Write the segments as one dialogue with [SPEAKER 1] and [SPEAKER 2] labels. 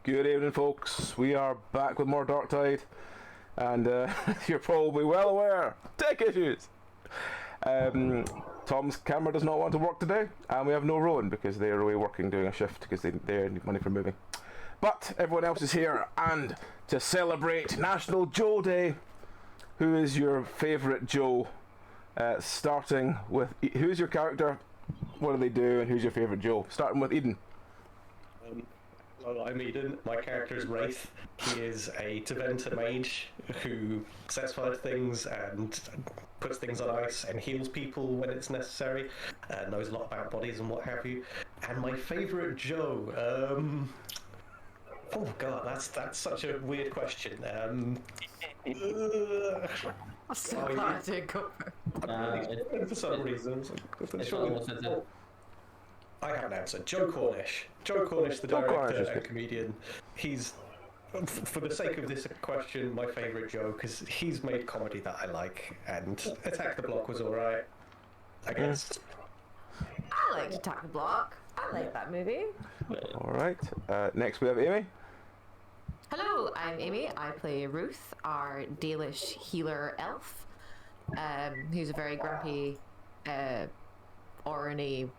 [SPEAKER 1] Good evening, folks. We are back with more Dark Tide, and you're probably well aware, tech issues. Tom's camera does not want to work today, and we have no Rowan because they are away working, doing a shift because they need money for moving. But everyone else is here, and to celebrate National Joe Day, who is your favourite Joe? Starting with, who's your character? What do they do, and who's your favourite Joe? Starting with Eden.
[SPEAKER 2] Hello, I'm Eden. My character is Wraith. He is a Teventa mage who sets fire to things and puts things on ice and heals people when it's necessary. Knows a lot about bodies and what have you. And my favourite Joe, oh god, that's such a weird question.
[SPEAKER 3] I'm so glad I didn't go
[SPEAKER 2] For some reason. I have an answer. Joe Cornish. Joe Cornish, the director and comedian. He's, for the sake of this question, my favourite Joe, because he's made comedy that I like, and Attack the Block was alright, I guess.
[SPEAKER 3] I liked Attack the Block. I like that movie.
[SPEAKER 1] Alright, next we have Amy.
[SPEAKER 3] Hello, I'm Amy. I play Ruth, our Dalish healer elf, who's a very grumpy, orny.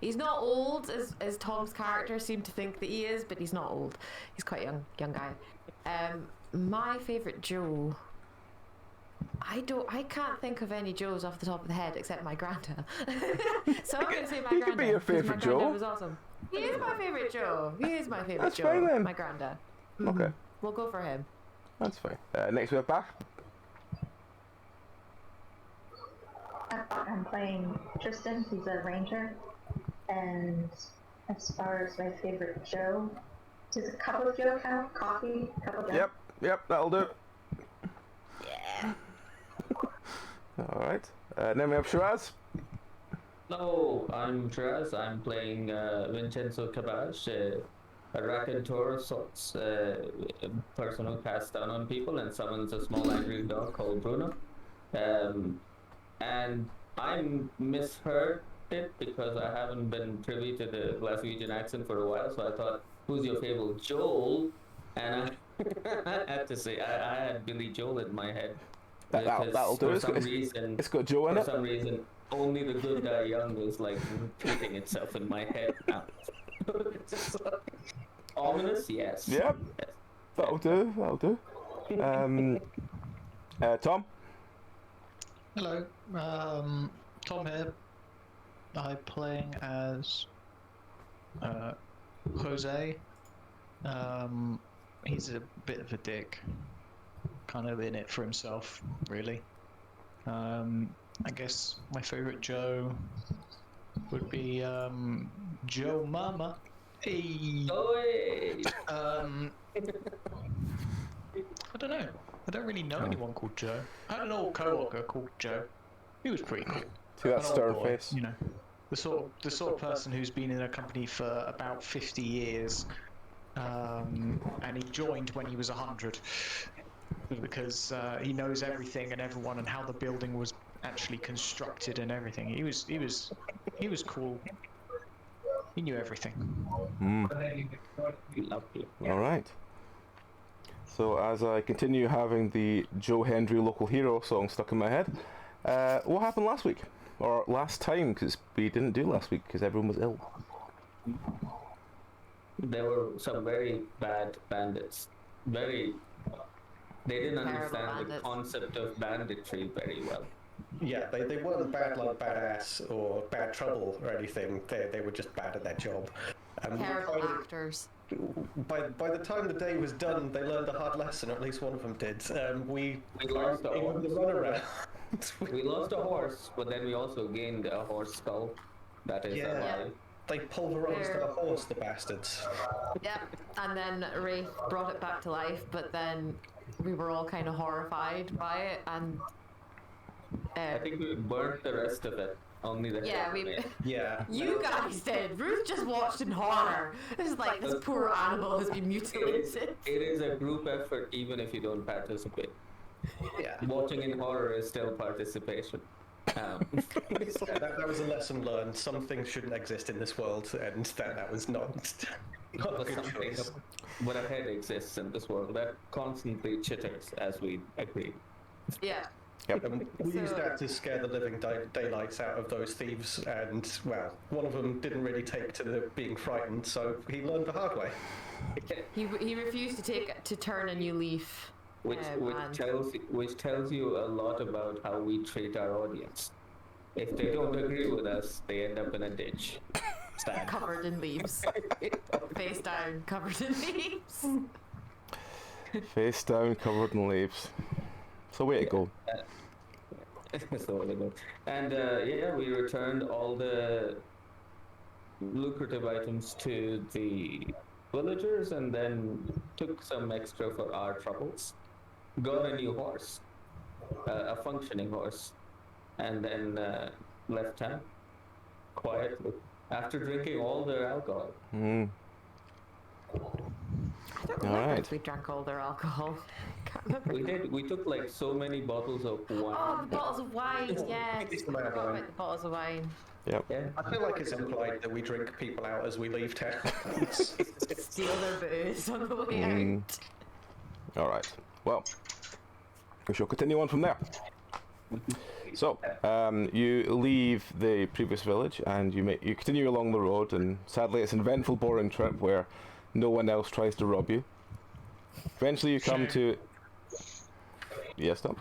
[SPEAKER 3] He's not old as Tom's character seemed to think that he is, but he's not old. He's quite a young guy. My favourite Joe. I can't think of any Joes off the top of the head except my granda. So I'm going to say my granda.
[SPEAKER 1] He could be your favourite Joe.
[SPEAKER 3] My granda was awesome. He is my favourite Joe. He is my favourite
[SPEAKER 1] That's
[SPEAKER 3] Joe.
[SPEAKER 1] fine then.
[SPEAKER 3] My granda.
[SPEAKER 1] Okay.
[SPEAKER 3] We'll go for him.
[SPEAKER 1] That's fine. Next we have Bach.
[SPEAKER 4] I'm playing Tristan. He's a ranger. And as far as my favorite Joe, does a cup of Joe count? Coffee? Cup of Joe?
[SPEAKER 1] Yep, that'll do.
[SPEAKER 3] Yeah.
[SPEAKER 1] Alright. Then we have Shiraz.
[SPEAKER 5] Hello, I'm Shiraz. I'm playing Vincenzo Cabash, a raconteur of sorts, a person who casts down on people and summons a small angry dog called Bruno. And I misheard it because I haven't been privy to the Glaswegian accent for a while, so I thought, who's your favorite Joel? And I had to say, I had Billy Joel in my head.
[SPEAKER 1] That'll do. It's got Joe in it.
[SPEAKER 5] For some reason, only the good die young was like repeating itself in my head now. Ominous, yes.
[SPEAKER 1] Yep.
[SPEAKER 5] Yes.
[SPEAKER 1] That'll do. Tom.
[SPEAKER 6] Hello, Tom here. I'm playing as Jose. He's a bit of a dick, kind of in it for himself, really. I guess my favourite Joe would be Joe Mama. Hey. I don't know. I don't really know anyone called Joe. I had an old co-worker called Joe. He was pretty cool.
[SPEAKER 1] See that stern face?
[SPEAKER 6] You know, the sort of person who's been in a company for about 50 years, and he joined when he was 100 because he knows everything and everyone and how the building was actually constructed and everything. He was cool. He knew everything.
[SPEAKER 1] All right. So as I continue having the Joe Hendry Local Hero song stuck in my head, what happened last week? Or last time, because we didn't do last week because everyone was ill.
[SPEAKER 5] There were some very bad bandits. They didn't understand the concept of banditry very well.
[SPEAKER 2] Yeah, they weren't bad like badass or bad trouble or anything. They were just bad at their job.
[SPEAKER 3] Terrible actors.
[SPEAKER 2] By the time the day was done, they learned a hard lesson, or at least one of them did. We
[SPEAKER 5] lost a horse.
[SPEAKER 2] The runaround.
[SPEAKER 5] We lost a horse, but then we also gained a horse skull. That is alive.
[SPEAKER 2] They pulverized our horse, the bastards.
[SPEAKER 3] Yep, and then Wraith brought it back to life, but then we were all kind of horrified by it, and
[SPEAKER 5] I think we burnt the rest of it. Only the
[SPEAKER 2] Yeah.
[SPEAKER 3] You guys did. Ruth just watched in horror. It's like this poor animal has been mutilated.
[SPEAKER 5] It is a group effort, even if you don't participate.
[SPEAKER 2] Yeah.
[SPEAKER 5] Watching in horror is still participation.
[SPEAKER 2] That was a lesson learned. Some things shouldn't exist in this world, and that was not. Not a
[SPEAKER 5] But
[SPEAKER 2] good
[SPEAKER 5] something,
[SPEAKER 2] choice.
[SPEAKER 5] but a head exists in this world that constantly chitters, as we agreed.
[SPEAKER 3] Yeah.
[SPEAKER 2] We used
[SPEAKER 3] So-
[SPEAKER 2] that to scare the living daylights out of those thieves, and, well, one of them didn't really take to the being frightened, so he learned the hard way.
[SPEAKER 3] He refused to turn a new leaf.
[SPEAKER 5] Which
[SPEAKER 3] And
[SPEAKER 5] tells you a lot about how we treat our audience. If they don't agree with us, they end up in a ditch. Sad.
[SPEAKER 3] covered in leaves. Face down, covered in leaves.
[SPEAKER 1] Face down, covered in leaves. So way to go.
[SPEAKER 5] So they go. And yeah, we returned all the lucrative items to the villagers, and then took some extra for our troubles. Got a new horse, a functioning horse, and then left town quietly after drinking all their alcohol.
[SPEAKER 1] Mm.
[SPEAKER 3] I don't remember
[SPEAKER 1] Alright.
[SPEAKER 3] if we drank all their alcohol. Can't remember.
[SPEAKER 5] We did. We took like so many bottles of wine.
[SPEAKER 3] Oh, the bottles of wine, yes.
[SPEAKER 2] It's the
[SPEAKER 3] I
[SPEAKER 2] man
[SPEAKER 3] forgot
[SPEAKER 2] wine.
[SPEAKER 3] about the bottles of wine.
[SPEAKER 5] Yeah.
[SPEAKER 2] I feel like it's implied that we drink people out as we leave town.
[SPEAKER 3] Steal their booze on the way
[SPEAKER 1] Mm.
[SPEAKER 3] out.
[SPEAKER 1] Alright. Well, we shall continue on from there. So, you leave the previous village and you continue along the road, and sadly it's an eventful, boring trip where no one else tries to rob you. Eventually you come to... Yes, Tom?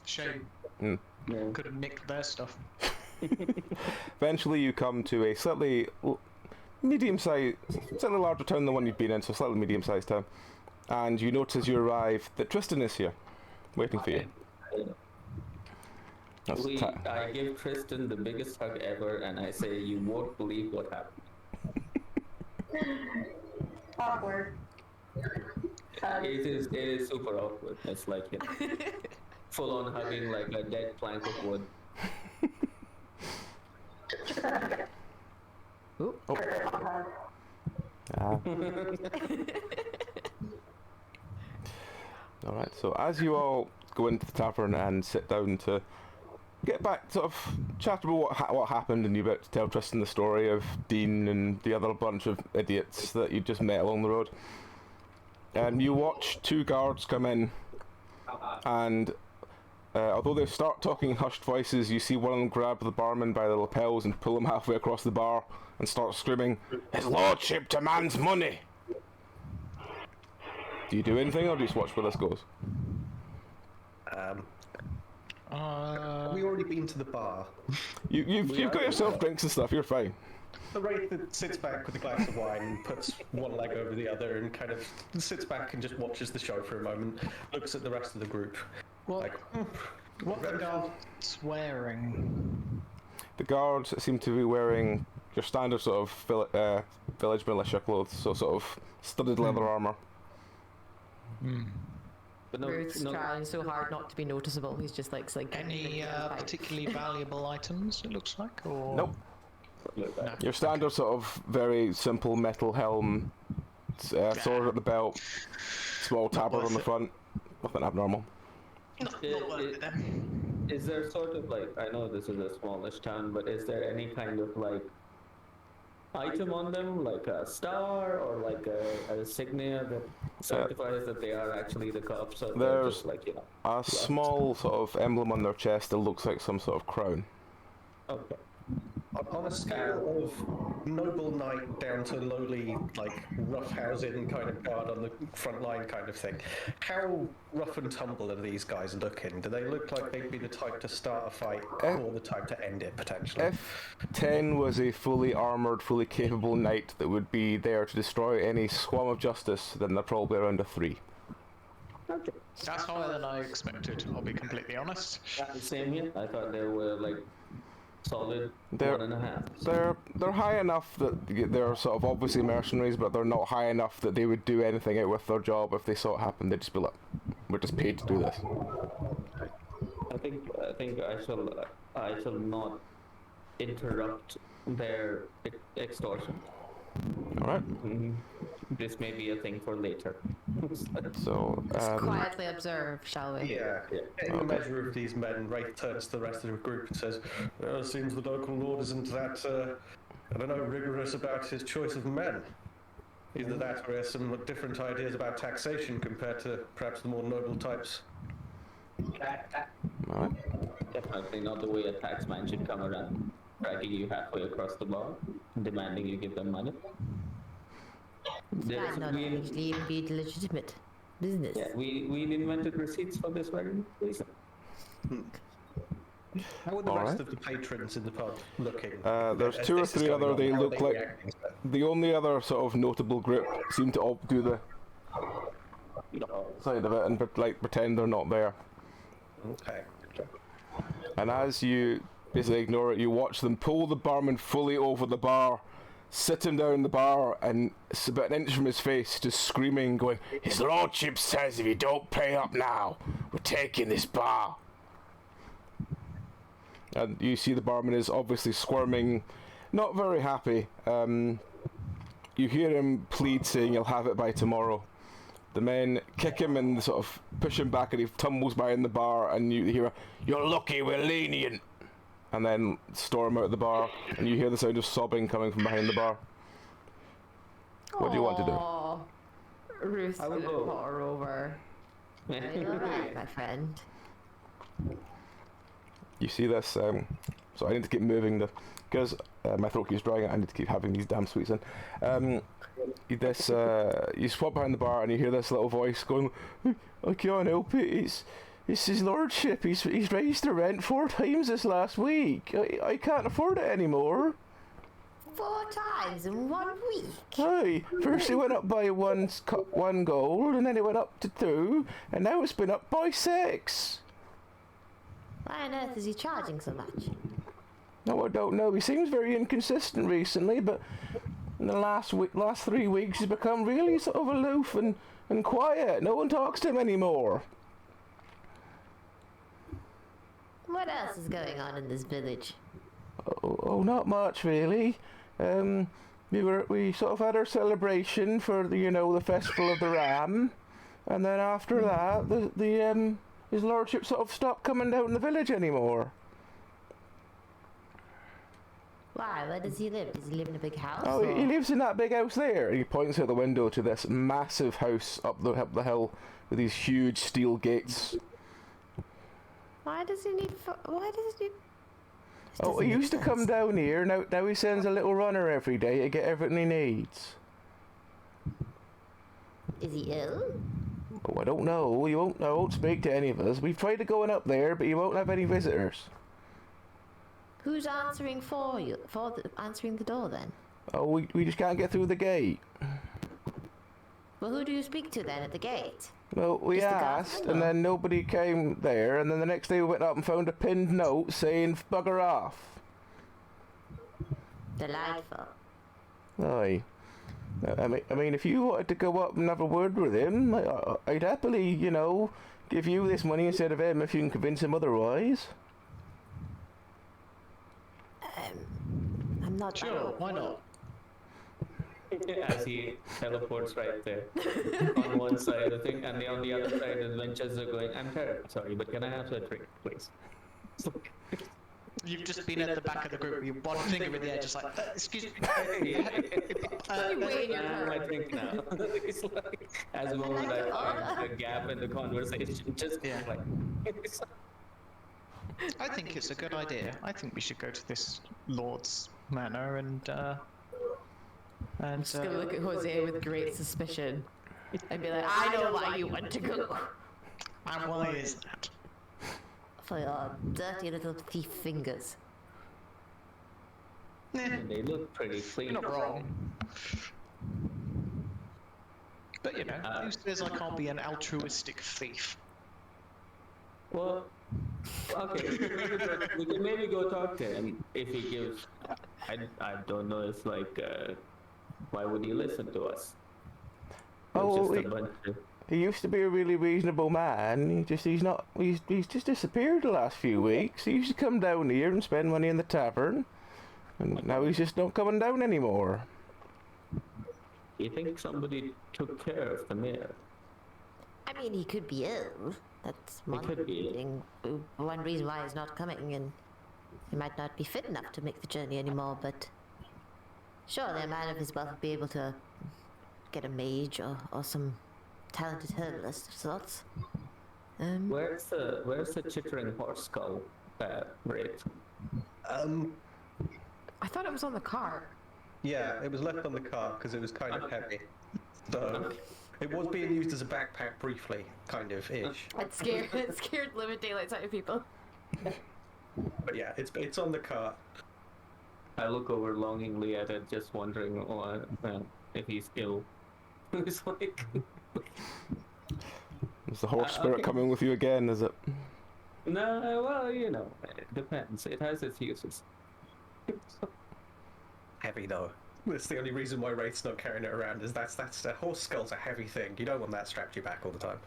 [SPEAKER 6] Shame.
[SPEAKER 5] Yeah.
[SPEAKER 6] Couldn't nick their stuff.
[SPEAKER 1] Eventually you come to a slightly medium-sized, slightly larger town than the one you've been in, so slightly medium-sized town. And you notice as you arrive that Tristan is here, waiting for you. That's
[SPEAKER 5] I give Tristan the biggest hug ever, and I say, "You won't believe what happened."
[SPEAKER 4] Awkward.
[SPEAKER 5] It is super awkward. It's like, you know, full on hugging like a dead plank of wood.
[SPEAKER 1] Oh.
[SPEAKER 4] Hug.
[SPEAKER 1] Ah. Alright, so as you all go into the tavern and sit down to get back, sort of chat about what happened, and you about to tell Tristan the story of Dean and the other bunch of idiots that you just met along the road. You watch two guards come in, and although they start talking in hushed voices, you see one of them grab the barman by the lapels and pull him halfway across the bar and start screaming, "His lordship demands money!" Do you do anything, or do you just watch where this goes?
[SPEAKER 2] Have we already been to the bar?
[SPEAKER 1] You've got yourself drinks and stuff, you're fine.
[SPEAKER 2] The Wraith that sits back with a glass of wine and puts one leg over the other and kind of sits back and just watches the show for a moment, looks at the rest of the group.
[SPEAKER 6] What are the guards wearing?
[SPEAKER 1] The guards seem to be wearing your standard sort of village militia clothes, so sort of studded leather armour.
[SPEAKER 5] But no,
[SPEAKER 3] Ruth's
[SPEAKER 5] no,
[SPEAKER 3] trying so hard not to be noticeable. He's just like
[SPEAKER 6] Any particularly valuable items, it looks like? Or...
[SPEAKER 1] Nope.
[SPEAKER 6] No.
[SPEAKER 1] Your standard sort of very simple metal helm, sword at the belt, small tabard on the front, nothing abnormal.
[SPEAKER 6] Not worth it then.
[SPEAKER 5] Is there sort of like, I know this is a smallish town, but is there any kind of like item on them, like a star or like a insignia that certifies that they are actually the cops, or they're
[SPEAKER 1] There's
[SPEAKER 5] just like, you know?
[SPEAKER 1] a small sort of emblem on their chest that looks like some sort of crown.
[SPEAKER 5] Okay.
[SPEAKER 2] On a scale of noble knight down to lowly, like, roughhousing kind of guard on the front line kind of thing, how rough and tumble are these guys looking? Do they look like they'd be the type to start a fight or the type to end it, potentially?
[SPEAKER 1] If 10 was a fully armoured, fully capable knight that would be there to destroy any swarm of justice, then they're probably around a 3.
[SPEAKER 5] Okay.
[SPEAKER 6] That's higher than I expected, I'll be completely honest.
[SPEAKER 5] Same here. I thought they were like solid
[SPEAKER 1] They're-
[SPEAKER 5] 1.5.
[SPEAKER 1] They're high enough that they're sort of obviously mercenaries, but they're not high enough that they would do anything out with their job if they saw it happen. They'd just be like, "We're just paid to do this."
[SPEAKER 5] I think I shall not interrupt their extortion.
[SPEAKER 1] All right.
[SPEAKER 5] Mhm. This may be a thing for later.
[SPEAKER 1] So,
[SPEAKER 3] quietly observe, shall we?
[SPEAKER 2] Yeah. Getting a measure of these men, Wraith turns to the rest of the group and says, "Well, it seems the local lord isn't that, I don't know, rigorous about his choice of men." Either that or he has some different ideas about taxation compared to perhaps the more noble types.
[SPEAKER 1] Alright.
[SPEAKER 5] Definitely not the way a taxman should come around, dragging you halfway across the bar, demanding you give them money.
[SPEAKER 3] Might not actually even be legitimate business.
[SPEAKER 5] Yeah, we invented receipts for this very reason.
[SPEAKER 2] How are the
[SPEAKER 1] All
[SPEAKER 2] rest
[SPEAKER 1] right.
[SPEAKER 2] of the patrons in the pub looking?
[SPEAKER 1] There's
[SPEAKER 2] As
[SPEAKER 1] two or
[SPEAKER 2] this is
[SPEAKER 1] three
[SPEAKER 2] going
[SPEAKER 1] other.
[SPEAKER 2] on,
[SPEAKER 1] They
[SPEAKER 2] how are
[SPEAKER 1] look like
[SPEAKER 2] reacting to that?
[SPEAKER 1] the only other sort of notable group seem to all do the side of it and pretend they're not there.
[SPEAKER 2] Okay.
[SPEAKER 1] And as you basically ignore it, you watch them pull the barman fully over the bar, sit him down in the bar, and it's about an inch from his face, just screaming, going, "His lordship says if you don't pay up now, we're taking this bar." And you see the barman is obviously squirming, not very happy. You hear him plead, saying he'll have it by tomorrow. The men kick him and sort of push him back, and he tumbles behind the bar, and you hear, "You're lucky we're lenient," and then storm out of the bar, and you hear the sound of sobbing coming from behind the bar. What do you want to do?
[SPEAKER 3] Aw. Ruth's
[SPEAKER 5] I will
[SPEAKER 3] gonna
[SPEAKER 5] go.
[SPEAKER 3] put her over. Are you alright, my friend?
[SPEAKER 1] You see this, so I need to keep moving because my throat keeps drying out, I need to keep having these damn sweets in. You swap behind the bar and you hear this little voice going, "I can't help it, it's his lordship, he's raised the rent 4 times this last week, I can't afford it anymore."
[SPEAKER 3] 4 times in 1 week.
[SPEAKER 1] Aye, first it went up by one gold, and then it went up to 2, and now it's been up by 6.
[SPEAKER 3] Why on earth is he charging so much?
[SPEAKER 1] No, I don't know. He seems very inconsistent recently, but in the last 3 weeks he's become really sort of aloof and quiet. No one talks to him anymore.
[SPEAKER 3] What else is going on in this village?
[SPEAKER 1] Oh, not much really. We sort of had our celebration for the festival of the Ram, and then after that, his lordship sort of stopped coming down in the village anymore.
[SPEAKER 3] Why? Where does he live? Does he live in a big house?
[SPEAKER 1] Oh,
[SPEAKER 3] or-
[SPEAKER 1] he lives in that big house there. He points out the window to this massive house up the hill with these huge steel gates.
[SPEAKER 3] Why does he need? Why does he? This
[SPEAKER 1] Oh,
[SPEAKER 3] doesn't
[SPEAKER 1] he
[SPEAKER 3] make
[SPEAKER 1] used to come
[SPEAKER 3] sense.
[SPEAKER 1] down here. Now he sends a little runner every day to get everything he needs.
[SPEAKER 3] Is he ill?
[SPEAKER 1] Oh, I don't know. I won't speak to any of us. We've tried to go up there, but he won't have any visitors.
[SPEAKER 3] Who's answering for you? Answering the door then?
[SPEAKER 1] Oh, we just can't get through the gate.
[SPEAKER 3] Well, who do you speak to then at the gate?
[SPEAKER 1] Well, we
[SPEAKER 3] Just the
[SPEAKER 1] asked,
[SPEAKER 3] gardener?
[SPEAKER 1] and then nobody came there, and then the next day we went up and found a pinned note saying "bugger off."
[SPEAKER 3] Delightful.
[SPEAKER 1] Aye. I mean, if you wanted to go up and have a word with him, I'd happily, give you this money instead of him if you can convince him otherwise.
[SPEAKER 3] I'm not.
[SPEAKER 6] Sure, why not?
[SPEAKER 5] As he teleports right there on one side of the thing, and on the other side, the adventures are going, "I'm terrible, sorry, but can I have a drink, please?"
[SPEAKER 6] You've just been at the back of the group, you one finger in the air, just like, excuse me.
[SPEAKER 3] Wait in your
[SPEAKER 5] I
[SPEAKER 3] car.
[SPEAKER 5] think now. It's like, as long as I find the gap in the conversation, just
[SPEAKER 6] Yeah.
[SPEAKER 5] like.
[SPEAKER 6] I think it's a good idea. I think we should go to this Lord's Manor and
[SPEAKER 3] I'm just gonna look at Jose with great suspicion and be like, I know why you want to go.
[SPEAKER 6] and why is that?
[SPEAKER 3] For your dirty little thief fingers.
[SPEAKER 5] They look pretty clean.
[SPEAKER 6] You're not wrong. But who says I can't be an altruistic thief?
[SPEAKER 5] Well, okay, we can maybe go talk to him if he gives. I don't know if why would he listen to us?
[SPEAKER 1] Oh,
[SPEAKER 5] It's just a bunch of.
[SPEAKER 1] he used to be a really reasonable man. He's just disappeared the last few weeks. He used to come down here and spend money in the tavern, and now he's just not coming down anymore.
[SPEAKER 5] You think somebody took care of the mayor?
[SPEAKER 3] I mean, he could be ill. That's one
[SPEAKER 5] could be ill.
[SPEAKER 3] thing. One reason why he's not coming, and he might not be fit enough to make the journey anymore. But surely a man of his wealth would be able to get a mage or some talented herbalist of sorts.
[SPEAKER 5] Where's the chittering horse skull, Wraith?
[SPEAKER 3] I thought it was on the cart.
[SPEAKER 2] Yeah, it was left on the car because it was kind of heavy. So it was being used as a backpack briefly, kind of ish.
[SPEAKER 3] It scared living daylights out of people.
[SPEAKER 2] But yeah, it's on the car.
[SPEAKER 5] I look over longingly at it, just wondering if he's ill. It's like...
[SPEAKER 1] Is the horse spirit
[SPEAKER 5] okay.
[SPEAKER 1] coming with you again, is it?
[SPEAKER 5] No, well, it depends. It has its uses.
[SPEAKER 2] Heavy though. That's the only reason why Wraith's not carrying it around, is that's a horse skull's a heavy thing. You don't want that strapped to your back all the time.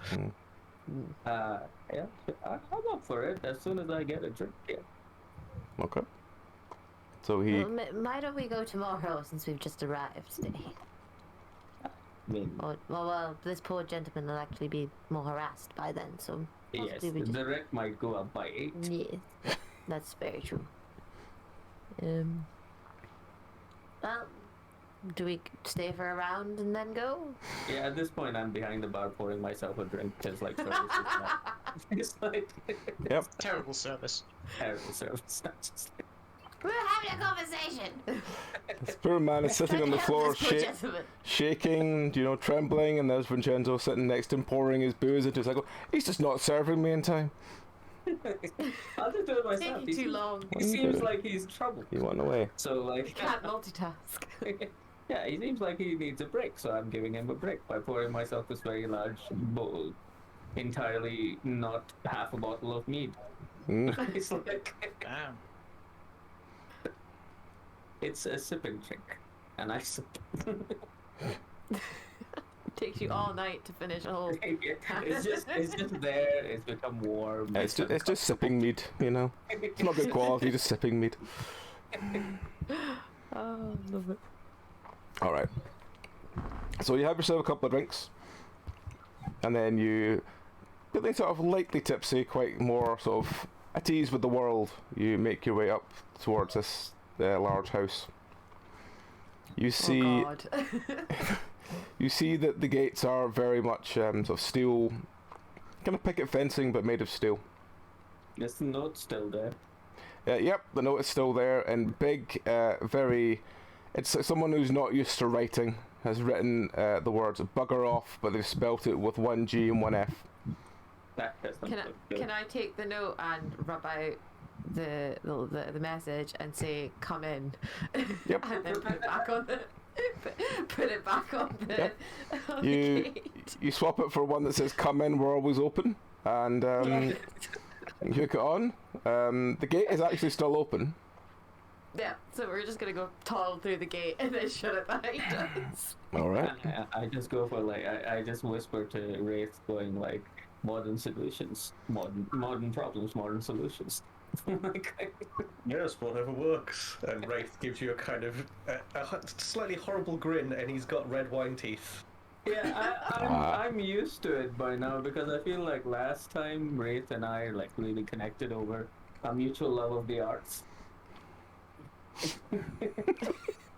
[SPEAKER 5] Yeah, I'm up for it as soon as I get a drink. Yeah.
[SPEAKER 1] Okay. So he...
[SPEAKER 3] Well, why don't we go tomorrow since we've just arrived today?
[SPEAKER 5] I mean,
[SPEAKER 3] Well, this poor gentleman will actually be more harassed by then, so...
[SPEAKER 5] yes,
[SPEAKER 3] possibly we just...
[SPEAKER 5] the wreck might go up by 8.
[SPEAKER 3] Yes, that's very true. Well, do we stay for a round and then go?
[SPEAKER 5] Yeah, at this point I'm behind the bar pouring myself a drink because like service is not... It's like...
[SPEAKER 1] Yep.
[SPEAKER 6] Terrible service.
[SPEAKER 5] Terrible service. Just like...
[SPEAKER 3] We're having a conversation!
[SPEAKER 1] This poor man is sitting on the floor,
[SPEAKER 3] gentleman.
[SPEAKER 1] shaking, trembling, and there's Vincenzo sitting next to him pouring his booze into his cycle. He's just not serving me in time.
[SPEAKER 5] I'll just do it myself.
[SPEAKER 3] Taking too long.
[SPEAKER 5] He seems like he's in trouble.
[SPEAKER 1] He went away.
[SPEAKER 5] So like...
[SPEAKER 3] Can't multitask.
[SPEAKER 5] Yeah, he seems like he needs a break, so I'm giving him a break by pouring myself this very large bowl, entirely not half a bottle of mead. It's like...
[SPEAKER 6] Damn.
[SPEAKER 5] It's a sipping drink, and I sip.
[SPEAKER 3] Takes you all night to finish a whole...
[SPEAKER 5] It's just there, it's become warm.
[SPEAKER 1] It's just sipping mead, It's not good quality, just sipping mead.
[SPEAKER 3] Oh, love it.
[SPEAKER 1] Alright. So you have yourself a couple of drinks, and then you, feeling sort of lightly tipsy, quite more sort of at ease with the world, you make your way up towards this large house. You see,
[SPEAKER 3] Oh God.
[SPEAKER 1] you see that the gates are very much sort of steel, kind of picket fencing, but made of steel.
[SPEAKER 5] Is the note still there?
[SPEAKER 1] Yep, the note is still there, and big, very... It's someone who's not used to writing has written the words "bugger off," but they've spelt it with one G and one F.
[SPEAKER 5] That doesn't look good.
[SPEAKER 3] Can I take the note and rub out the message and say "come in"?
[SPEAKER 1] Yep.
[SPEAKER 3] And then put it back on the put it back on the,
[SPEAKER 1] Yep.
[SPEAKER 3] on the
[SPEAKER 1] You
[SPEAKER 3] gate.
[SPEAKER 1] you swap it for one that says "come in, we're always open," and you hook it on. The gate is actually still open.
[SPEAKER 3] Yeah, so we're just gonna go tall through the gate and then shut it behind us.
[SPEAKER 1] All right.
[SPEAKER 5] I just go for like I just whisper to Wraith, going like modern solutions, modern problems, modern solutions.
[SPEAKER 2] Yes, whatever works. And Wraith gives you a kind of a slightly horrible grin, and he's got red wine teeth.
[SPEAKER 5] Yeah, I'm used to it by now because I feel like last time Wraith and I like really connected over a mutual love of the arts.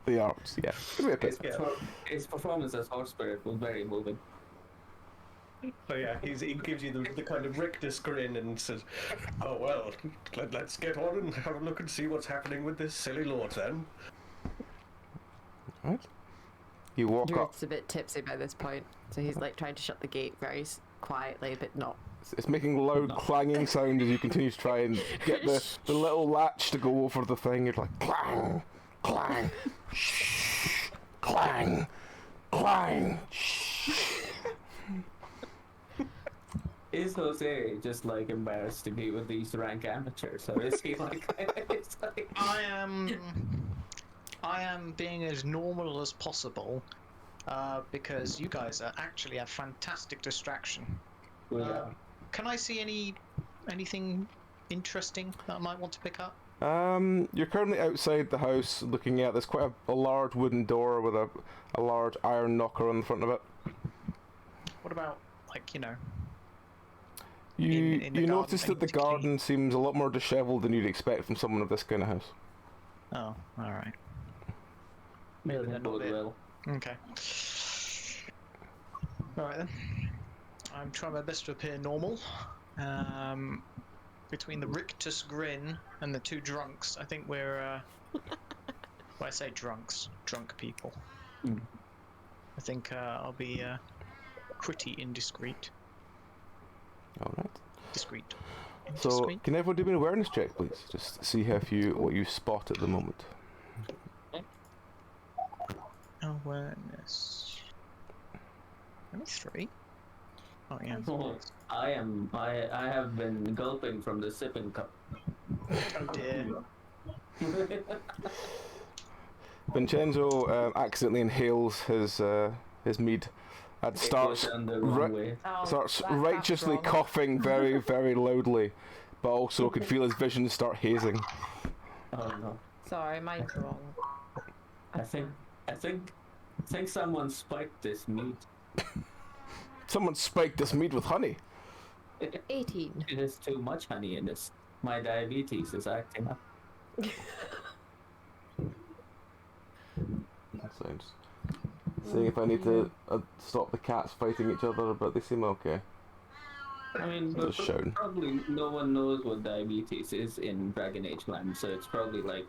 [SPEAKER 1] The arts, yeah.
[SPEAKER 5] His performance as Horse Spirit was very moving.
[SPEAKER 2] So yeah, he gives you the kind of rictus grin and says, "Oh well, let's get on and have a look and see what's happening with this silly lord then."
[SPEAKER 1] Right. You walk up.
[SPEAKER 3] Druid's a bit tipsy by this point, so he's like trying to shut the gate very quietly, but not.
[SPEAKER 1] It's making loud clanging sound as you continue to try and get the little latch to go over the thing. You're like clang, clang, shh, clang, clang, shh.
[SPEAKER 5] Is Jose just like embarrassed to be with these rank amateurs, or is he like? It's like
[SPEAKER 6] I am being as normal as possible, because you guys are actually a fantastic distraction. Can I see anything interesting that I might want to pick up?
[SPEAKER 1] You're currently outside the house looking at. There's quite a large wooden door with a large iron knocker on the front of it.
[SPEAKER 6] What about, like,
[SPEAKER 1] You
[SPEAKER 6] in the
[SPEAKER 1] notice
[SPEAKER 6] garden,
[SPEAKER 1] that the
[SPEAKER 6] things clean?
[SPEAKER 1] garden seems a lot more dishevelled than you'd expect from someone of this kind of house.
[SPEAKER 6] Oh, alright.
[SPEAKER 5] maybe
[SPEAKER 6] They're
[SPEAKER 5] that
[SPEAKER 6] not
[SPEAKER 5] bode
[SPEAKER 6] it.
[SPEAKER 5] well.
[SPEAKER 6] Okay. Alright then. I'm trying my best to appear normal. Between the rictus grin and the two drunks, I think we're. Well, I say drunks, drunk people.
[SPEAKER 5] Mm.
[SPEAKER 6] I think I'll be pretty indiscreet.
[SPEAKER 1] All right.
[SPEAKER 6] Discreet.
[SPEAKER 1] So,
[SPEAKER 6] Indiscreet.
[SPEAKER 1] can everyone do me an awareness check, please? Just see what you spot at the moment.
[SPEAKER 6] Awareness. Only 3? Oh yeah.
[SPEAKER 5] Oh, I have been gulping from the sipping cup.
[SPEAKER 6] Oh dear.
[SPEAKER 1] Vincenzo accidentally inhales his mead and starts
[SPEAKER 5] Down the wrong way.
[SPEAKER 3] Oh,
[SPEAKER 1] starts
[SPEAKER 3] that's
[SPEAKER 1] righteously
[SPEAKER 3] wrong.
[SPEAKER 1] coughing very, very loudly, but also can feel his vision start hazing.
[SPEAKER 5] Oh no.
[SPEAKER 3] Sorry, mine's wrong.
[SPEAKER 5] I think someone spiked this meat.
[SPEAKER 1] Someone spiked this mead with honey.
[SPEAKER 3] 18.
[SPEAKER 5] It is too much honey in this. My diabetes is acting up.
[SPEAKER 1] So I'm just seeing if I need to stop the cats fighting each other, but they seem okay.
[SPEAKER 5] I mean,
[SPEAKER 1] So
[SPEAKER 5] but
[SPEAKER 1] just shouting.
[SPEAKER 5] probably no one knows what diabetes is in Dragon Age land, so it's probably like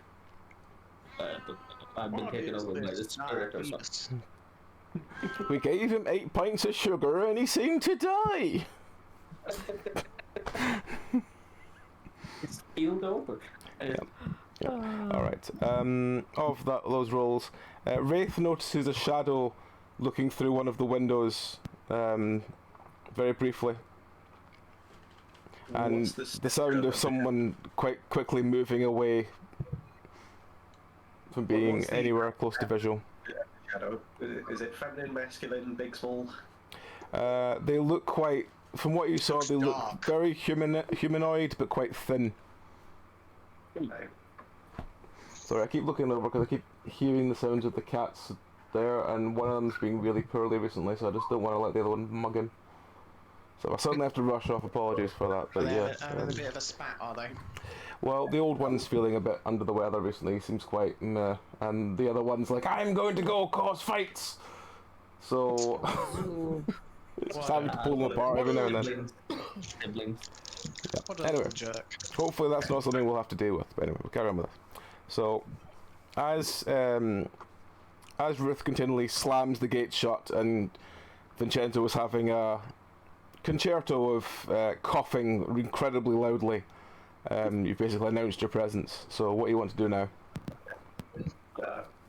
[SPEAKER 5] I've been
[SPEAKER 6] What
[SPEAKER 5] taken
[SPEAKER 6] is
[SPEAKER 5] over by the
[SPEAKER 6] this
[SPEAKER 5] spirit or something.
[SPEAKER 6] diabetes?
[SPEAKER 1] We gave him 8 pints of sugar and he seemed to die.
[SPEAKER 5] It's healed over.
[SPEAKER 1] All right. Of those rolls, Wraith notices a shadow looking through one of the windows, very briefly, and
[SPEAKER 2] What's this
[SPEAKER 1] the sound of someone quite quickly moving away from being
[SPEAKER 2] What's the-
[SPEAKER 1] anywhere close to visual.
[SPEAKER 2] Shadow. Is it feminine, masculine, big, small?
[SPEAKER 1] They look quite. From what you saw,
[SPEAKER 6] Looks
[SPEAKER 1] they look
[SPEAKER 6] dark.
[SPEAKER 1] very humanoid, but quite thin.
[SPEAKER 2] No.
[SPEAKER 1] Sorry, I keep looking over because I keep hearing the sounds of the cats there, and one of them's being really poorly recently, so I just don't want to let the other one mug him. So I suddenly have to rush off. Apologies for that, but yeah.
[SPEAKER 6] Having a bit of a spat, are they?
[SPEAKER 1] Well, the old one's feeling a bit under the weather recently. He seems quite meh, and the other one's like, "I'm going to go cause fights." So it's just having to pull them apart every now and then.
[SPEAKER 5] Siblings.
[SPEAKER 6] What a
[SPEAKER 1] Anyway.
[SPEAKER 6] little jerk.
[SPEAKER 1] Hopefully that's not something we'll have to deal with. But anyway, we'll carry on with this. So, as Ruth continually slams the gate shut and Vincenzo was having a concerto of coughing incredibly loudly, you've basically announced your presence. So what do you want to do now?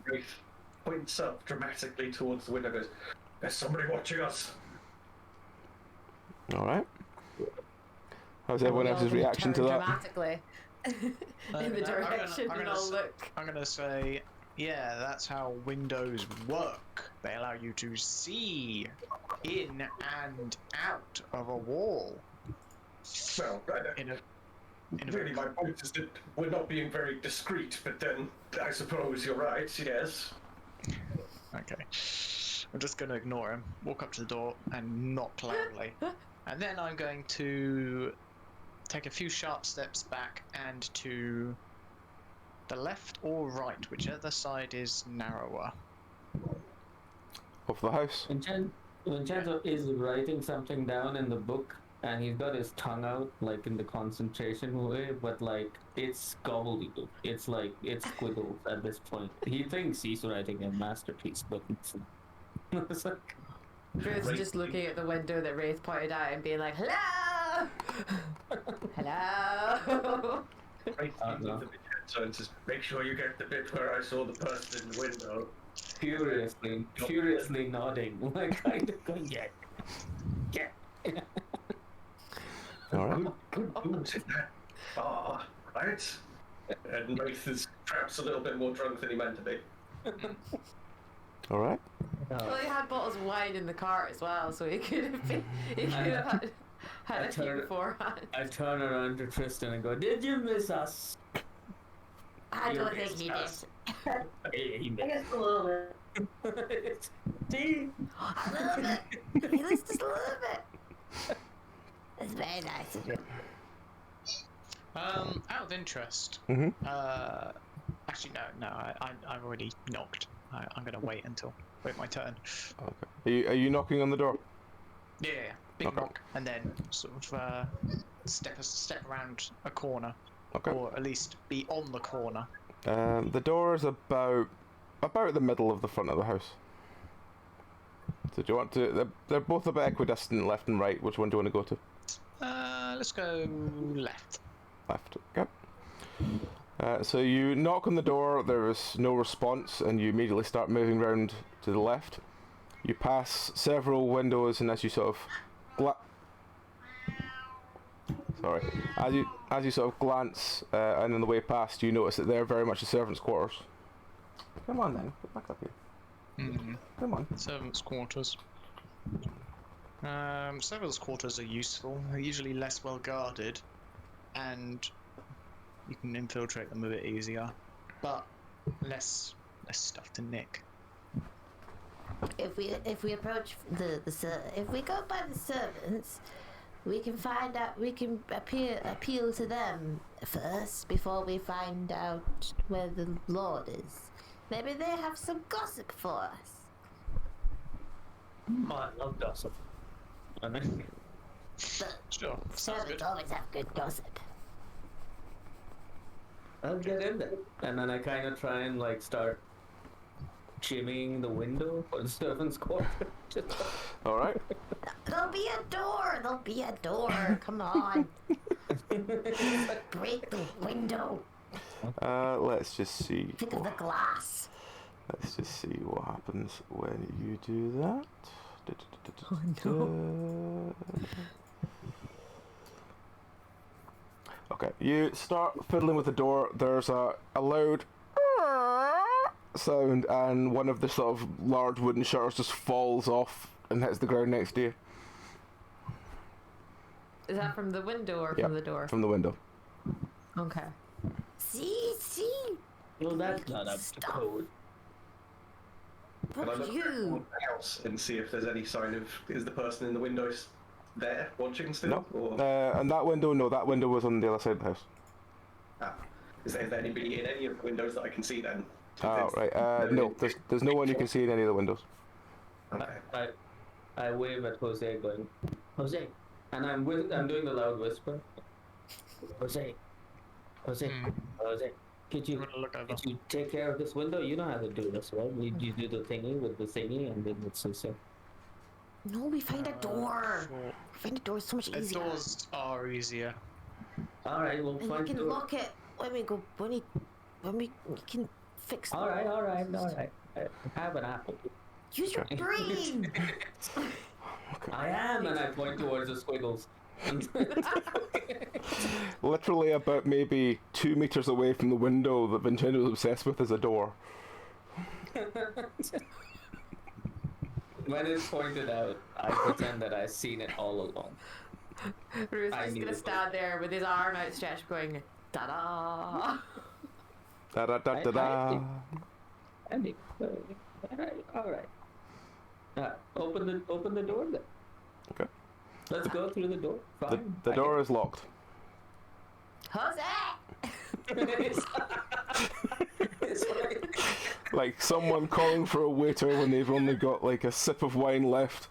[SPEAKER 2] Ruth points up dramatically towards the window and goes, "There's somebody watching us."
[SPEAKER 1] Alright. How's everyone else's reaction to that?
[SPEAKER 3] Dramatically. In the
[SPEAKER 6] I'm
[SPEAKER 3] direction
[SPEAKER 6] gonna
[SPEAKER 3] we all
[SPEAKER 6] s-
[SPEAKER 3] look.
[SPEAKER 6] I'm gonna say, yeah, that's how windows work. They allow you to see in and out of a wall.
[SPEAKER 2] Well,
[SPEAKER 6] In a
[SPEAKER 2] really, my point is that we're not being very discreet, but then I suppose you're right, yes.
[SPEAKER 6] Okay. I'm just going to ignore him, walk up to the door, and knock loudly. And then I'm going to take a few sharp steps back and to the left or right, whichever side is narrower.
[SPEAKER 1] Of the house?
[SPEAKER 5] Vincenzo is writing something down in the book, and he's got his tongue out, like in the concentration way, but like it's gobbledygook. It's like it's squiggles at this point. He thinks he's writing a masterpiece, but it's like
[SPEAKER 3] Ruth's just looking at the window that Wraith pointed out and being like, "Hello! Hello!"
[SPEAKER 2] Right,
[SPEAKER 5] no.
[SPEAKER 2] so it says, "Make sure you get the bit where I saw the person in the window."
[SPEAKER 5] furiously nodding, like kind of going, yeah.
[SPEAKER 1] Alright.
[SPEAKER 2] Good booze in that bar, right? And Wraith is perhaps a little bit more drunk than he meant to be.
[SPEAKER 1] Alright.
[SPEAKER 3] Well, he had bottles of wine in the car as well, so he could have been, had a few beforehand.
[SPEAKER 5] I turn around to Tristan and go, "Did you miss us?"
[SPEAKER 3] I don't
[SPEAKER 5] You
[SPEAKER 3] think he
[SPEAKER 5] missed
[SPEAKER 3] did.
[SPEAKER 5] us. He
[SPEAKER 4] I guess a little bit.
[SPEAKER 5] See?
[SPEAKER 3] A little bit. He was just a little bit. It's very nice of you.
[SPEAKER 6] Out of interest,
[SPEAKER 1] Mm-hmm.
[SPEAKER 6] actually no, I've already knocked. I'm gonna wait my turn.
[SPEAKER 1] Okay. Are you knocking on the door?
[SPEAKER 6] big
[SPEAKER 1] Okay.
[SPEAKER 6] rock, and then sort of step around a corner,
[SPEAKER 1] Okay.
[SPEAKER 6] or at least be on the corner.
[SPEAKER 1] The door is about the middle of the front of the house. So do you want to? They're both a bit equidistant, left and right. Which one do you want to go to?
[SPEAKER 6] Let's go left.
[SPEAKER 1] Left. Okay. So you knock on the door. There is no response, and you immediately start moving round to the left. You pass several windows, and as you sort of as you sort of glance, and on the way past, you notice that they're very much the servants' quarters. Come on then, get back up here. Come on.
[SPEAKER 6] Servants' quarters. Servants' quarters are useful. They're usually less well guarded, and you can infiltrate them a bit easier, but less stuff to nick.
[SPEAKER 7] If we approach if we go by the servants, we can find out. We can appeal to them first before we find out where the Lord is. Maybe they have some gossip for us.
[SPEAKER 5] I love gossip. I mean,
[SPEAKER 6] Sure, sounds
[SPEAKER 7] Servants
[SPEAKER 6] good.
[SPEAKER 7] always have good gossip.
[SPEAKER 5] I'll get in there. And then I kind of try and like start chimmying the window for the servants' quarter.
[SPEAKER 1] All right.
[SPEAKER 7] There'll be a door. There'll be a door. Come on. Break the window.
[SPEAKER 1] Let's just see.
[SPEAKER 7] Think of the glass.
[SPEAKER 1] Let's just see what happens when you do that.
[SPEAKER 7] Oh, no.
[SPEAKER 1] Okay, you start fiddling with the door. There's a loud sound, and one of the sort of large wooden shutters just falls off and hits the ground next to you.
[SPEAKER 3] Is that from the window or
[SPEAKER 1] Yeah,
[SPEAKER 3] from the door?
[SPEAKER 1] from the window.
[SPEAKER 3] Okay.
[SPEAKER 7] See.
[SPEAKER 5] Well, that's not up to code.
[SPEAKER 2] Can I
[SPEAKER 7] But
[SPEAKER 2] look
[SPEAKER 7] you.
[SPEAKER 2] around the house and see if there's any sign of is the person in the windows there watching still?
[SPEAKER 1] No.
[SPEAKER 2] Or
[SPEAKER 1] And that window, no, that window was on the other side of the house.
[SPEAKER 2] is there anybody in any of the windows that I can see then?
[SPEAKER 1] Oh, right. No, there's no one you can see in any of the windows.
[SPEAKER 2] Okay.
[SPEAKER 5] I wave at Jose, going, Jose, and I'm doing the loud whisper. Jose, Jose, could you take care of this window? You know how to do this, right? You do the thingy with the thingy, and then it's so.
[SPEAKER 7] No, we find a door. Find a door is so much easier.
[SPEAKER 6] Doors are easier.
[SPEAKER 5] All right, we'll
[SPEAKER 7] And
[SPEAKER 5] find
[SPEAKER 7] we can
[SPEAKER 5] door.
[SPEAKER 7] lock it when we can fix.
[SPEAKER 5] All right. I have an apple.
[SPEAKER 7] Use your brain.
[SPEAKER 5] I am, and I point towards the squiggles.
[SPEAKER 1] Literally about maybe 2 meters away from the window that Vincenzo was obsessed with is a door.
[SPEAKER 5] When it's pointed out, I pretend that I've seen it all along.
[SPEAKER 3] Ruth's
[SPEAKER 5] I
[SPEAKER 3] just
[SPEAKER 5] knew
[SPEAKER 3] gonna
[SPEAKER 5] it.
[SPEAKER 3] stand there with his arm outstretched, going, "Ta-da!"
[SPEAKER 1] Da da da da da.
[SPEAKER 5] Andy, all right. Open the door then.
[SPEAKER 1] Okay.
[SPEAKER 5] Let's go through the door. Fine.
[SPEAKER 1] The door is locked.
[SPEAKER 3] Jose!
[SPEAKER 5] It's
[SPEAKER 1] Like someone calling for a waiter when they've only got like a sip of wine left.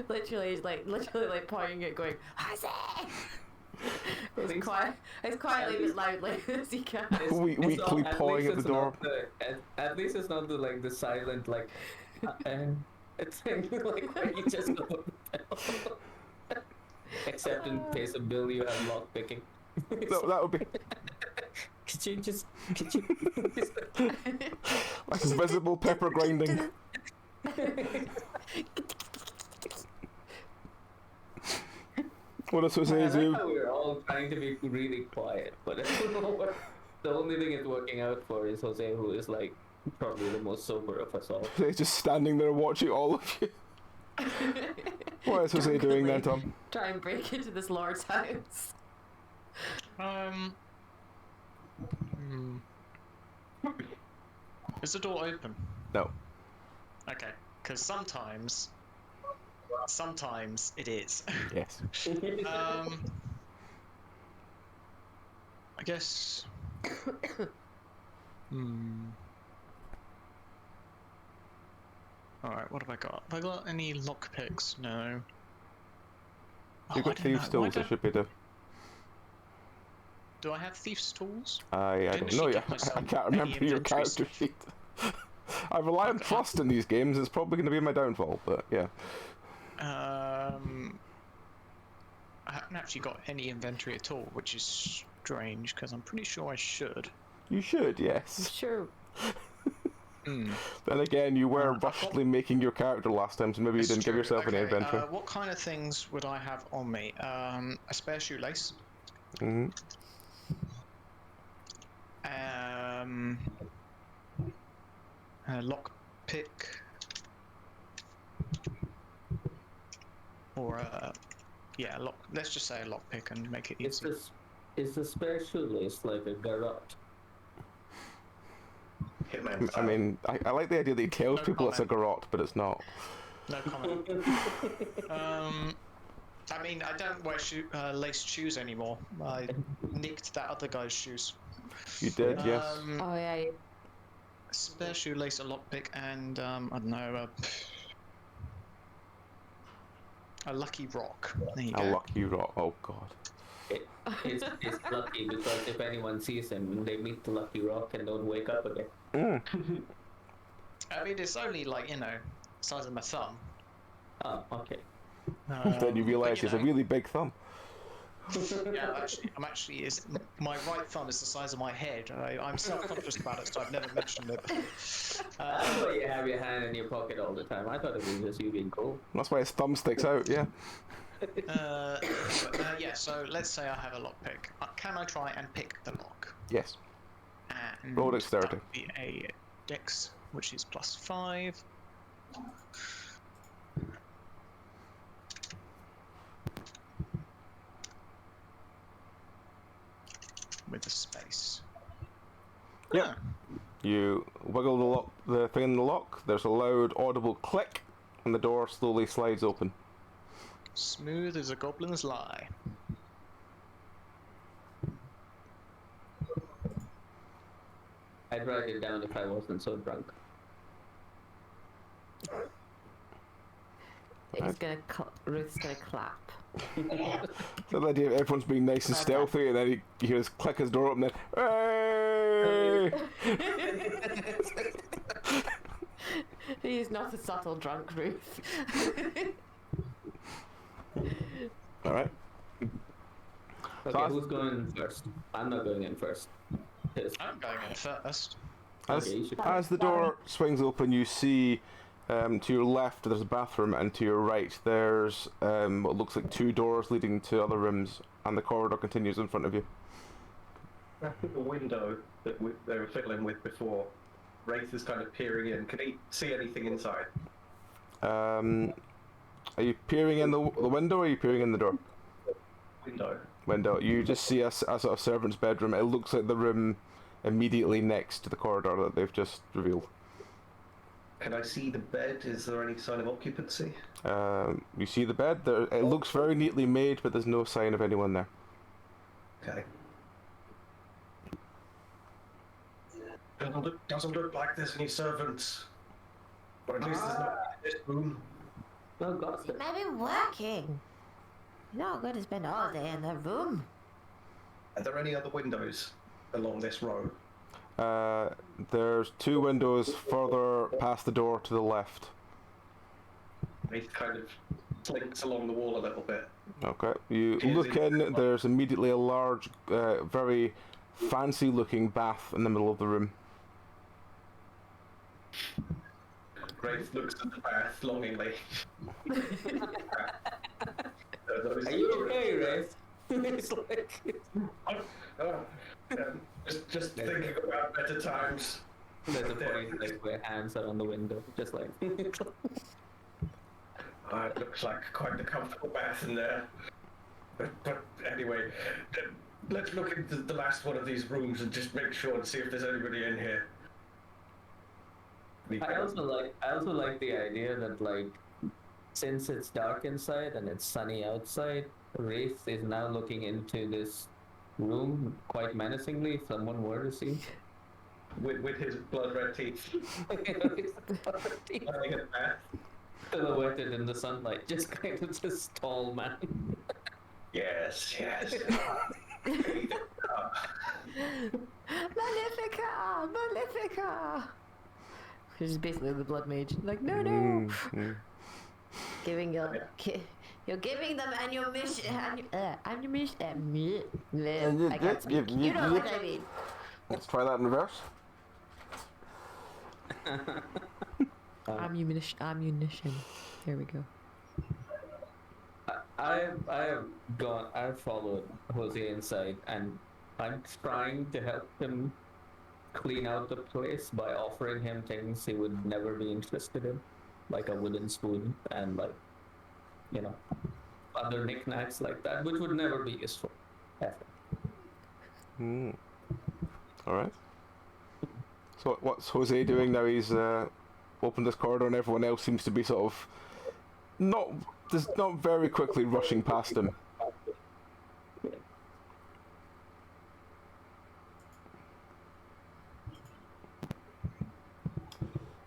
[SPEAKER 3] literally pointing it, going, "Jose!" as quietly but loudly as he can.
[SPEAKER 1] Weekly pawing at the door.
[SPEAKER 5] At least it's not the silent it's like where you just go. Except in case of Bill, you have lock picking.
[SPEAKER 1] No, that would be
[SPEAKER 5] Could you
[SPEAKER 1] like invisible pepper grinding. What does Jose
[SPEAKER 5] I like
[SPEAKER 1] do?
[SPEAKER 5] how we're all trying to be really quiet, but I don't know what the only thing it's working out for is Jose, who is like probably the most sober of us all.
[SPEAKER 1] He's just standing there watching all of you. What is Jose doing then, Tom?
[SPEAKER 3] Try and break into this lord's house.
[SPEAKER 6] Is the door open?
[SPEAKER 1] No.
[SPEAKER 6] Okay, because sometimes it is.
[SPEAKER 1] Yes.
[SPEAKER 6] I guess. Alright, what have I got? Have I got any lockpicks? No.
[SPEAKER 1] You've got thieves' tools, it should be the...
[SPEAKER 6] Do I have thieves' tools?
[SPEAKER 1] I don't know yet. I can't remember your character sheet. I rely on trust in these games, it's probably going to be my downfall, but yeah.
[SPEAKER 6] I haven't actually got any inventory at all, which is strange, because I'm pretty sure I should.
[SPEAKER 1] You should, yes.
[SPEAKER 3] Sure.
[SPEAKER 6] Hmm.
[SPEAKER 1] Then again, you were rushedly making your character last time, so maybe you didn't give yourself any inventory.
[SPEAKER 6] What kind of things would I have on me? A spare shoelace.
[SPEAKER 1] Mm-hmm.
[SPEAKER 6] A lock pick. Or yeah, lock. Let's just say a lock pick and make it easy.
[SPEAKER 5] Is the spare shoelace like a garrote?
[SPEAKER 1] I mean, I like the idea that he tells people it's a garrote, but it's not.
[SPEAKER 6] No comment. I mean, I don't wear laced shoes anymore. I nicked that other guy's shoes.
[SPEAKER 1] You did, yes.
[SPEAKER 3] Oh yeah.
[SPEAKER 6] Spare shoelace, a lockpick, and I don't know, a lucky rock. There you go.
[SPEAKER 1] A lucky rock. Oh god.
[SPEAKER 5] It's lucky because if anyone sees him, they meet the lucky rock and don't wake up again.
[SPEAKER 6] I mean, it's only like, you know, size of my thumb.
[SPEAKER 5] Oh, okay.
[SPEAKER 1] Then you realise it's a really big thumb.
[SPEAKER 6] Yeah, my right thumb is the size of my head. I'm self-conscious about it, so I've never mentioned it.
[SPEAKER 5] I thought you have your hand in your pocket all the time. I thought it was just you being cool.
[SPEAKER 1] That's why his thumb sticks out, yeah.
[SPEAKER 6] Yeah, so let's say I have a lockpick. Can I try and pick the lock?
[SPEAKER 1] Yes.
[SPEAKER 6] And
[SPEAKER 1] Roll dexterity.
[SPEAKER 6] that would be a dex, which is +5. With a space.
[SPEAKER 1] Yeah. You wiggle the thing in the lock, there's a loud audible click, and the door slowly slides open.
[SPEAKER 6] Smooth as a goblin's lie.
[SPEAKER 5] I'd write it down if I wasn't so drunk.
[SPEAKER 3] Ruth's gonna clap.
[SPEAKER 1] So the idea of everyone's being nice and stealthy, and then you hear this click his door open, then hey!
[SPEAKER 3] He's not a subtle drunk, Ruth.
[SPEAKER 1] All right.
[SPEAKER 5] Okay, who's going in first? I'm not going in first.
[SPEAKER 6] I'm going in first.
[SPEAKER 1] As the door swings open, you see to your left there's a bathroom, and to your right there's what looks like 2 doors leading to other rooms, and the corridor continues in front of you.
[SPEAKER 2] Back at the window that they were fiddling with before, Wraith is kind of peering in. Can he see anything inside?
[SPEAKER 1] Are you peering in the window, or are you peering in the door? Window. You just see a sort of servant's bedroom. It looks like the room immediately next to the corridor that they've just revealed.
[SPEAKER 2] Can I see the bed? Is there any sign of occupancy?
[SPEAKER 1] You see the bed. It looks very neatly made, but there's no sign of anyone there.
[SPEAKER 2] Okay. Doesn't look like there's any servants. Or at least there's not in this room.
[SPEAKER 5] Oh God.
[SPEAKER 7] It may be working. You're not going to spend all day in the room.
[SPEAKER 2] Are there any other windows along this row?
[SPEAKER 1] There's 2 windows further past the door to the left.
[SPEAKER 2] Wraith kind of slinks along the wall a little bit.
[SPEAKER 1] Okay. You look in. There's immediately a large, very fancy-looking bath in the middle of the room.
[SPEAKER 2] Wraith looks at the bath longingly.
[SPEAKER 5] Are you okay, Wraith? It's like...
[SPEAKER 2] just thinking about better times.
[SPEAKER 5] There's a point like where hands are on the window, just like...
[SPEAKER 2] It looks like quite a comfortable bath in there. But anyway, let's look into the last one of these rooms and just make sure and see if there's anybody in here.
[SPEAKER 5] I also like the idea that, like, since it's dark inside and it's sunny outside, Wraith is now looking into this room quite menacingly if someone were to see.
[SPEAKER 2] with his blood red teeth. Having a bath.
[SPEAKER 5] Silhouetted in the sunlight, just kind of this tall man.
[SPEAKER 2] Yes.
[SPEAKER 3] Malefica! Which is basically the blood mage. Like, no. Giving you're giving them ammunition. Ammunition. I can't speak. You know what I mean.
[SPEAKER 1] Let's try that in reverse.
[SPEAKER 3] Ammunition. There we go.
[SPEAKER 5] I've followed Jose inside, and I'm trying to help him clean out the place by offering him things he would never be interested in, like a wooden spoon and like, other knickknacks like that, which would never be useful ever.
[SPEAKER 1] All right. So what's Jose doing now? He's opened this corridor, and everyone else seems to be sort of not very quickly rushing past him.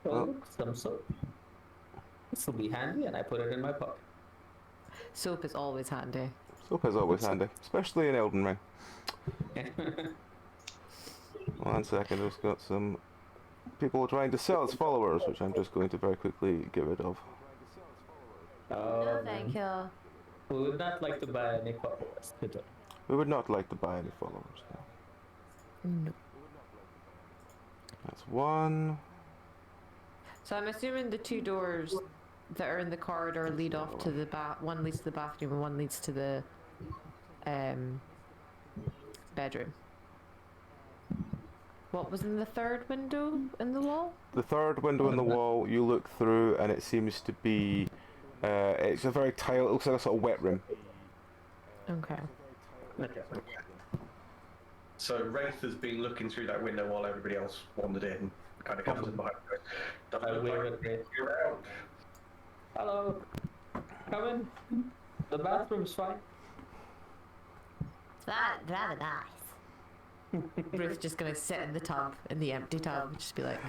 [SPEAKER 5] Well, some soap. This will be handy, and I put it in my pocket.
[SPEAKER 3] Soap is always handy.
[SPEAKER 1] Soap is always handy, especially in Elden Ring. 1 second, I've got some people trying to sell as followers, which I'm just going to very quickly get rid of.
[SPEAKER 7] No, thank you.
[SPEAKER 5] We would not like to buy any followers today.
[SPEAKER 1] We would not like to buy any followers.
[SPEAKER 3] No.
[SPEAKER 1] That's one.
[SPEAKER 3] So I'm assuming the two doors that are in the corridor lead off to the one leads to the bathroom and one leads to the bedroom. What was in the third window in the wall?
[SPEAKER 1] The third window in the wall, you look through, and it seems to be it's a very tile. It looks like a sort of wet room.
[SPEAKER 3] Okay.
[SPEAKER 2] So Wraith has been looking through that window while everybody else wandered in. Kind of comes in behind. Doesn't look like you're around.
[SPEAKER 5] Hello. Come in. The bathroom's fine.
[SPEAKER 7] It's rather nice.
[SPEAKER 3] Ruth's just gonna sit in the tub, in the empty tub, and just be like,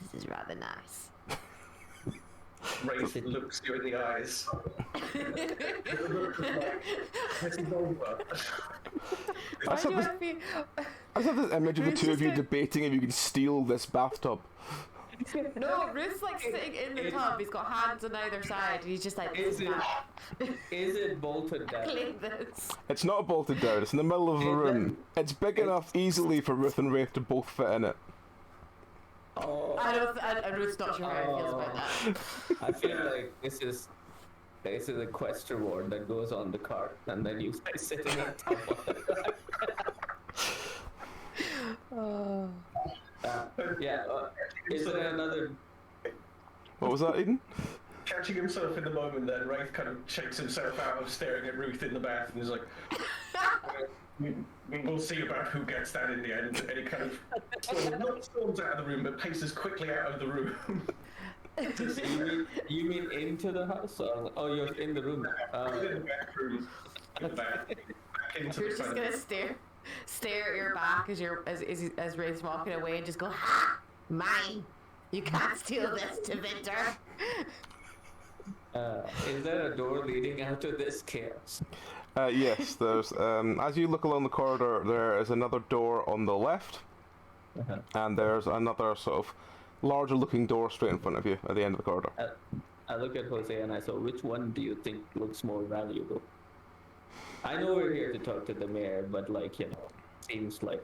[SPEAKER 3] "This is rather nice."
[SPEAKER 2] Wraith looks you in the eyes. This is over.
[SPEAKER 1] I just have this image of the two of you debating if you can steal this bathtub.
[SPEAKER 3] No, Ruth's like sitting in the tub. He's got hands on either side, and he's just like,
[SPEAKER 5] Is it bolted down?
[SPEAKER 3] "Clean this."
[SPEAKER 1] It's not bolted down. It's in the middle of the room. It's big enough easily for Ruth and Wraith to both fit in it.
[SPEAKER 5] Oh.
[SPEAKER 3] And Ruth's not sure how he feels about that.
[SPEAKER 5] I feel like this is a quest reward that goes on the cart, and then you guys sitting on top of it. Is there another?
[SPEAKER 1] What was that, Eden?
[SPEAKER 2] Catching himself in the moment, then Wraith kind of shakes himself out of staring at Ruth in the bath and is like, we'll see about who gets that in the end. And he kind of not storms out of the room, but paces quickly out of the room.
[SPEAKER 5] You mean into the house? Oh, you're in the room.
[SPEAKER 2] In the bathroom. In the bath. Back into
[SPEAKER 3] You're
[SPEAKER 2] the
[SPEAKER 3] just gonna stare at your back as Ray's walking away and just go, "Ha! Mine! You can't steal this to Victor."
[SPEAKER 5] Is there a door leading out of this chaos?
[SPEAKER 1] Yes, there's. As you look along the corridor, there is another door on the left, and there's another sort of larger-looking door straight in front of you at the end of the corridor.
[SPEAKER 5] I look at Jose and I say, which one do you think looks more valuable? I know we're here to talk to the mayor, but seems like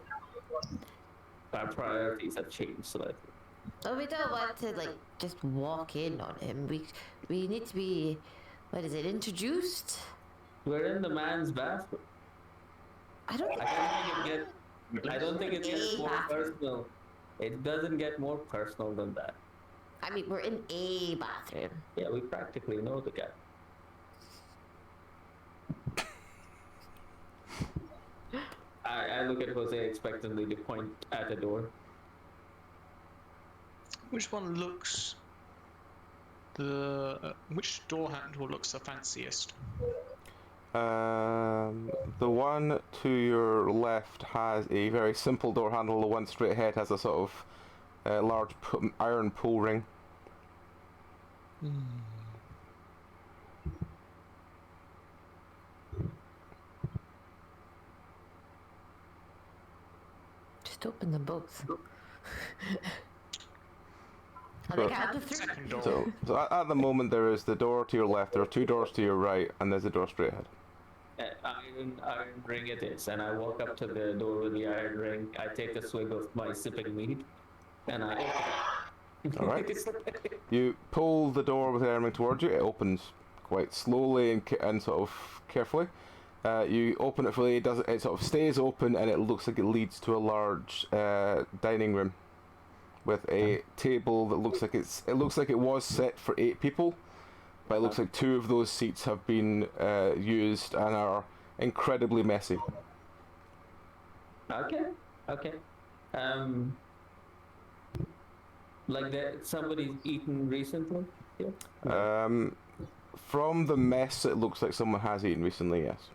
[SPEAKER 5] our priorities have changed slightly.
[SPEAKER 7] Well, we don't want to just walk in on him. We need to be, introduced?
[SPEAKER 5] We're in the man's bathroom. I don't think it gets more personal. It doesn't get more personal than that.
[SPEAKER 7] I mean, we're in a bathroom.
[SPEAKER 5] Yeah, we practically know the guy. I look at Jose expectantly to point at the door.
[SPEAKER 6] Which one looks which door handle looks the fanciest?
[SPEAKER 1] The one to your left has a very simple door handle. The one straight ahead has a sort of large iron pull ring.
[SPEAKER 3] Just open them both. I think I have the three.
[SPEAKER 6] Second door.
[SPEAKER 1] So at the moment there is the door to your left, there are two doors to your right, and there's a door straight ahead.
[SPEAKER 5] Iron ring it is, and I walk up to the door with the iron ring. I take a swig of my sipping mead, and I open it.
[SPEAKER 1] Alright. You pull the door with the iron ring towards you, it opens quite slowly and sort of carefully. You open it fully, it sort of stays open, and it looks like it leads to a large dining room with a table that looks like it was set for 8 people, but it looks like 2 of those seats have been used and are incredibly messy.
[SPEAKER 5] Okay. Like that somebody's eaten recently? Yeah.
[SPEAKER 1] From the mess, it looks like someone has eaten recently, yes.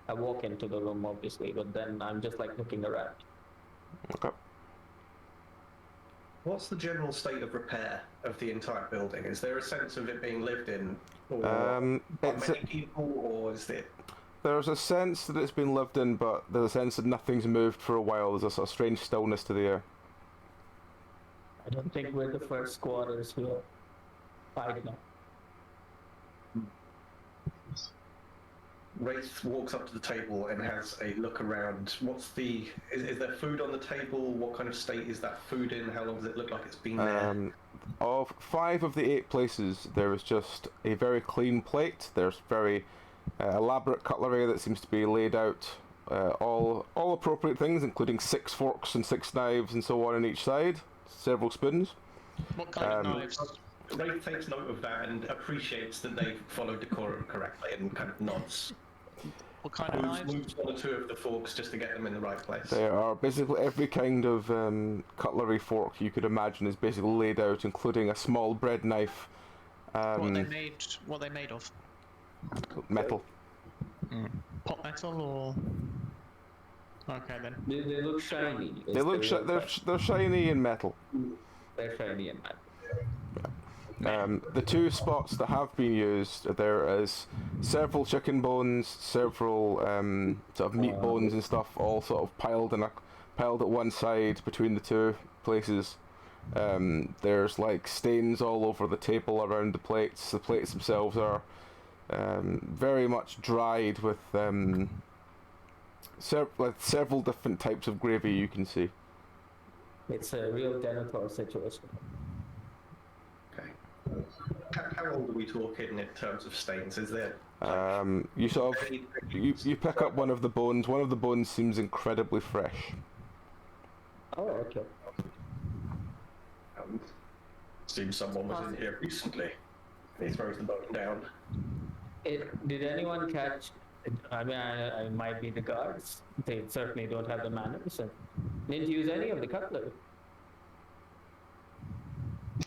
[SPEAKER 5] I walk into the room, obviously, but then I'm just like looking around.
[SPEAKER 1] Okay.
[SPEAKER 2] What's the general state of repair of the entire building? Is there a sense of it being lived in, or many people, or is it?
[SPEAKER 1] There's a sense that it's been lived in, but there's a sense that nothing's moved for a while. There's a sort of strange stillness to the air.
[SPEAKER 5] I don't think we're the first squatters who are fighting up.
[SPEAKER 2] Wraith walks up to the table and has a look around. Is there food on the table? What kind of state is that food in? How long does it look like it's been there?
[SPEAKER 1] Of 5 of the 8 places, there is just a very clean plate. There's very elaborate cutlery that seems to be laid out, all appropriate things, including 6 forks and 6 knives and so on each side, several spoons.
[SPEAKER 6] What kind of knives?
[SPEAKER 2] Wraith takes note of that and appreciates that they've followed decorum correctly and kind of nods.
[SPEAKER 6] What kind of knives?
[SPEAKER 2] Moves 1 or 2 of the forks just to get them in the right place.
[SPEAKER 1] There are basically every kind of cutlery fork you could imagine is basically laid out, including a small bread knife.
[SPEAKER 6] What are they made of?
[SPEAKER 1] Metal.
[SPEAKER 6] Pot metal or? Okay then.
[SPEAKER 5] They look shiny.
[SPEAKER 1] They look they're shiny and metal.
[SPEAKER 5] They're shiny and metal.
[SPEAKER 1] The 2 spots that have been used, there is several chicken bones, several sort of meat bones and stuff, all sort of piled at one side between the 2 places. There's like stains all over the table around the plates. The plates themselves are very much dried with several different types of gravy you can see.
[SPEAKER 5] It's a real Denethor situation.
[SPEAKER 2] Okay. How old are we talking in terms of stains? Is there?
[SPEAKER 1] You sort of you pick up one of the bones. One of the bones seems incredibly fresh.
[SPEAKER 5] Oh, okay.
[SPEAKER 2] Seems someone was in here recently. He throws the bone down.
[SPEAKER 5] Did anyone catch? I mean, I might be the guards. They certainly don't have the manners and didn't use any of the cutlery.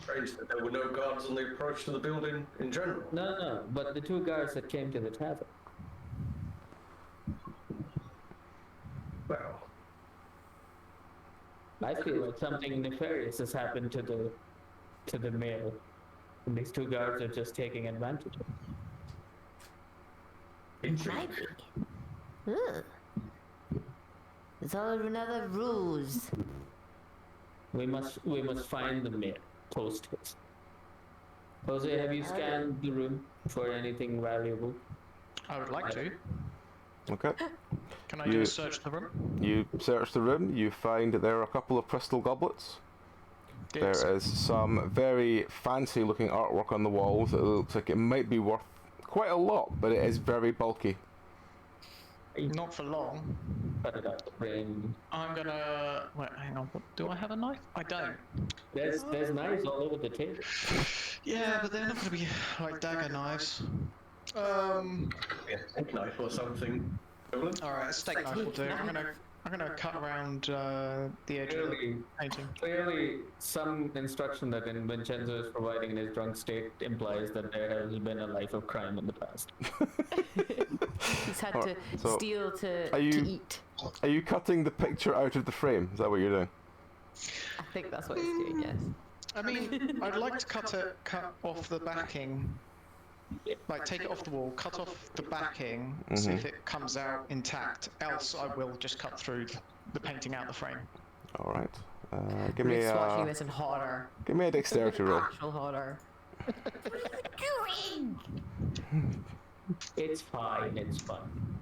[SPEAKER 2] Strange that there were no guards on the approach to the building in general.
[SPEAKER 5] No, but the 2 guards that came to the tavern.
[SPEAKER 2] Well,
[SPEAKER 5] I feel like something nefarious has happened to the mayor, and these 2 guards are just taking advantage of it.
[SPEAKER 7] It might be. It's all another ruse.
[SPEAKER 5] We must find the mayor. Toast it. Jose, have you scanned the room for anything valuable?
[SPEAKER 6] I would like to.
[SPEAKER 1] Okay.
[SPEAKER 6] Can I do a search of the room?
[SPEAKER 1] You search the room. You find that there are a couple of crystal goblets.
[SPEAKER 6] Yes.
[SPEAKER 1] There is some very fancy-looking artwork on the walls that looks like it might be worth quite a lot, but it is very bulky.
[SPEAKER 6] Not for long.
[SPEAKER 5] Put it up.
[SPEAKER 6] I'm gonna... Wait, hang on. Do I have a knife? I don't.
[SPEAKER 5] There's knives all over the table.
[SPEAKER 6] Yeah, but they're not gonna be like dagger knives.
[SPEAKER 2] a steak knife or something.
[SPEAKER 6] Alright, a steak knife will do. I'm gonna I'm gonna cut around the edge of the
[SPEAKER 5] Clearly,
[SPEAKER 6] painting.
[SPEAKER 5] clearly, some instruction that Vincenzo is providing in his drunk state implies that there has been a life of crime in the past.
[SPEAKER 3] He's had to
[SPEAKER 1] so
[SPEAKER 3] steal to
[SPEAKER 1] are you-
[SPEAKER 3] eat.
[SPEAKER 1] Are you cutting the picture out of the frame? Is that what you're doing?
[SPEAKER 3] I think that's what he's doing, yes.
[SPEAKER 6] I mean, I'd like to cut off the backing. Like, take it off the wall, cut off the backing, see if it comes out intact. Else, I will just cut through the painting out the frame.
[SPEAKER 1] All right. Give me
[SPEAKER 3] Ruth's watching
[SPEAKER 1] a
[SPEAKER 3] this in horror.
[SPEAKER 1] dexterity roll.
[SPEAKER 3] Actual horror.
[SPEAKER 7] Doing?
[SPEAKER 5] It's fine, it's fine.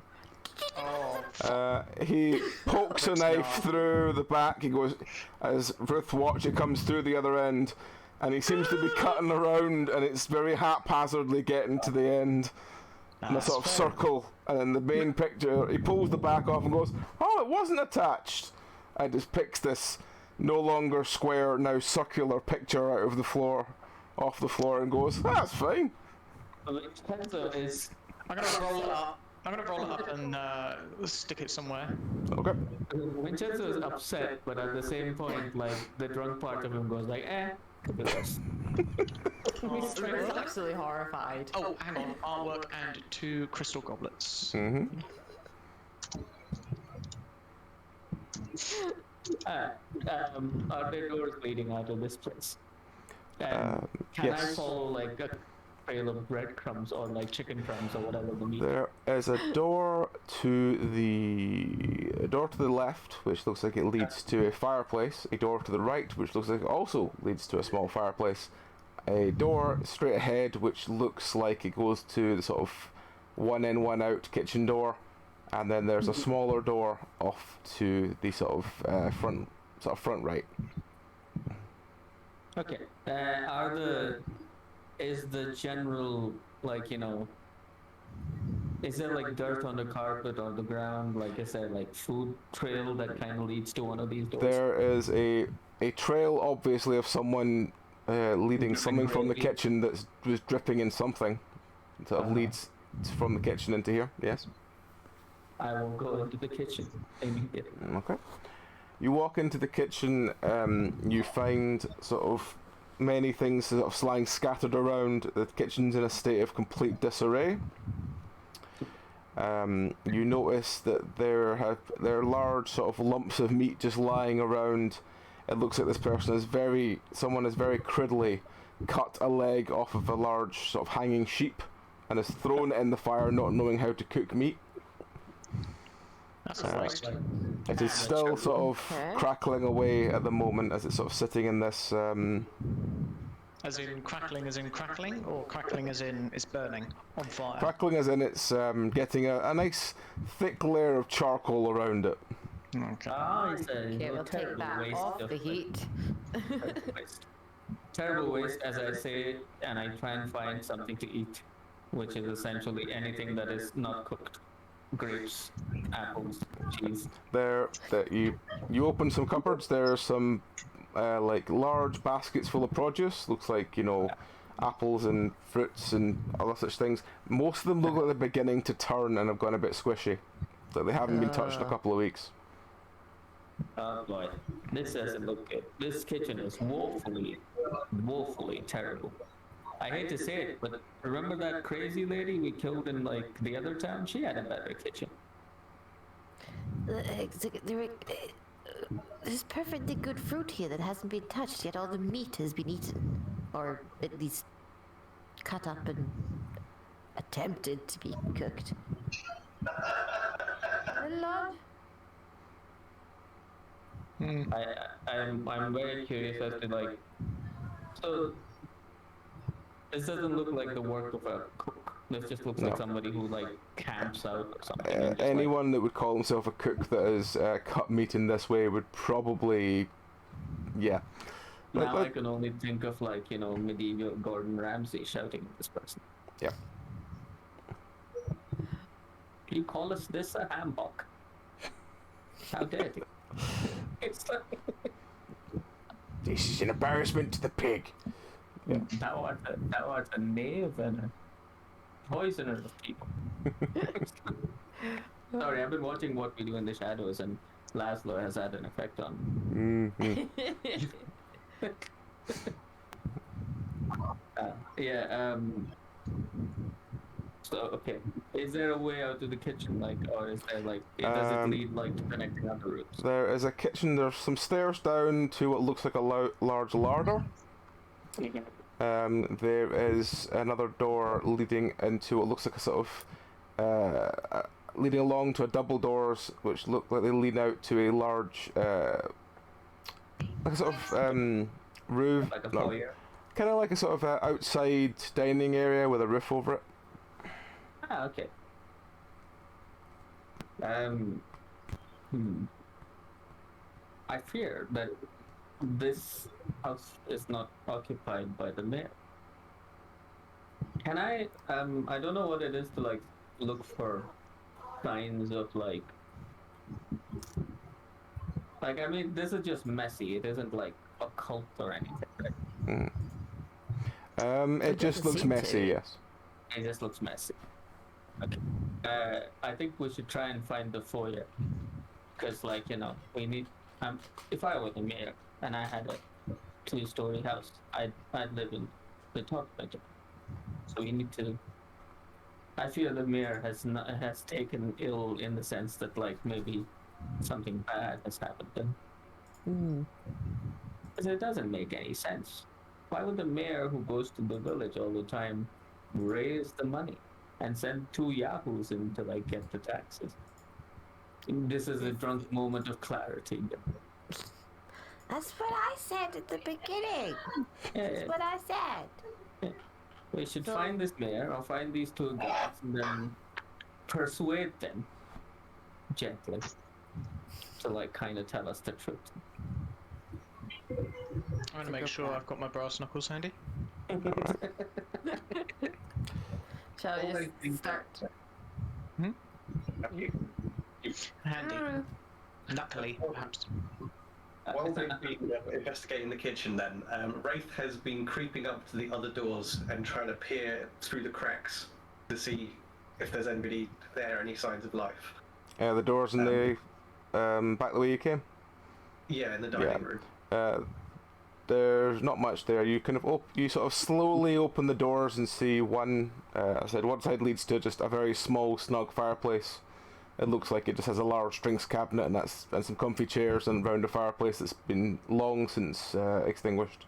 [SPEAKER 6] Oh,
[SPEAKER 1] He pokes a knife through the back. He goes, as Ruth watch, it comes through the other end, and he seems to be cutting around, and it's very haphazardly getting to the end in a sort of circle. And then the main picture, he pulls the back off and goes, "Oh, it wasn't attached," and just picks this no longer square, now circular picture out of the floor, off the floor, and goes, "That's fine."
[SPEAKER 5] Vincenzo is
[SPEAKER 6] I'm gonna roll it up. I'm gonna roll it up and stick it somewhere.
[SPEAKER 1] Okay.
[SPEAKER 5] Vincenzo is upset, but at the same point, like the drunk part of him goes like, could be worse.
[SPEAKER 3] Ruth's absolutely horrified.
[SPEAKER 6] Oh, hang on. Artwork and 2 crystal goblets.
[SPEAKER 5] Are there doors leading out of this place? And can I
[SPEAKER 1] yes.
[SPEAKER 5] follow like a trail of breadcrumbs or like chicken crumbs or whatever the meat?
[SPEAKER 1] There is a door to the left, which looks like it leads to a fireplace. A door to the right, which looks like it also leads to a small fireplace. A door straight ahead, which looks like it goes to the sort of one in, one out kitchen door, and then there's a smaller door off to the sort of front right.
[SPEAKER 5] Okay. Is the general, like, you know, is there like dirt on the carpet or the ground? Like, is there like food trail that kind of leads to one of these doors?
[SPEAKER 1] There is a trail, obviously, of someone leading something from the kitchen that was dripping in something. Sort of leads from the kitchen into here, yes?
[SPEAKER 5] I will go into the kitchen immediately.
[SPEAKER 1] Okay. You walk into the kitchen, you find sort of many things sort of lying scattered around. The kitchen's in a state of complete disarray. You notice that there are large sort of lumps of meat just lying around. It looks like this person someone has very criddily cut a leg off of a large sort of hanging sheep and has thrown it in the fire, not knowing how to cook meat.
[SPEAKER 6] That's a waste.
[SPEAKER 1] It is still sort of crackling away at the moment as it's sort of sitting in this.
[SPEAKER 6] As in crackling, or crackling as in it's burning on fire?
[SPEAKER 1] Crackling as in it's getting a nice thick layer of charcoal around it.
[SPEAKER 6] Okay.
[SPEAKER 3] Okay, we'll take that off the heat.
[SPEAKER 5] Terrible waste, as I say, and I try and find something to eat, which is essentially anything that is not cooked. Grapes, apples, cheese.
[SPEAKER 1] You open some cupboards. There are some like large baskets full of produce. Looks like, you know, apples and fruits and other such things. Most of them look like they're beginning to turn and have gone a bit squishy. Like they haven't been touched in a couple of weeks.
[SPEAKER 5] Oh boy, this doesn't look good. This kitchen is woefully terrible. I hate to say it, but remember that crazy lady we killed in like the other town? She had a better kitchen.
[SPEAKER 7] There's perfectly good fruit here that hasn't been touched, yet all the meat has been eaten. Or at least cut up and attempted to be cooked.
[SPEAKER 3] Lord.
[SPEAKER 5] I'm very curious as to like, so this doesn't look like the work of a cook. This just looks like somebody who like camps out or something. And just,
[SPEAKER 1] Anyone that would call himself a cook that has cut meat in this way would probably, yeah.
[SPEAKER 5] now I can only think of like, you know, medieval Gordon Ramsay shouting at this person.
[SPEAKER 1] Yeah.
[SPEAKER 5] You call this a ham hock? How dare you? It's like
[SPEAKER 1] This is an embarrassment to the pig. Yeah.
[SPEAKER 5] that was a knave and a poisoner of people. Sorry, I've been watching What We Do in the Shadows, and Laszlo has had an effect on me. Yeah. So okay, is there a way out of the kitchen, like, or is there like, does it lead like to connecting other rooms?
[SPEAKER 1] There is a kitchen. There's some stairs down to what looks like a large larder. There is another door leading into what looks like a sort of leading along to a double doors, which look like they lead out to a large, like a sort of roof,
[SPEAKER 5] Like a foyer?
[SPEAKER 1] kind of like a sort of outside dining area with a roof over it.
[SPEAKER 5] Ah, okay. I fear that this house is not occupied by the mayor. Can I don't know what it is to like look for signs of like I mean, this is just messy. It isn't like a cult or anything, right?
[SPEAKER 1] It just
[SPEAKER 3] doesn't
[SPEAKER 1] looks
[SPEAKER 3] seem
[SPEAKER 1] messy,
[SPEAKER 3] to.
[SPEAKER 1] yes.
[SPEAKER 5] It just looks messy. Okay. I think we should try and find the foyer, because like, you know, we need. If I were the mayor and I had a 2-story house, I'd live in the top bedroom. So we need to. I feel the mayor has taken ill in the sense that like maybe something bad has happened to him. Because it doesn't make any sense. Why would the mayor who goes to the village all the time raise the money and send 2 yahoos in to like get the taxes? This is a drunk moment of clarity.
[SPEAKER 7] That's what I said at the beginning. That's what I said.
[SPEAKER 5] We should find this mayor or find these 2 guys and then persuade them gently to like kind of tell us the truth.
[SPEAKER 6] I'm gonna make sure I've got my brass knuckles handy.
[SPEAKER 3] Shall we just start?
[SPEAKER 6] Handy. Knuckly, perhaps.
[SPEAKER 2] While they've been investigating the kitchen, then Wraith has been creeping up to the other doors and trying to peer through the cracks to see if there's anybody there, any signs of life.
[SPEAKER 1] The doors in the back the way you came.
[SPEAKER 2] Yeah, in the dining room.
[SPEAKER 1] There's not much there. You kind of you sort of slowly open the doors and see one. I said one side leads to just a very small, snug fireplace. It looks like it just has a large drinks cabinet and some comfy chairs and round a fireplace that's been long since extinguished.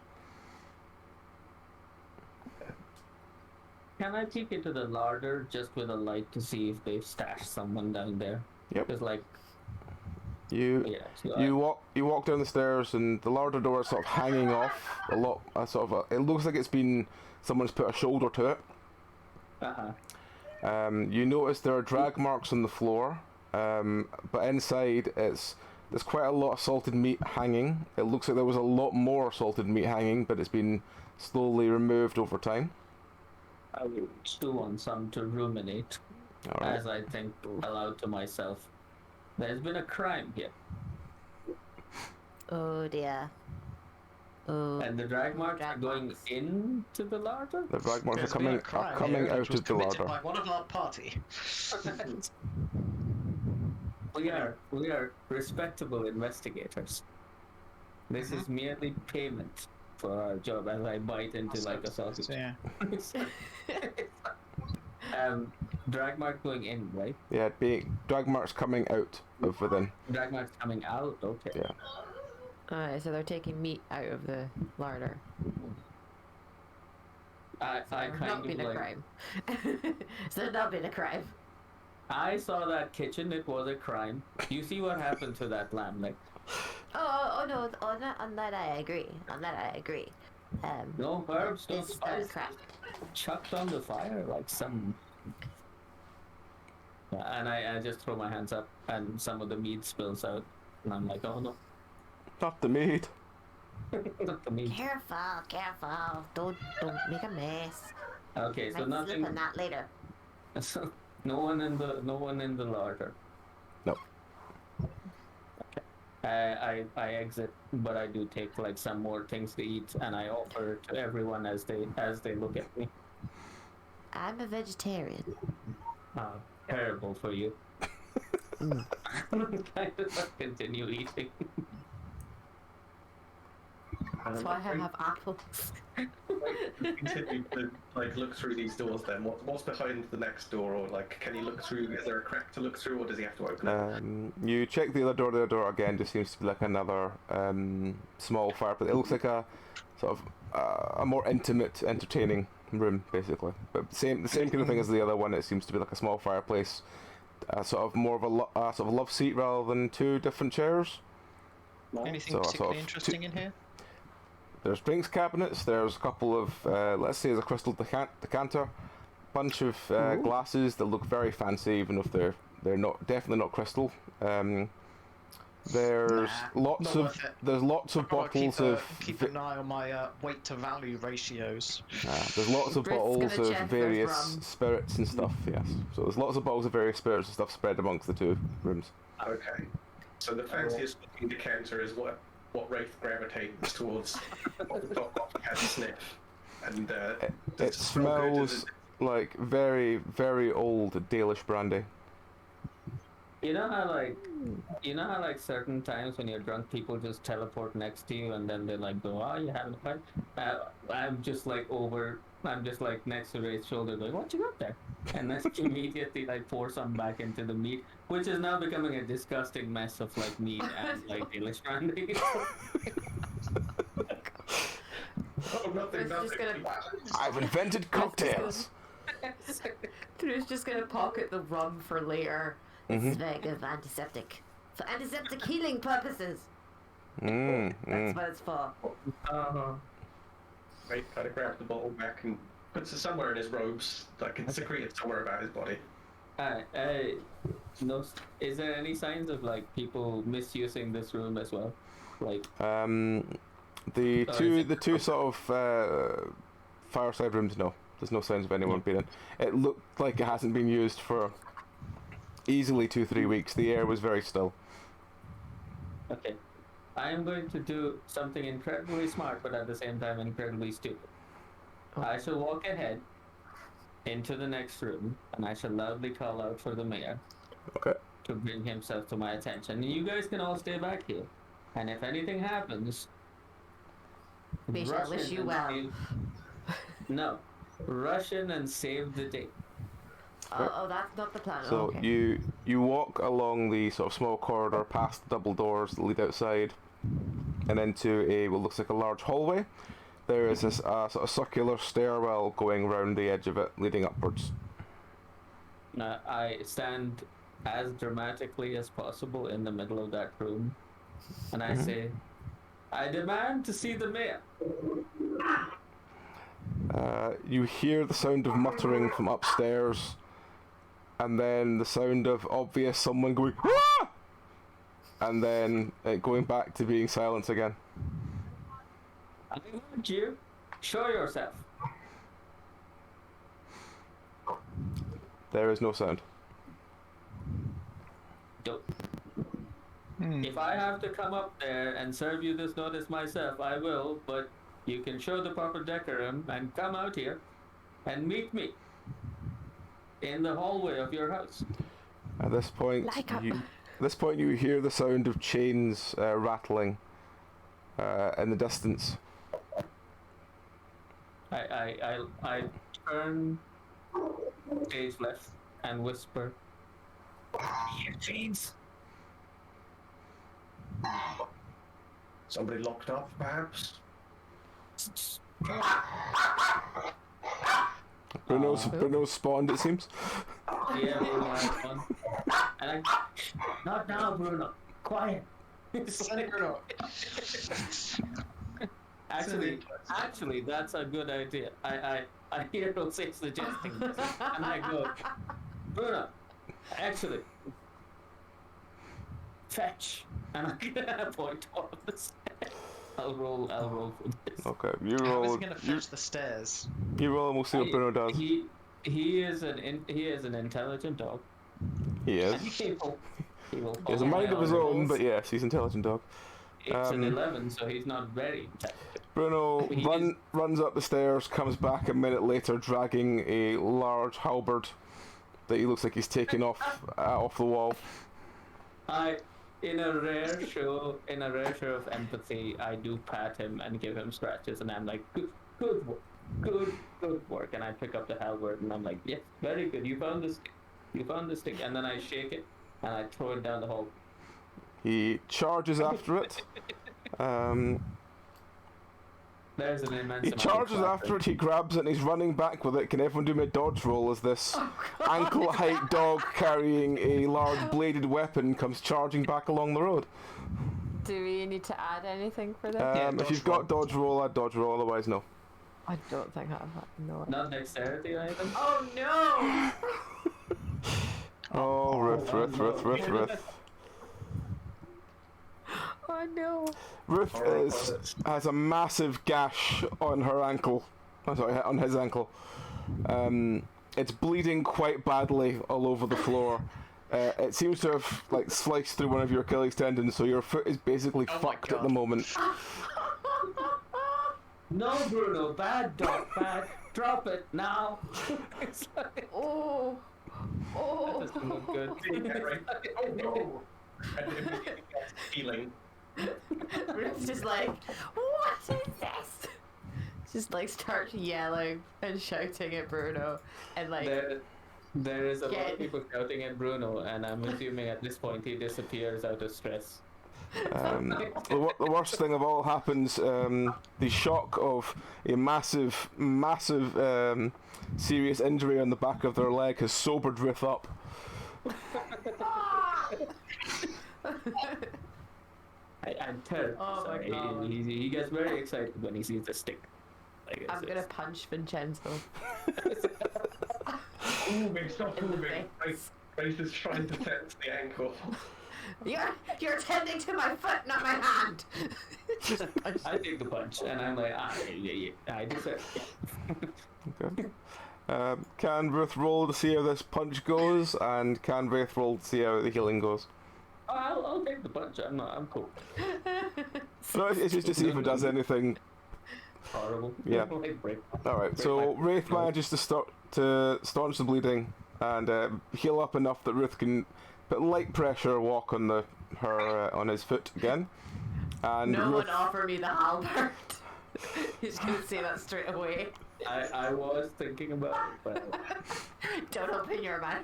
[SPEAKER 5] Can I peek into the larder just with a light to see if they've stashed someone down there?
[SPEAKER 1] Yep.
[SPEAKER 5] Just like
[SPEAKER 1] You walk down the stairs and the larder door is sort of hanging off a lot. It looks like it's been someone's put a shoulder to it. You notice there are drag marks on the floor, but inside there's quite a lot of salted meat hanging. It looks like there was a lot more salted meat hanging, but it's been slowly removed over time.
[SPEAKER 5] I will stew on some to ruminate, as I think aloud to myself. There's been a crime here.
[SPEAKER 7] Oh dear. Oh.
[SPEAKER 5] And the drag marks are going into the larder?
[SPEAKER 1] The drag marks
[SPEAKER 6] There's
[SPEAKER 1] are
[SPEAKER 6] been
[SPEAKER 1] coming
[SPEAKER 6] a crime
[SPEAKER 1] coming
[SPEAKER 6] here
[SPEAKER 1] out
[SPEAKER 6] which was
[SPEAKER 1] of the
[SPEAKER 6] committed
[SPEAKER 1] larder.
[SPEAKER 6] by one of our party.
[SPEAKER 5] We are respectable investigators. This is merely payment for our job, as I bite into like a sausage.
[SPEAKER 6] Yeah.
[SPEAKER 5] Drag mark going in, right?
[SPEAKER 1] Yeah, drag marks coming out of within.
[SPEAKER 5] Drag marks coming out, okay.
[SPEAKER 1] Yeah.
[SPEAKER 3] Alright, so they're taking meat out of the larder.
[SPEAKER 5] I
[SPEAKER 3] There's
[SPEAKER 5] kind
[SPEAKER 3] not
[SPEAKER 5] of
[SPEAKER 3] been a
[SPEAKER 5] like
[SPEAKER 3] crime. So there's not been a crime.
[SPEAKER 5] I saw that kitchen, it was a crime. You see what happened to that lamb, like
[SPEAKER 7] Oh no! On that I agree.
[SPEAKER 5] no herbs, no
[SPEAKER 7] It's not a
[SPEAKER 5] spice,
[SPEAKER 7] crime.
[SPEAKER 5] chucked on the fire like some. Yeah, and I just throw my hands up, and some of the meat spills out, and I'm like, oh no,
[SPEAKER 1] Not the meat.
[SPEAKER 5] not the meat.
[SPEAKER 7] Careful! Don't make a mess.
[SPEAKER 5] Okay, so
[SPEAKER 7] Might slip
[SPEAKER 5] nothing.
[SPEAKER 7] on that later.
[SPEAKER 5] So no one in the larder.
[SPEAKER 1] No.
[SPEAKER 5] I exit, but I do take like some more things to eat, and I offer to everyone as they look at me.
[SPEAKER 7] I'm a vegetarian.
[SPEAKER 5] Terrible for you. I'm trying to continue eating.
[SPEAKER 3] That's why I have apples.
[SPEAKER 2] Continue to look through these doors. Then what's behind the next door, or can you look through? Is there a crack to look through, or does he have to open it?
[SPEAKER 1] You check the other door. The other door again just seems to be like another small fireplace. It looks like a sort of a more intimate, entertaining room, basically. But the same kind of thing as the other one. It seems to be like a small fireplace, sort of more of a sort of love seat rather than two different chairs.
[SPEAKER 6] Anything
[SPEAKER 1] So,
[SPEAKER 6] particularly interesting in here?
[SPEAKER 1] There's drinks cabinets. There's a couple of let's say, there's a crystal decanter, bunch of glasses that look very fancy, even if they're not definitely not crystal. There's lots of bottles
[SPEAKER 6] keep an eye on my weight to value ratios.
[SPEAKER 1] there's lots of
[SPEAKER 3] Britt's
[SPEAKER 1] bottles
[SPEAKER 3] gonna
[SPEAKER 1] of
[SPEAKER 3] check
[SPEAKER 1] various
[SPEAKER 3] those rum.
[SPEAKER 1] spirits and stuff. Yes, so there's lots of bottles of various spirits and stuff spread amongst the two rooms.
[SPEAKER 2] Okay. So the fanciest looking decanter is what Wraith gravitates towards. Off the top of a sniff, and
[SPEAKER 1] It smells like very, very old Dalish brandy.
[SPEAKER 5] You know how like certain times when you're drunk, people just teleport next to you and then they go, "Oh, you having a fight?" I'm just next to Ray's shoulder, going, "What you got there?" And then immediately pour some back into the meat, which is now becoming a disgusting mess of meat and Dalish brandy.
[SPEAKER 2] Oh, nothing.
[SPEAKER 1] I've invented cocktails.
[SPEAKER 3] Drew's just gonna pocket the rum for later.
[SPEAKER 7] This is very good for antiseptic. For antiseptic healing purposes. That's what it's for.
[SPEAKER 2] Wraith kind of grabs the bottle back and puts it somewhere in his robes, secreted somewhere about his body.
[SPEAKER 5] No. Is there any signs of people misusing this room as well?
[SPEAKER 1] The two sort of fireside rooms. No, there's no signs of anyone being in. It looked like it hasn't been used for easily 2-3 weeks. The air was very still.
[SPEAKER 5] Okay. I am going to do something incredibly smart, but at the same time incredibly stupid. I shall walk ahead into the next room, and I shall loudly call out for the mayor.
[SPEAKER 1] Okay.
[SPEAKER 5] To bring himself to my attention. And you guys can all stay back here. And if anything happens,
[SPEAKER 3] We shall wish you well.
[SPEAKER 5] No. Rush in and save the day.
[SPEAKER 3] Oh, that's not the plan.
[SPEAKER 1] So
[SPEAKER 3] okay.
[SPEAKER 1] you walk along the sort of small corridor past the double doors that lead outside, and into what looks like a large hallway. There is this sort of circular stairwell going round the edge of it, leading upwards.
[SPEAKER 5] I stand as dramatically as possible in the middle of that room, and I say, "I demand to see the mayor."
[SPEAKER 1] You hear the sound of muttering from upstairs, and then the sound of obvious someone going, "Ah!" and then it going back to being silence again.
[SPEAKER 5] I want you. Show yourself.
[SPEAKER 1] There is no sound.
[SPEAKER 5] Dope. If I have to come up there and serve you this notice myself, I will, but you can show the proper decorum and come out here and meet me in the hallway of your house.
[SPEAKER 1] At this point, you hear the sound of chains rattling in the distance.
[SPEAKER 5] I turn stage left and whisper, "Here, chains."
[SPEAKER 2] Somebody locked up, perhaps?
[SPEAKER 1] Bruno's spawned, it seems.
[SPEAKER 5] Yeah, Bruno has one. And not now, Bruno. Quiet. Actually, that's a good idea. I hear Jose suggesting this, and I go, "Bruno, actually, fetch," and I point towards the stairs. I'll roll for this.
[SPEAKER 1] Okay, you
[SPEAKER 6] How is
[SPEAKER 1] roll.
[SPEAKER 6] he gonna fetch the stairs?
[SPEAKER 1] You roll, and we'll see what Bruno does.
[SPEAKER 5] He is an intelligent dog.
[SPEAKER 1] He is.
[SPEAKER 5] He will
[SPEAKER 1] He has a
[SPEAKER 5] follow
[SPEAKER 1] mind
[SPEAKER 5] my
[SPEAKER 1] of his
[SPEAKER 5] other
[SPEAKER 1] own,
[SPEAKER 5] rules.
[SPEAKER 1] but yes, he's an intelligent dog.
[SPEAKER 5] It's an 11, so he's not very intelligent.
[SPEAKER 1] Bruno runs up the stairs, comes back a minute later dragging a large halberd that he looks like he's taken off the wall.
[SPEAKER 5] In a rare show of empathy, I do pat him and give him scratches, and I'm like, good work, good work. And I pick up the halberd, and I'm like, yes, very good. You found the stick, and then I shake it and I throw it down the hole.
[SPEAKER 1] He charges after it.
[SPEAKER 5] There's an immense
[SPEAKER 1] He
[SPEAKER 5] amount
[SPEAKER 1] charges
[SPEAKER 5] of
[SPEAKER 1] after it, he grabs it, and he's running back with it. Can everyone do me a dodge roll as this ankle-height dog carrying a large bladed weapon comes charging back along the road?
[SPEAKER 3] Do we need to add anything for this?
[SPEAKER 1] If you've got dodge roll, I'd dodge roll, otherwise no.
[SPEAKER 3] I don't think I have. No.
[SPEAKER 5] Not dexterity or anything?
[SPEAKER 3] Oh no!
[SPEAKER 1] Oh, Ruth.
[SPEAKER 3] Oh no!
[SPEAKER 1] Ruth has a massive gash on her ankle. Oh, sorry, on his ankle. It's bleeding quite badly all over the floor. It seems to have like sliced through one of your Achilles tendons, so your foot is basically fucked at the moment.
[SPEAKER 5] No, Bruno, bad dog, bad. Drop it now. It's like,
[SPEAKER 3] Oh!
[SPEAKER 5] that doesn't look good.
[SPEAKER 2] Oh no! And immediately gets feeling.
[SPEAKER 3] Ruth's just like, what is this? Just like starts yelling and shouting at Bruno, and like
[SPEAKER 5] There is a lot of people shouting at Bruno, and I'm assuming at this point he disappears out of stress.
[SPEAKER 1] The worst thing of all happens. The shock of a massive, serious injury on the back of their leg has sobered Ruth up.
[SPEAKER 5] I'm terrible.
[SPEAKER 3] Oh my
[SPEAKER 5] Sorry.
[SPEAKER 3] God.
[SPEAKER 5] He gets very excited when he sees the stick. Like,
[SPEAKER 3] I'm gonna punch Vincenzo.
[SPEAKER 2] Moving, stop
[SPEAKER 3] In the
[SPEAKER 2] moving.
[SPEAKER 3] face.
[SPEAKER 2] Grace is trying to fence the ankle.
[SPEAKER 3] You're tending to my foot, not my hand. Just punch.
[SPEAKER 5] I take the punch, and I'm like, yeah, I deserve it.
[SPEAKER 1] Okay. Can Ruth roll to see how this punch goes, and can Ruth roll to see how the healing goes?
[SPEAKER 5] I'll take the punch. I'm cool.
[SPEAKER 1] No, it's just to see if it does anything.
[SPEAKER 5] Horrible.
[SPEAKER 1] Yeah.
[SPEAKER 5] Like break.
[SPEAKER 1] Alright, so Wraith manages to staunch the bleeding and heal up enough that Ruth can put light pressure walk on on his foot again. And
[SPEAKER 3] No
[SPEAKER 1] Ruth,
[SPEAKER 3] one offer me the halberd. He's gonna say that straight away.
[SPEAKER 5] I was thinking about it, but
[SPEAKER 3] Don't open your mouth.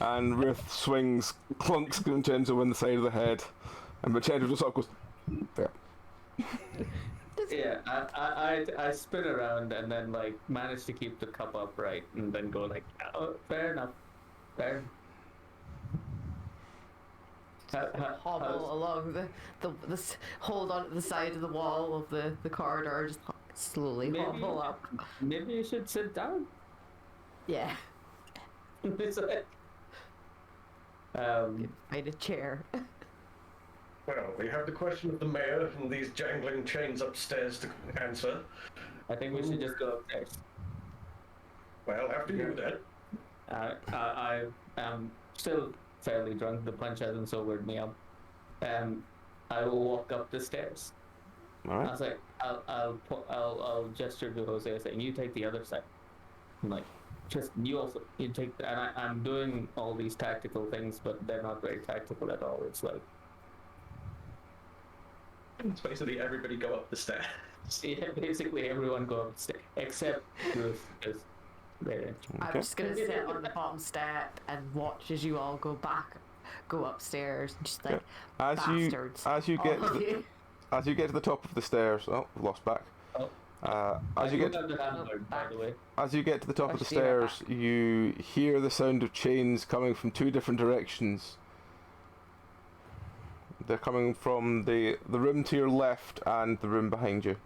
[SPEAKER 1] and Ruth swings, clunks Vincenzo in the side of the head, and Vincenzo just sort of goes there.
[SPEAKER 5] yeah, I spin around and then like manage to keep the cup upright and then go like, oh, fair enough, fair.
[SPEAKER 3] Hobble along hold on to the side of the wall of the corridor, just slowly hobble up.
[SPEAKER 5] Maybe you should sit down.
[SPEAKER 3] Yeah,
[SPEAKER 5] It's like,
[SPEAKER 3] find a chair.
[SPEAKER 2] Well, we have the question of the mayor and these jangling chains upstairs to answer.
[SPEAKER 5] I think we should just go upstairs.
[SPEAKER 2] Well, after you then.
[SPEAKER 5] I am still fairly drunk. The punch hasn't sobered me up. I will walk up the stairs.
[SPEAKER 1] All
[SPEAKER 5] I
[SPEAKER 1] right.
[SPEAKER 5] was like, I'll gesture to Jose saying, "You take the other side." I'm like, just you take. And I'm doing all these tactical things, but they're not very tactical at all. It's like,
[SPEAKER 2] It's basically everybody go up the stairs.
[SPEAKER 5] yeah, basically everyone go up the stairs except Ruth, because they're.
[SPEAKER 3] I'm
[SPEAKER 1] Okay.
[SPEAKER 3] just gonna sit on the bottom step and watch as you all go upstairs, and just like
[SPEAKER 1] As you
[SPEAKER 3] bastards.
[SPEAKER 1] as you get
[SPEAKER 3] all
[SPEAKER 1] to
[SPEAKER 3] of
[SPEAKER 1] the,
[SPEAKER 3] you.
[SPEAKER 1] as you get to the top of the stairs, oh, we've lost back.
[SPEAKER 5] Oh.
[SPEAKER 1] As you
[SPEAKER 5] I
[SPEAKER 1] get
[SPEAKER 5] do have the hammer, by the way.
[SPEAKER 1] As you get to the top of the
[SPEAKER 3] I've seen it
[SPEAKER 1] stairs, you hear the sound of chains coming from two different directions. They're coming from the room to your left and the room behind you.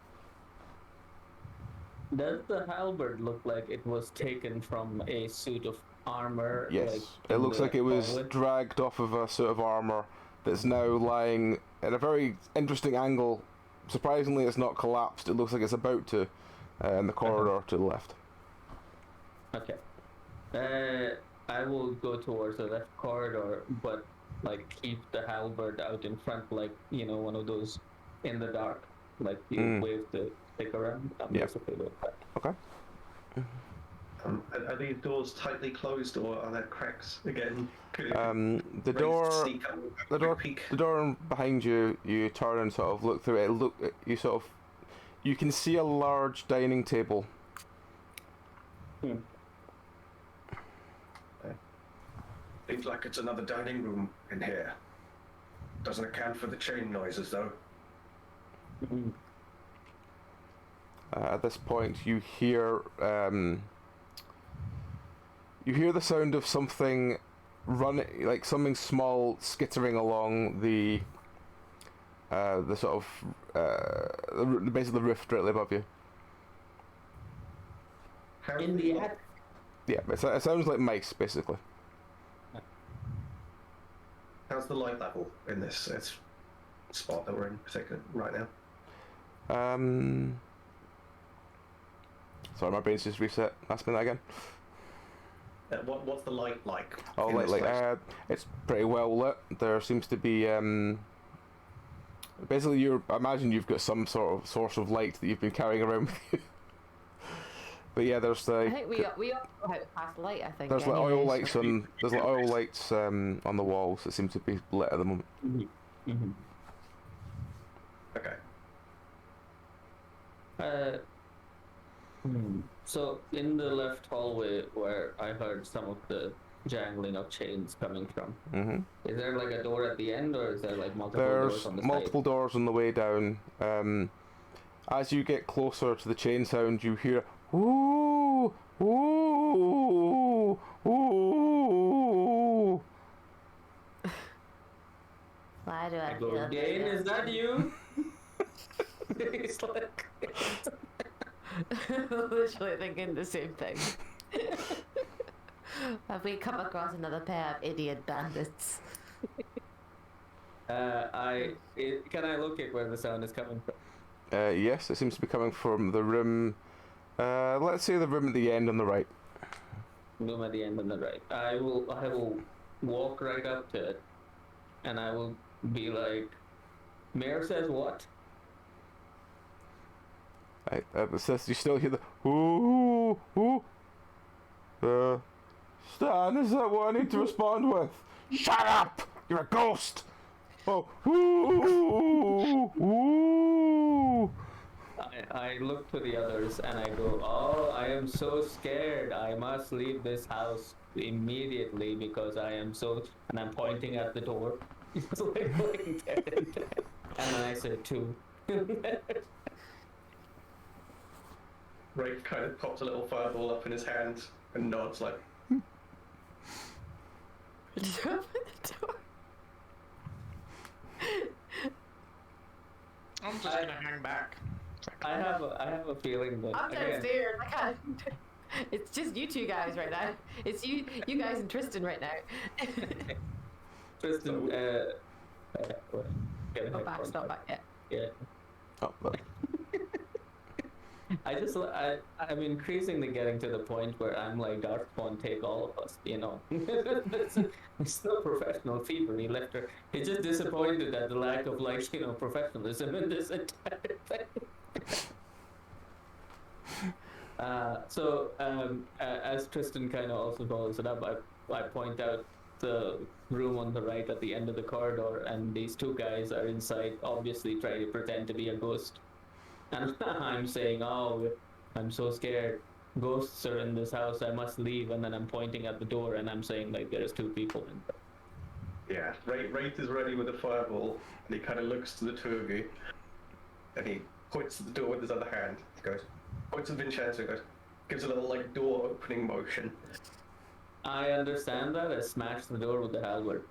[SPEAKER 5] Does the halberd look like it was taken from a suit of armor?
[SPEAKER 1] Yes,
[SPEAKER 5] like,
[SPEAKER 1] it
[SPEAKER 5] in
[SPEAKER 1] looks
[SPEAKER 5] the
[SPEAKER 1] like it was
[SPEAKER 5] hallway?
[SPEAKER 1] dragged off of a suit of armor that's now lying at a very interesting angle. Surprisingly, it's not collapsed. It looks like it's about to in the corridor to the left.
[SPEAKER 5] Okay. I will go towards the left corridor, but like keep the halberd out in front, like one of those in the dark, like you wave the stick around. I'm
[SPEAKER 1] Yeah.
[SPEAKER 5] basically doing that.
[SPEAKER 1] Okay.
[SPEAKER 2] Are these doors tightly closed, or are there cracks again?
[SPEAKER 1] The door, the door behind you. You turn and sort of look through it. You can see a large dining table.
[SPEAKER 2] Seems like it's another dining room in here. Doesn't account for the chain noises, though.
[SPEAKER 1] At this point, you hear the sound of something running, like something small skittering along the sort of the base of the roof directly above you.
[SPEAKER 5] In the attic.
[SPEAKER 1] Yeah, it sounds like mice, basically.
[SPEAKER 2] How's the light level in this spot that we're in particular right now?
[SPEAKER 1] Sorry, my brain's just reset. Ask me that again.
[SPEAKER 2] What's the light like?
[SPEAKER 1] Oh, it's pretty well lit. There seems to be basically I imagine you've got some sort of source of light that you've been carrying around with you. But yeah, there's
[SPEAKER 3] I think we all know how to pass light. I think
[SPEAKER 1] there's like oil
[SPEAKER 3] anyways.
[SPEAKER 1] lights on on the walls that seem to be lit at the moment.
[SPEAKER 2] Okay.
[SPEAKER 5] So in the left hallway where I heard some of the jangling of chains coming from, is there like a door at the end, or is there like multiple doors on the side?
[SPEAKER 1] There's multiple doors on the way down. As you get closer to the chain sound, you hear ooh, ooh, ooh.
[SPEAKER 7] Why do I
[SPEAKER 5] I go,
[SPEAKER 7] feel
[SPEAKER 5] Dane,
[SPEAKER 7] this?
[SPEAKER 5] is that you? It's like...
[SPEAKER 3] Literally thinking the same thing.
[SPEAKER 7] Have we come across another pair of idiot bandits?
[SPEAKER 5] Can I locate where the sound is coming from?
[SPEAKER 1] Yes, it seems to be coming from the room. Let's say the room at the end on the right.
[SPEAKER 5] Room at the end on the right. I will walk right up to it, and I will be like, Mayor says what?
[SPEAKER 1] It says you still hear the ooh, ooh. Stan, is that what I need to respond with? Shut up! You're a ghost! Oh, ooh, ooh.
[SPEAKER 5] I look to the others and I go, oh, I am so scared. I must leave this house immediately because I am so... And I'm pointing at the door. It's like going dead and dead. And then I say, two.
[SPEAKER 2] Ray kind of pops a little fireball up in his hand and nods like,
[SPEAKER 3] Just open the door.
[SPEAKER 6] I'm just gonna hang back.
[SPEAKER 5] I have a feeling that
[SPEAKER 3] I'm
[SPEAKER 5] again,
[SPEAKER 3] downstairs. I can't. It's just you two guys right now. It's you guys and Tristan right now.
[SPEAKER 5] Tristan, get a
[SPEAKER 3] Not back,
[SPEAKER 5] headphone.
[SPEAKER 3] not back yet.
[SPEAKER 5] Yeah.
[SPEAKER 1] Oh, look.
[SPEAKER 5] I'm increasingly getting to the point where I'm like, Darth Spawn, take all of us, you know. It's no professional thievery left her. He's just disappointed at the lack of, like, you know, professionalism in this entire thing. As Tristan kind of also follows it up, I point out the room on the right at the end of the corridor, and these two guys are inside, obviously trying to pretend to be a ghost. And I'm saying, oh, I'm so scared. Ghosts are in this house. I must leave. And then I'm pointing at the door and I'm saying, like, there's two people in there.
[SPEAKER 2] yeah, Wraith is ready with a fireball, and he kind of looks to the two of you, and he points to the door with his other hand. He goes, points to Vincenzo, goes, gives a little, like, door opening motion.
[SPEAKER 5] I understand that. I smashed the door with the halberd.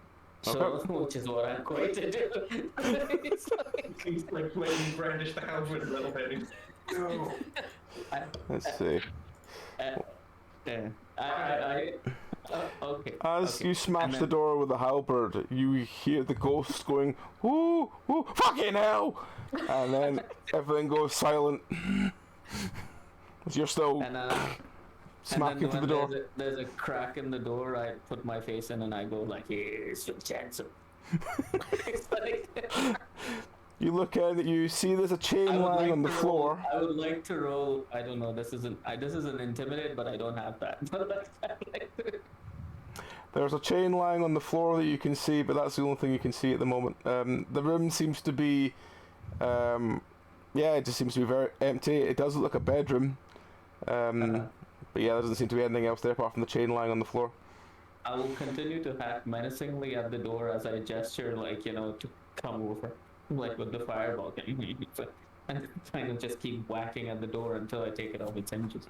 [SPEAKER 5] So,
[SPEAKER 1] Okay.
[SPEAKER 5] which is what I'm going to do. It's like,
[SPEAKER 2] He's like, when you brandish the halberd a little bit, he's, no.
[SPEAKER 1] Let's see.
[SPEAKER 5] Okay.
[SPEAKER 1] As
[SPEAKER 5] okay.
[SPEAKER 1] you smash
[SPEAKER 5] And
[SPEAKER 1] the
[SPEAKER 5] then-
[SPEAKER 1] door with the halberd, you hear the ghost going, ooh, ooh, fucking hell! And then everything goes silent. As you're still
[SPEAKER 5] And
[SPEAKER 1] smacking
[SPEAKER 5] then
[SPEAKER 1] through the
[SPEAKER 5] when
[SPEAKER 1] door.
[SPEAKER 5] there's a crack in the door, I put my face in and I go like, here's your chance. It's like,
[SPEAKER 1] You look in, you see there's a chain lying on the floor.
[SPEAKER 5] I would like to roll. I don't know. This isn't intimidate, but I don't have that.
[SPEAKER 1] There's a chain lying on the floor that you can see, but that's the only thing you can see at the moment. The room seems to be, it just seems to be very empty. It does look like a bedroom, but yeah, there doesn't seem to be anything else there apart from the chain lying on the floor.
[SPEAKER 5] I will continue to hack menacingly at the door as I gesture, like, to come over, like with the fireball. And kind of just keep whacking at the door until I take it off its hinges.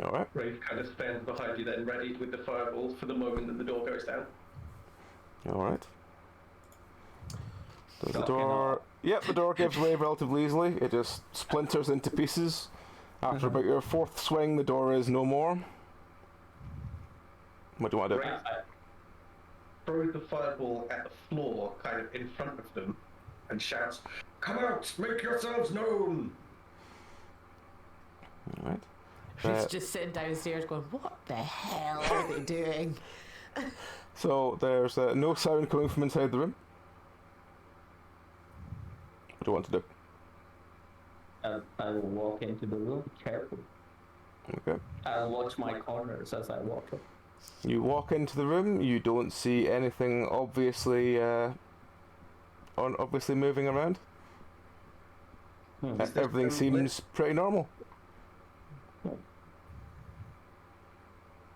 [SPEAKER 1] Alright.
[SPEAKER 2] Rafe kind of stands behind you then, ready with the fireballs for the moment that the door goes down.
[SPEAKER 1] Alright. Does the door... Yep, the door gives way relatively easily. It just splinters into pieces. After about your fourth swing, the door is no more. What do you want to do?
[SPEAKER 2] Rafe throws the fireball at the floor, kind of in front of them, and shouts, "Come out! Make yourselves known!"
[SPEAKER 1] Alright.
[SPEAKER 3] He's just sitting downstairs going, what the hell are they doing?
[SPEAKER 1] So there's no sound coming from inside the room. What do you want to do?
[SPEAKER 5] I will walk into the room carefully.
[SPEAKER 1] Okay.
[SPEAKER 5] I'll watch my corners as I walk in.
[SPEAKER 1] You walk into the room, you don't see anything obviously moving around. Everything seems pretty normal.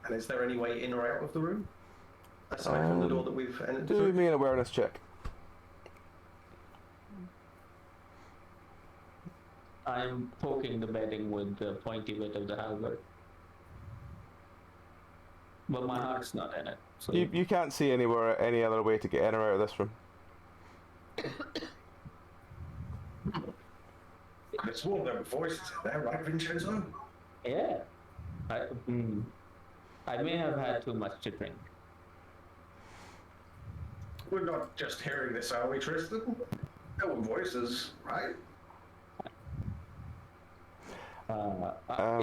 [SPEAKER 2] And is there any way in or out of the room? Aside from the door that we've entered
[SPEAKER 1] Do
[SPEAKER 2] through?
[SPEAKER 1] me an awareness check.
[SPEAKER 5] I'm poking the bedding with the pointy bit of the halberd. But my heart's not in it. So
[SPEAKER 1] You can't see anywhere any other way to get in or out of this room.
[SPEAKER 2] I swore there were voices in there, right, Vincenzo?
[SPEAKER 5] yeah. I may have had too much to drink.
[SPEAKER 2] We're not just hearing this, are we, Tristan? There were voices, right?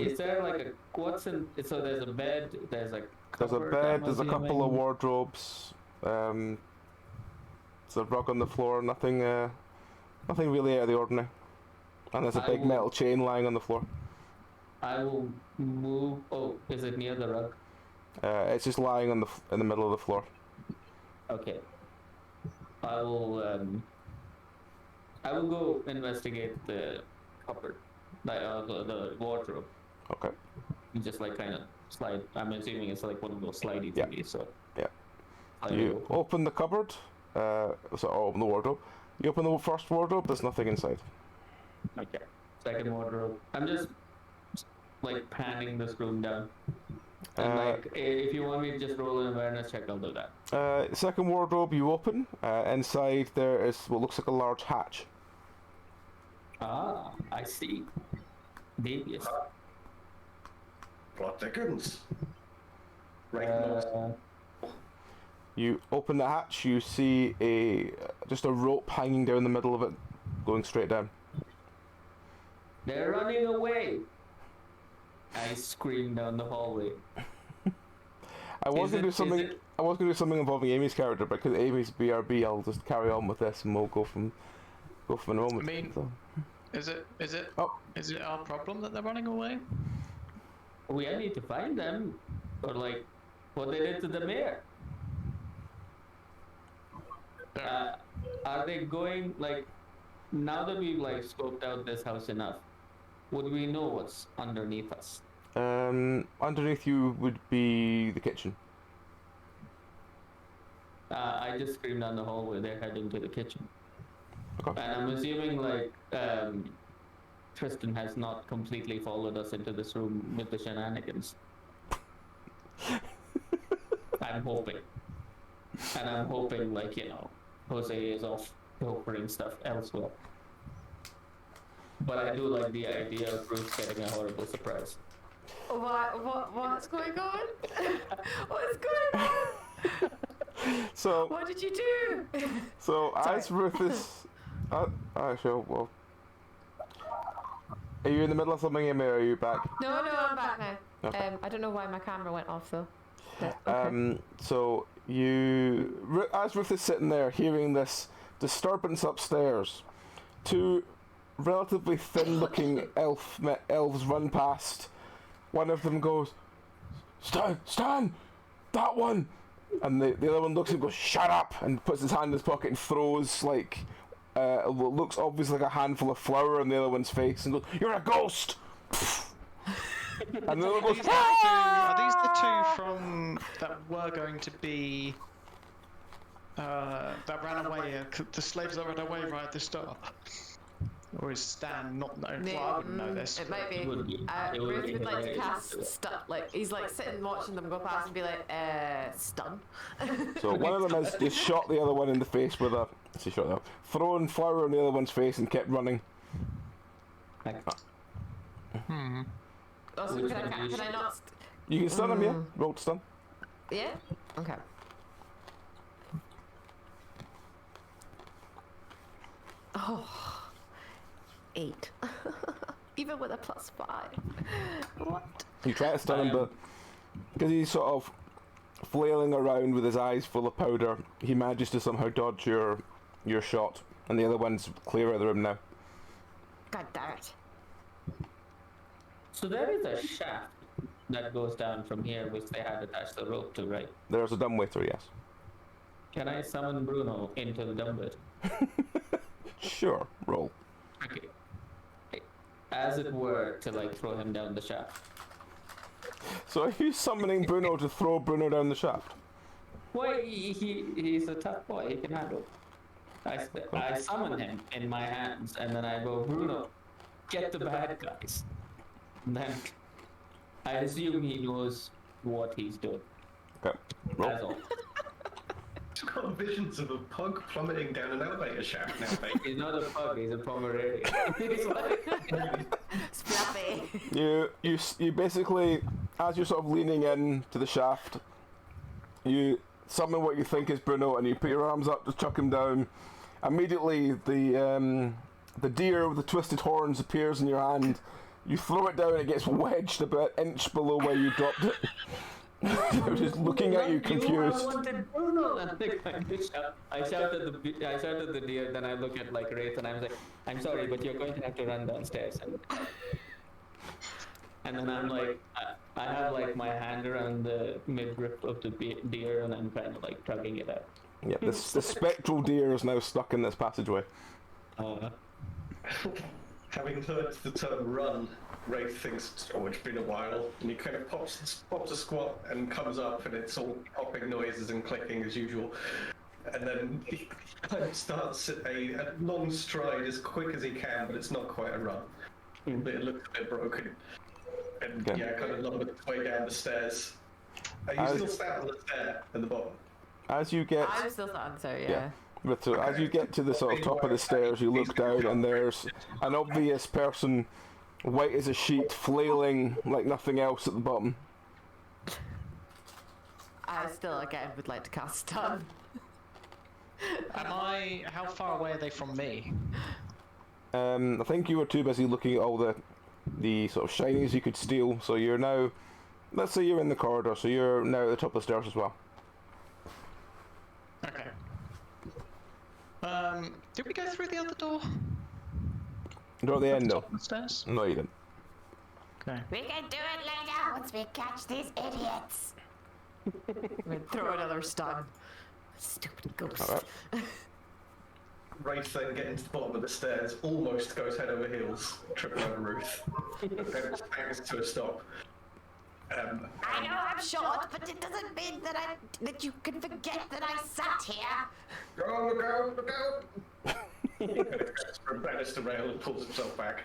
[SPEAKER 5] Is there like what's in? So there's a bed. There's a
[SPEAKER 1] bed. There's a couple of wardrobes. There's a rug on the floor. Nothing really out of the ordinary. And there's a big metal chain lying on the floor.
[SPEAKER 5] I will move. Oh, is it near the rug?
[SPEAKER 1] It's just lying in the middle of the floor.
[SPEAKER 5] Okay. I will go investigate the cupboard, like the wardrobe.
[SPEAKER 1] Okay.
[SPEAKER 5] Just like kind of slide. I'm assuming it's like one of those slidey
[SPEAKER 1] Yeah.
[SPEAKER 5] thingies. So.
[SPEAKER 1] Yeah.
[SPEAKER 5] I
[SPEAKER 1] You
[SPEAKER 5] will-
[SPEAKER 1] open the cupboard. Open the wardrobe. You open the first wardrobe. There's nothing inside.
[SPEAKER 5] Okay. Second wardrobe. I'm just like panning this room down. And like, if you want me to just roll an awareness check, I'll do that.
[SPEAKER 1] Second wardrobe you open. Inside there is what looks like a large hatch.
[SPEAKER 5] Ah, I see. Devious.
[SPEAKER 2] Plot thickens. Right,
[SPEAKER 1] You open the hatch. You see just a rope hanging down the middle of it, going straight down.
[SPEAKER 5] They're running away! I scream down the hallway.
[SPEAKER 1] I was going to do something involving Amy's character, but because Amy's BRB, I'll just carry on with this, and we'll go from a moment.
[SPEAKER 6] I mean,
[SPEAKER 1] so.
[SPEAKER 6] is it our problem that they're running away?
[SPEAKER 5] We need to find them, or like what they did to the mayor. Are they going like now that we've like scoped out this house enough? Would we know what's underneath us?
[SPEAKER 1] Underneath you would be the kitchen.
[SPEAKER 5] I just screamed down the hallway. They're heading to the kitchen.
[SPEAKER 1] Okay.
[SPEAKER 5] And I'm assuming like Tristan has not completely followed us into this room with the shenanigans. I'm hoping. And I'm hoping like, Jose is off offering stuff elsewhere. But I do like the idea of Bruce getting a horrible surprise.
[SPEAKER 3] What's going on? What's going on?
[SPEAKER 1] So.
[SPEAKER 3] What did you do?
[SPEAKER 1] So as Ruth is, actually, well, are you in the middle of something, Amy, or are you back?
[SPEAKER 3] No, I'm back now.
[SPEAKER 1] Okay.
[SPEAKER 3] I don't know why my camera went off though. But,
[SPEAKER 1] So as Ruth is sitting there hearing this disturbance upstairs, two relatively thin-looking elves run past. One of them goes, Stan, that one! And the other one looks at him and goes, shut up! And puts his hand in his pocket and throws, like, what looks obviously like a handful of flour on the other one's face and goes, you're a ghost! And the other goes,
[SPEAKER 6] Are these the two from that were going to be that ran away? The slaves that ran away right at the start, or is Stan not known? Well, I wouldn't know this.
[SPEAKER 3] It might be.
[SPEAKER 5] It would be. It would
[SPEAKER 3] Ruth
[SPEAKER 5] be
[SPEAKER 3] would like to
[SPEAKER 5] hilarious.
[SPEAKER 3] cast stun. Like he's like sitting watching them go past and be like, stun.
[SPEAKER 1] So one of them has just shot the other one in the face with a... She shot them. Thrown flour on the other one's face and kept running.
[SPEAKER 3] Also,
[SPEAKER 5] Which
[SPEAKER 3] can
[SPEAKER 5] one do you
[SPEAKER 3] I
[SPEAKER 5] shoot?
[SPEAKER 3] not?
[SPEAKER 1] You can stun him, yeah? Roll to stun.
[SPEAKER 3] Yeah. Okay. Oh, 8. Even with a +5. What?
[SPEAKER 1] You try to stun him, but because he's sort of flailing around with his eyes full of powder, he manages to somehow dodge your shot, and the other one's clear of the room now.
[SPEAKER 3] God damn it.
[SPEAKER 5] So there is a shaft that goes down from here, which they had attached the rope to, right?
[SPEAKER 1] There's a dumbwaiter, yes.
[SPEAKER 5] Can I summon Bruno into the dumbwaiter?
[SPEAKER 1] Sure, roll.
[SPEAKER 5] Okay. As it were, to like throw him down the shaft.
[SPEAKER 1] So are you summoning Bruno to throw Bruno down the shaft?
[SPEAKER 5] Why, he's a tough boy, he can handle it. I summon him in my hands, and then I go, Bruno, get the bad guys. And then I assume he knows what he's doing.
[SPEAKER 1] Okay, roll.
[SPEAKER 5] That's all.
[SPEAKER 2] I've got visions of a pug plummeting down an elevator shaft now, mate.
[SPEAKER 5] He's not a pug, he's a Pomeranian. He's like,
[SPEAKER 3] Fluffy.
[SPEAKER 1] You basically, as you're sort of leaning in to the shaft, you summon what you think is Bruno, and you put your arms up to chuck him down. Immediately, the deer with the twisted horns appears in your hand. You throw it down, and it gets wedged about an inch below where you dropped it. They're just looking at you confused.
[SPEAKER 5] I wanted Bruno. And I shouted the deer, then I look at like Wraith and I'm like, I'm sorry, but you're going to have to run downstairs. And then I'm like, I have like my hand around the midriff of the deer and I'm kind of like tugging it out.
[SPEAKER 1] Yeah, the spectral deer is now stuck in this passageway.
[SPEAKER 2] Having heard the term run, Wraith thinks, oh, it's been a while, and he kind of pops a squat and comes up, and it's all popping noises and clicking as usual. And then he kind of starts a long stride as quick as he can, but it's not quite a run. But it looks a bit broken. And
[SPEAKER 1] Okay.
[SPEAKER 2] yeah, kind of lumbers its way down the stairs. Are you still sat on the stair at the bottom?
[SPEAKER 1] As you get...
[SPEAKER 3] I'm still on, so yeah.
[SPEAKER 1] Yeah. But so as you get to the sort of top of the stairs, you look down and there's an obvious person, white as a sheet, flailing like nothing else at the bottom.
[SPEAKER 3] I still, again, would like to cast stun.
[SPEAKER 6] How far away are they from me?
[SPEAKER 1] I think you were too busy looking at all the sort of shinies you could steal, so you're now... Let's say you're in the corridor, so you're now at the top of the stairs as well.
[SPEAKER 6] Okay. Did we go through the other door?
[SPEAKER 1] Door at the end, though.
[SPEAKER 6] Top of the stairs?
[SPEAKER 1] No, you didn't.
[SPEAKER 6] Okay.
[SPEAKER 7] We can do it later once we catch these idiots.
[SPEAKER 3] I'm gonna throw another stun. Stupid ghost.
[SPEAKER 1] Alright.
[SPEAKER 2] Wraith then getting to the bottom of the stairs, almost goes head over heels, tripping over Ruth. Bangs to a stop.
[SPEAKER 7] I know I'm short, but it doesn't mean that you can forget that I sat here.
[SPEAKER 2] Go! From banister rail and pulls himself back.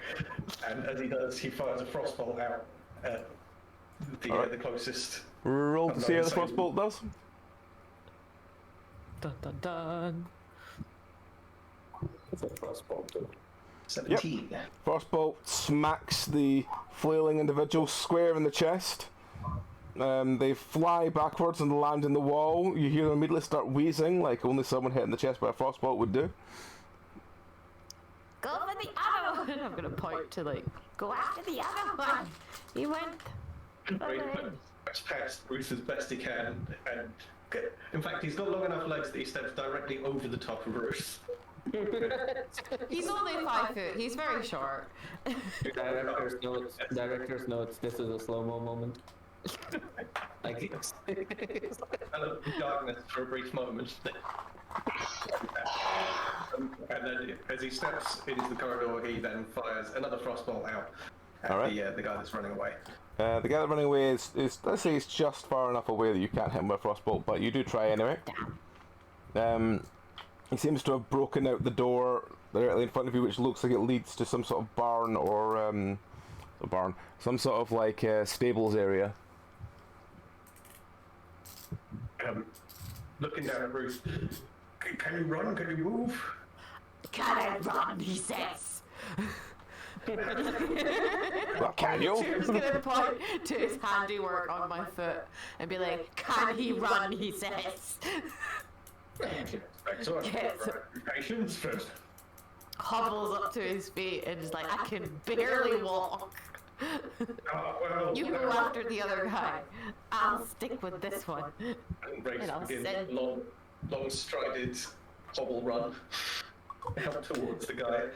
[SPEAKER 2] And as he does, he fires a frostbolt out at the closest.
[SPEAKER 1] Roll to see how the frostbolt does.
[SPEAKER 3] Dun dun dun.
[SPEAKER 5] It's a crossbow too.
[SPEAKER 2] 17.
[SPEAKER 1] Frostbolt smacks the flailing individual square in the chest. They fly backwards and land in the wall. You hear them immediately start wheezing, like only someone hit in the chest by a frostbolt would do.
[SPEAKER 7] Go for the other one.
[SPEAKER 3] I'm gonna point to like.
[SPEAKER 7] Go after the other one.
[SPEAKER 3] He went.
[SPEAKER 2] Wraith puts past Ruth as best he can, and in fact, he's got long enough legs that he steps directly over the top of Ruth.
[SPEAKER 3] He's only 5 foot. He's very short.
[SPEAKER 5] Director's notes. This is a slow-mo moment. I guess.
[SPEAKER 2] Darkness for a brief moment. And then, as he steps into the corridor, he then fires another frostbolt out at the guy that's running away.
[SPEAKER 1] The guy that's running away is let's say, he's just far enough away that you can't hit him with a frostbolt, but you do try anyway. He seems to have broken out the door directly in front of you, which looks like it leads to some sort of barn or some sort of like stables area.
[SPEAKER 2] Looking down at Bruce, can you run? Can you move?
[SPEAKER 3] Can I run? He says.
[SPEAKER 1] Well, can you?
[SPEAKER 3] He's gonna point to his handiwork on my foot and be like, "Can he run?" He says.
[SPEAKER 2] Patience first.
[SPEAKER 3] Hobbles up to his feet and is like, "I can barely walk." You go after the other guy. I'll stick with this one.
[SPEAKER 2] And Rafe
[SPEAKER 3] And I'll
[SPEAKER 2] begins
[SPEAKER 3] send-
[SPEAKER 2] a long strided hobble run out towards the guy.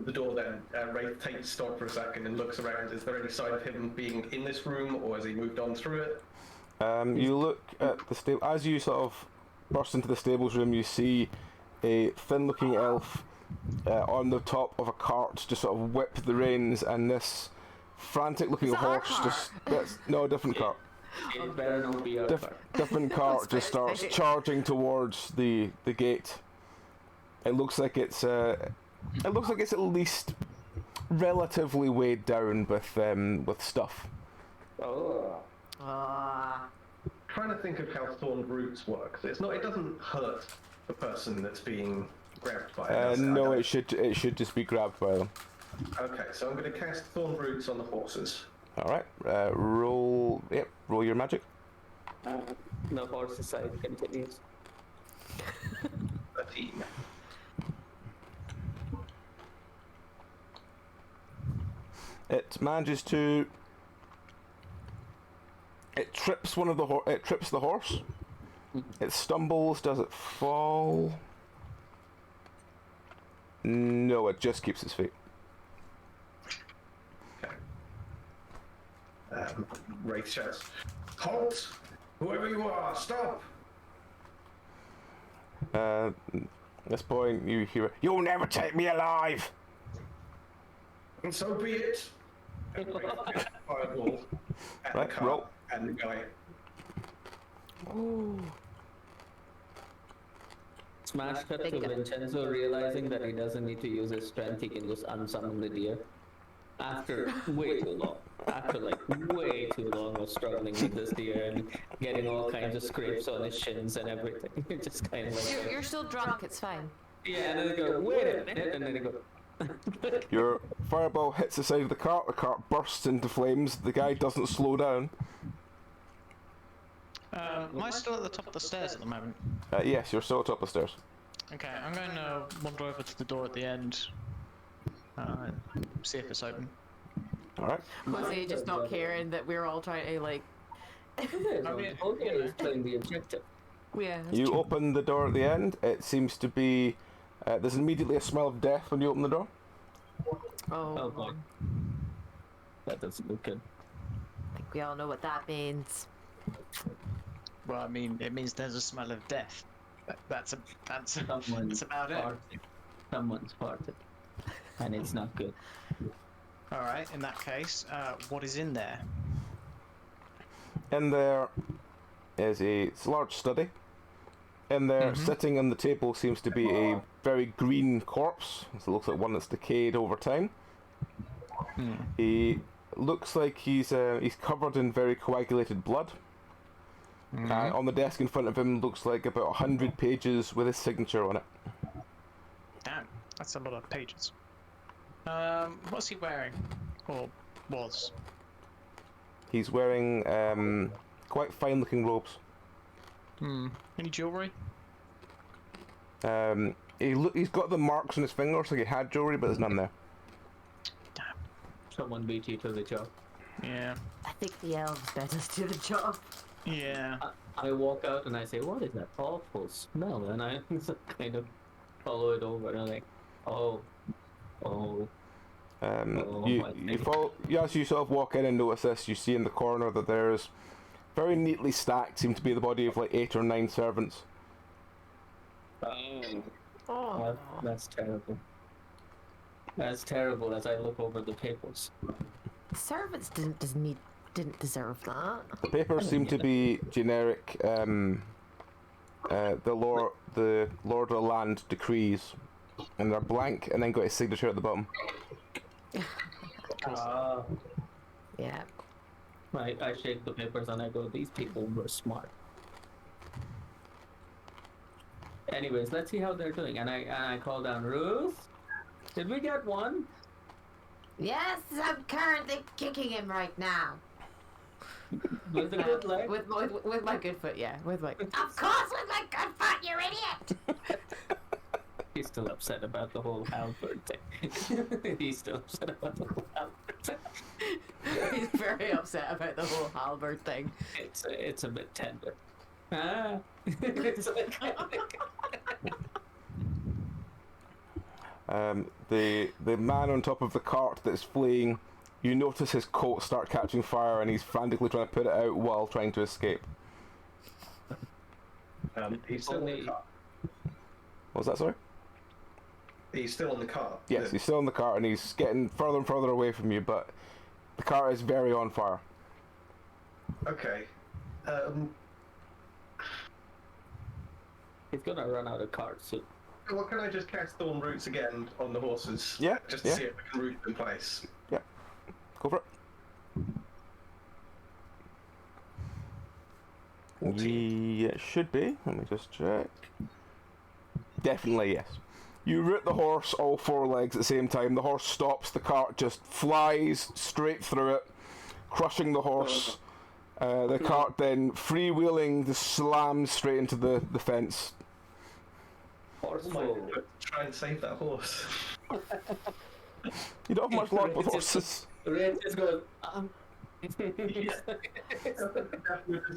[SPEAKER 2] The door then. Rafe takes stock for a second and looks around. Is there any sign of him being in this room, or has he moved on through it?
[SPEAKER 1] You look at the stable. As you sort of burst into the stables room, you see a thin-looking elf on the top of a cart, just sort of whip the reins, and this frantic-looking
[SPEAKER 3] Is that our
[SPEAKER 1] horse
[SPEAKER 3] cart?
[SPEAKER 1] no, different cart.
[SPEAKER 5] It better not be our car.
[SPEAKER 1] Different cart just starts
[SPEAKER 3] Specific.
[SPEAKER 1] charging towards the gate. It looks like it's at least relatively weighed down with stuff.
[SPEAKER 5] Oh.
[SPEAKER 2] Trying to think of how thorn roots work. It doesn't hurt the person that's being grabbed by it.
[SPEAKER 1] No, it should just be grabbed by them.
[SPEAKER 2] Okay, so I'm going to cast thorn roots on the horses.
[SPEAKER 1] All right, roll your magic.
[SPEAKER 5] The horse side continues.
[SPEAKER 2] 13.
[SPEAKER 1] It manages to. It trips it trips the horse. It stumbles. Does it fall? No, it just keeps its feet.
[SPEAKER 2] Wraith shouts, "Halt! Whoever you are, stop!"
[SPEAKER 1] At this point, you hear, "You'll never take me alive!"
[SPEAKER 2] And so be it. And Wraith fireball at
[SPEAKER 1] Right,
[SPEAKER 2] the car
[SPEAKER 1] roll.
[SPEAKER 2] and the guy.
[SPEAKER 5] Smash cut to Vincenzo realizing that he doesn't need to use his strength, he can just unsummon the deer. After way too long. After like way too long of struggling with this deer and getting all kinds of scrapes on his shins and everything. It's just kind of like...
[SPEAKER 3] You're still drunk. It's fine.
[SPEAKER 5] Yeah, and then they go, wait a minute, and then they go...
[SPEAKER 1] Your fireball hits the side of the cart bursts into flames, the guy doesn't slow down.
[SPEAKER 6] Am I still at the top of the stairs at the moment?
[SPEAKER 1] Yes, you're still at the top of the stairs.
[SPEAKER 6] Okay, I'm going to wander over to the door at the end. See if it's open.
[SPEAKER 1] Alright.
[SPEAKER 3] Jose just not caring that we're all trying to like.
[SPEAKER 5] Okay, is playing the objective.
[SPEAKER 3] Yeah. that's
[SPEAKER 1] You
[SPEAKER 3] true.
[SPEAKER 1] open the door at the end, it seems to be... there's immediately a smell of death when you open the door.
[SPEAKER 3] Oh.
[SPEAKER 5] Oh boy. That doesn't look good.
[SPEAKER 3] I think we all know what that means.
[SPEAKER 6] Well, I mean, it means there's a smell of death. That's
[SPEAKER 5] Someone's
[SPEAKER 6] about it.
[SPEAKER 5] farted. Someone's farted. And it's not good.
[SPEAKER 6] Alright, in that case, what is in there?
[SPEAKER 1] In there is it's a large study. In there, sitting on the table, seems to be a very green corpse. So it looks like one that's decayed over time. He looks like he's covered in very coagulated blood. On the desk in front of him looks like about 100 pages with his signature on it.
[SPEAKER 6] Damn, that's a lot of pages. What's he wearing? Or was?
[SPEAKER 1] He's wearing quite fine-looking robes.
[SPEAKER 6] Any jewellery?
[SPEAKER 1] He's got the marks on his fingers like he had jewellery, but there's none there.
[SPEAKER 6] Damn.
[SPEAKER 5] Someone beat you to the job.
[SPEAKER 6] Yeah.
[SPEAKER 3] I think the elves better do the job.
[SPEAKER 6] Yeah.
[SPEAKER 5] I walk out and I say, "What is that awful smell?" And I kind of follow it over, and I'm like, "Oh, oh." I
[SPEAKER 1] You
[SPEAKER 5] see.
[SPEAKER 1] follow. As you sort of walk in and notice this, you see in the corner that there's very neatly stacked, seem to be the body of like 8 or 9 servants.
[SPEAKER 5] Oh,
[SPEAKER 3] Oh.
[SPEAKER 5] that's terrible. That's terrible. As I look over the papers.
[SPEAKER 3] Servants didn't deserve that.
[SPEAKER 1] The papers seem to be generic. The Lord of the Land decrees, and they're blank, and then got his signature at the bottom.
[SPEAKER 5] Ah.
[SPEAKER 3] Yeah.
[SPEAKER 5] I shake the papers and I go, "These people were smart." Anyways, let's see how they're doing. And I call down, "Ruth, did we get one?"
[SPEAKER 7] Yes, I'm currently kicking him right now.
[SPEAKER 5] With a good leg?
[SPEAKER 3] With my good foot, yeah. With my.
[SPEAKER 7] Of course, with my good foot, you idiot!
[SPEAKER 5] He's still upset about the whole halberd thing. He's still upset about the whole halberd thing.
[SPEAKER 3] He's very upset about the whole halberd thing.
[SPEAKER 5] It's a bit tender. Ah. It's like,
[SPEAKER 1] The man on top of the cart that's fleeing, you notice his coat start catching fire, and he's frantically trying to put it out while trying to escape.
[SPEAKER 2] He's still on the cart.
[SPEAKER 1] What was that, sorry?
[SPEAKER 2] He's still on the cart.
[SPEAKER 1] Yes, he's still in the cart, and he's getting further and further away from you, but the cart is very on fire.
[SPEAKER 2] Okay.
[SPEAKER 5] he's gonna run out of cards soon.
[SPEAKER 2] Well, can I just cast Thorn Roots again on the horses?
[SPEAKER 1] Yeah,
[SPEAKER 2] Just to
[SPEAKER 1] yeah.
[SPEAKER 2] see if I can root them in place.
[SPEAKER 1] Go for it.
[SPEAKER 2] 14.
[SPEAKER 1] Yeah, it should be. Let me just check. Definitely yes. You root the horse all 4 legs at the same time. The horse stops. The cart just flies straight through it, crushing the horse. The cart then freewheeling, just slams straight into the fence.
[SPEAKER 5] Horseful.
[SPEAKER 2] Try and save that horse.
[SPEAKER 1] You don't have much luck with horses.
[SPEAKER 5] Red is going,
[SPEAKER 2] It's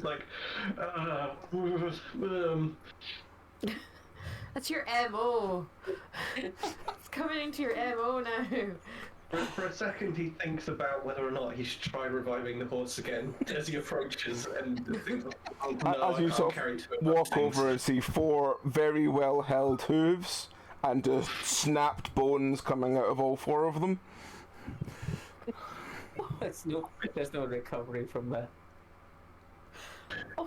[SPEAKER 2] like,
[SPEAKER 3] That's your MO. It's coming into your MO now.
[SPEAKER 2] for a second he thinks about whether or not he should try reviving the horse again as he approaches, and thinks, oh, no,
[SPEAKER 1] As you
[SPEAKER 2] I can't
[SPEAKER 1] sort
[SPEAKER 2] carry
[SPEAKER 1] of
[SPEAKER 2] too much
[SPEAKER 1] walk
[SPEAKER 2] things.
[SPEAKER 1] over and see 4 very well held hooves and just snapped bones coming out of all 4 of them.
[SPEAKER 5] there's no recovery from that.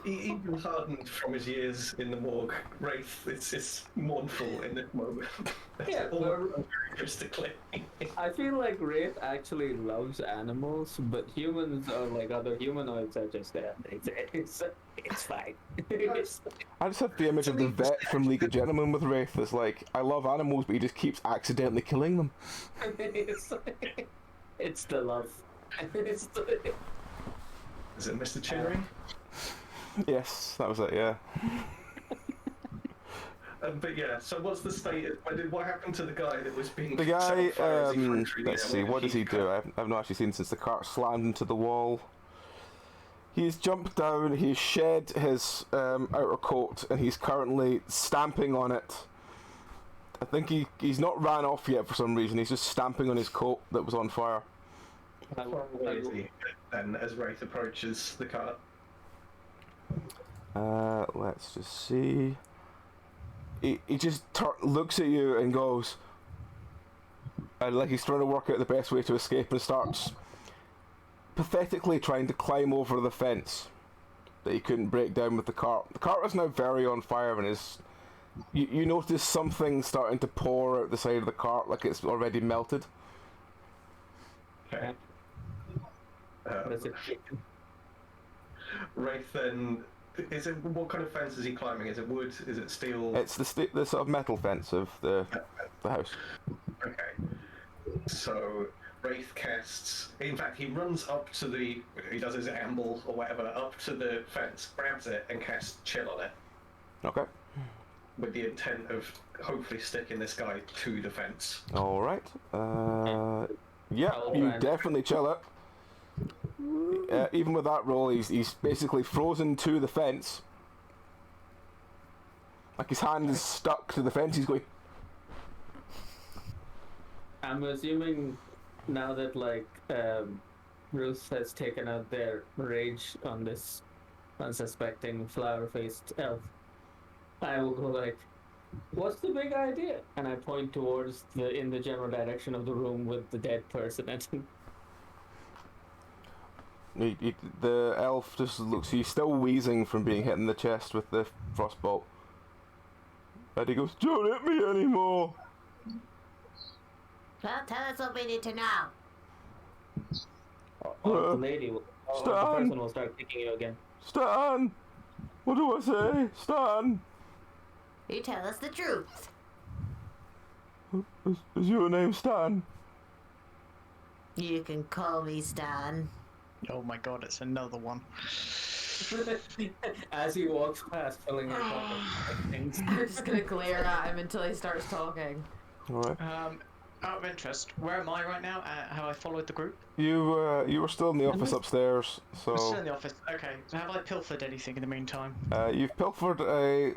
[SPEAKER 2] Even hardened from his years in the morgue, Wraith is mournful in this moment.
[SPEAKER 5] Yeah,
[SPEAKER 2] All
[SPEAKER 5] well-
[SPEAKER 2] uncharacteristically.
[SPEAKER 5] I feel like Wraith actually loves animals, but humans or like other humanoids are just there. It's fine.
[SPEAKER 1] I just have the image of the vet from League of Gentlemen with Wraith. It's like, I love animals, but he just keeps accidentally killing them.
[SPEAKER 5] It's the love.
[SPEAKER 2] Is it Mr. Chinnery?
[SPEAKER 1] Yes, that was it, yeah.
[SPEAKER 2] But yeah, so what's the state? What happened to the guy that was being
[SPEAKER 1] The
[SPEAKER 2] set on
[SPEAKER 1] guy,
[SPEAKER 2] fire as he flew through the
[SPEAKER 1] let's
[SPEAKER 2] air
[SPEAKER 1] see,
[SPEAKER 2] with
[SPEAKER 1] what does he
[SPEAKER 2] heat
[SPEAKER 1] do?
[SPEAKER 2] gun?
[SPEAKER 1] I've not actually seen since the cart slammed into the wall. He's jumped down, he's shed his outer coat, and he's currently stamping on it. I think he's not ran off yet for some reason, he's just stamping on his coat that was on fire.
[SPEAKER 2] How far away is he then as Wraith approaches the cart?
[SPEAKER 1] Let's just see. He just looks at you and goes, and like he's trying to work out the best way to escape, and starts pathetically trying to climb over the fence that he couldn't break down with the cart. The cart is now very on fire, and is you notice something starting to pour out the side of the cart, like it's already melted.
[SPEAKER 2] Okay.
[SPEAKER 5] That's it.
[SPEAKER 2] Wraith then, what kind of fence is he climbing? Is it wood? Is it steel?
[SPEAKER 1] It's the sort of metal fence of the house.
[SPEAKER 2] Okay. So Wraith casts. In fact, he runs up to he does his amble or whatever up to the fence, grabs it, and casts chill on it,
[SPEAKER 1] Okay.
[SPEAKER 2] with the intent of hopefully sticking this guy to the fence.
[SPEAKER 1] All right. Yeah,
[SPEAKER 5] I'll
[SPEAKER 1] you
[SPEAKER 5] try and-
[SPEAKER 1] definitely chill it. Even with that roll, he's basically frozen to the fence, Like his hand is stuck to the fence. He's going.
[SPEAKER 5] I'm assuming now that Ruth has taken out their rage on this unsuspecting flower-faced elf, I will go like, "What's the big idea?" And I point towards in the general direction of the room with the dead person.
[SPEAKER 1] The elf just looks. He's still wheezing from being hit in the chest with the frostbolt. And he goes, "Don't hit me anymore."
[SPEAKER 7] Well, tell us what we need to know.
[SPEAKER 5] The lady, the person will start kicking you again.
[SPEAKER 1] Stan! What do I say? Stan!
[SPEAKER 7] You tell us the truth.
[SPEAKER 1] Is your name Stan?
[SPEAKER 7] You can call me Stan.
[SPEAKER 6] Oh my god, it's another one.
[SPEAKER 5] As he walks past, filling his pocket with things.
[SPEAKER 3] I'm just gonna glare at him until he starts talking.
[SPEAKER 1] Alright.
[SPEAKER 6] Out of interest, where am I right now? Have I followed the group?
[SPEAKER 1] You were still in the office upstairs, so...
[SPEAKER 6] I'm still in the office. Okay, so have I pilfered anything in the meantime?
[SPEAKER 1] You've pilfered a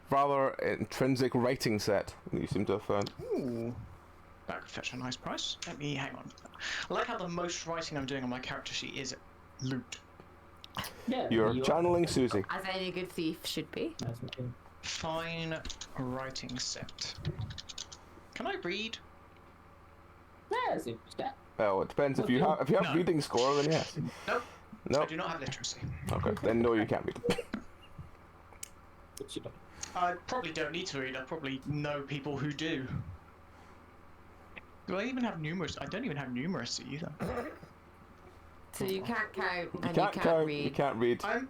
[SPEAKER 1] rather intrinsic writing set that you seem to have found.
[SPEAKER 6] Ooh. That could fetch a nice price. Let me hang on. I like how the most writing I'm doing on my character sheet is loot.
[SPEAKER 5] Yeah,
[SPEAKER 1] You're channeling Susie.
[SPEAKER 3] As any good thief should be.
[SPEAKER 6] Fine writing set. Can I read?
[SPEAKER 5] Yes, that.
[SPEAKER 1] Well, it depends. If you have
[SPEAKER 6] No.
[SPEAKER 1] reading score, then yes.
[SPEAKER 6] Nope.
[SPEAKER 1] No.
[SPEAKER 6] I do not have literacy.
[SPEAKER 1] Okay, then no, you can't read.
[SPEAKER 6] I probably don't need to read. I probably know people who do. Do I even have numeracy? I don't even have numeracy either.
[SPEAKER 3] So you can't count and
[SPEAKER 1] You can't count.
[SPEAKER 3] read.
[SPEAKER 1] You can't read.
[SPEAKER 6] I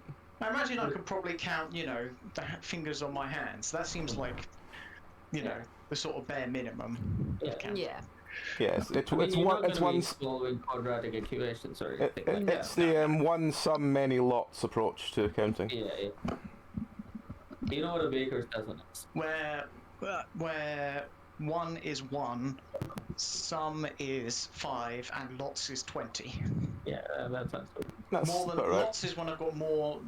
[SPEAKER 6] imagine I could probably count, the fingers on my hands. That seems like, the sort of bare minimum.
[SPEAKER 5] Yeah.
[SPEAKER 6] Of count.
[SPEAKER 3] Yeah.
[SPEAKER 1] Yes, it's one. It's one.
[SPEAKER 5] Following quadratic equations or
[SPEAKER 1] It,
[SPEAKER 5] anything like
[SPEAKER 1] it's
[SPEAKER 5] that.
[SPEAKER 1] the one sum many lots approach to counting.
[SPEAKER 5] Yeah. You know what a baker's dozen is?
[SPEAKER 6] Where one is 1, sum is 5, and lots is 20.
[SPEAKER 5] Yeah, that sounds good.
[SPEAKER 1] That's
[SPEAKER 6] More than
[SPEAKER 1] about right.
[SPEAKER 6] lots is when I've got more.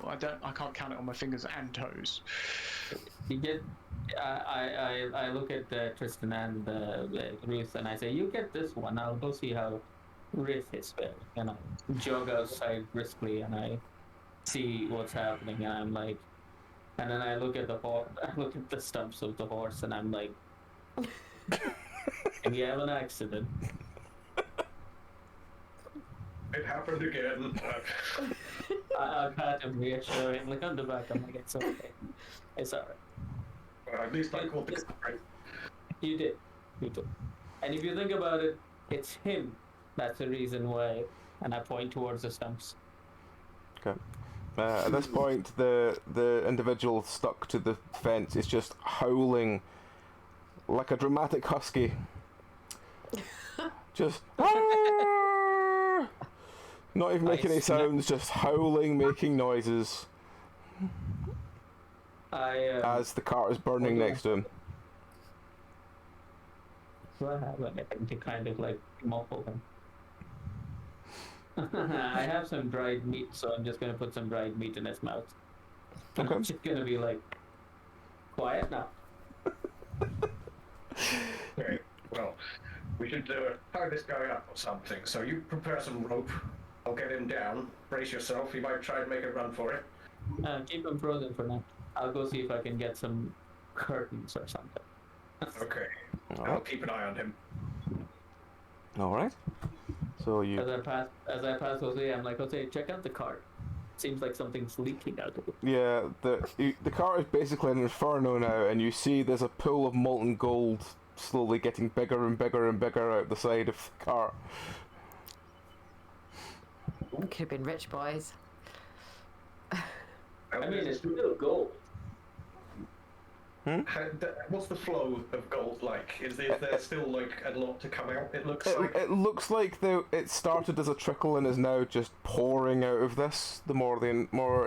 [SPEAKER 6] I can't count it on my fingers and toes.
[SPEAKER 5] You get. I look at Tristan and Ruth and I say, "You get this one. I'll go see how Ruth is faring." And I jog outside briskly and I see what's happening. And I'm like, and then I look at the horse. I look at the stumps of the horse, and I'm like, "And you have an accident."
[SPEAKER 2] It happened again.
[SPEAKER 5] I pat him reassuringly on the back. I'm like, "It's okay. It's alright."
[SPEAKER 2] Well, at least I called the right.
[SPEAKER 5] You did. And if you think about it, it's him. That's the reason why. And I point towards the stumps.
[SPEAKER 1] Okay. At this point, the individual stuck to the fence is just howling like a dramatic husky. Just not even making any sounds, just howling, making noises as the cart is burning next to him.
[SPEAKER 5] Do I have anything to kind of like muffle him? I have some dried meat, so I'm just gonna put some dried meat in his mouth. And
[SPEAKER 1] Okay.
[SPEAKER 5] I'm just gonna be like, quiet now.
[SPEAKER 2] Okay, well, we should tie this guy up or something. So you prepare some rope. I'll get him down. Brace yourself. He might try and make a run for it.
[SPEAKER 5] Keep him frozen for now. I'll go see if I can get some curtains or something.
[SPEAKER 2] Okay.
[SPEAKER 1] All
[SPEAKER 2] I'll
[SPEAKER 1] right.
[SPEAKER 2] keep an eye on him.
[SPEAKER 1] All right. So
[SPEAKER 5] As
[SPEAKER 1] you,
[SPEAKER 5] I pass Jose, I'm like, Jose, check out the cart. Seems like something's leaking out of it.
[SPEAKER 1] yeah, the cart is basically an inferno now, and you see there's a pool of molten gold slowly getting bigger and bigger and bigger out the side of the cart.
[SPEAKER 3] Could have been rich boys.
[SPEAKER 5] I mean, it's still gold.
[SPEAKER 2] What's the flow of gold like? Is there still like a lot to come out? It looks like.
[SPEAKER 1] It looks like it started as a trickle and is now just pouring out of this. The more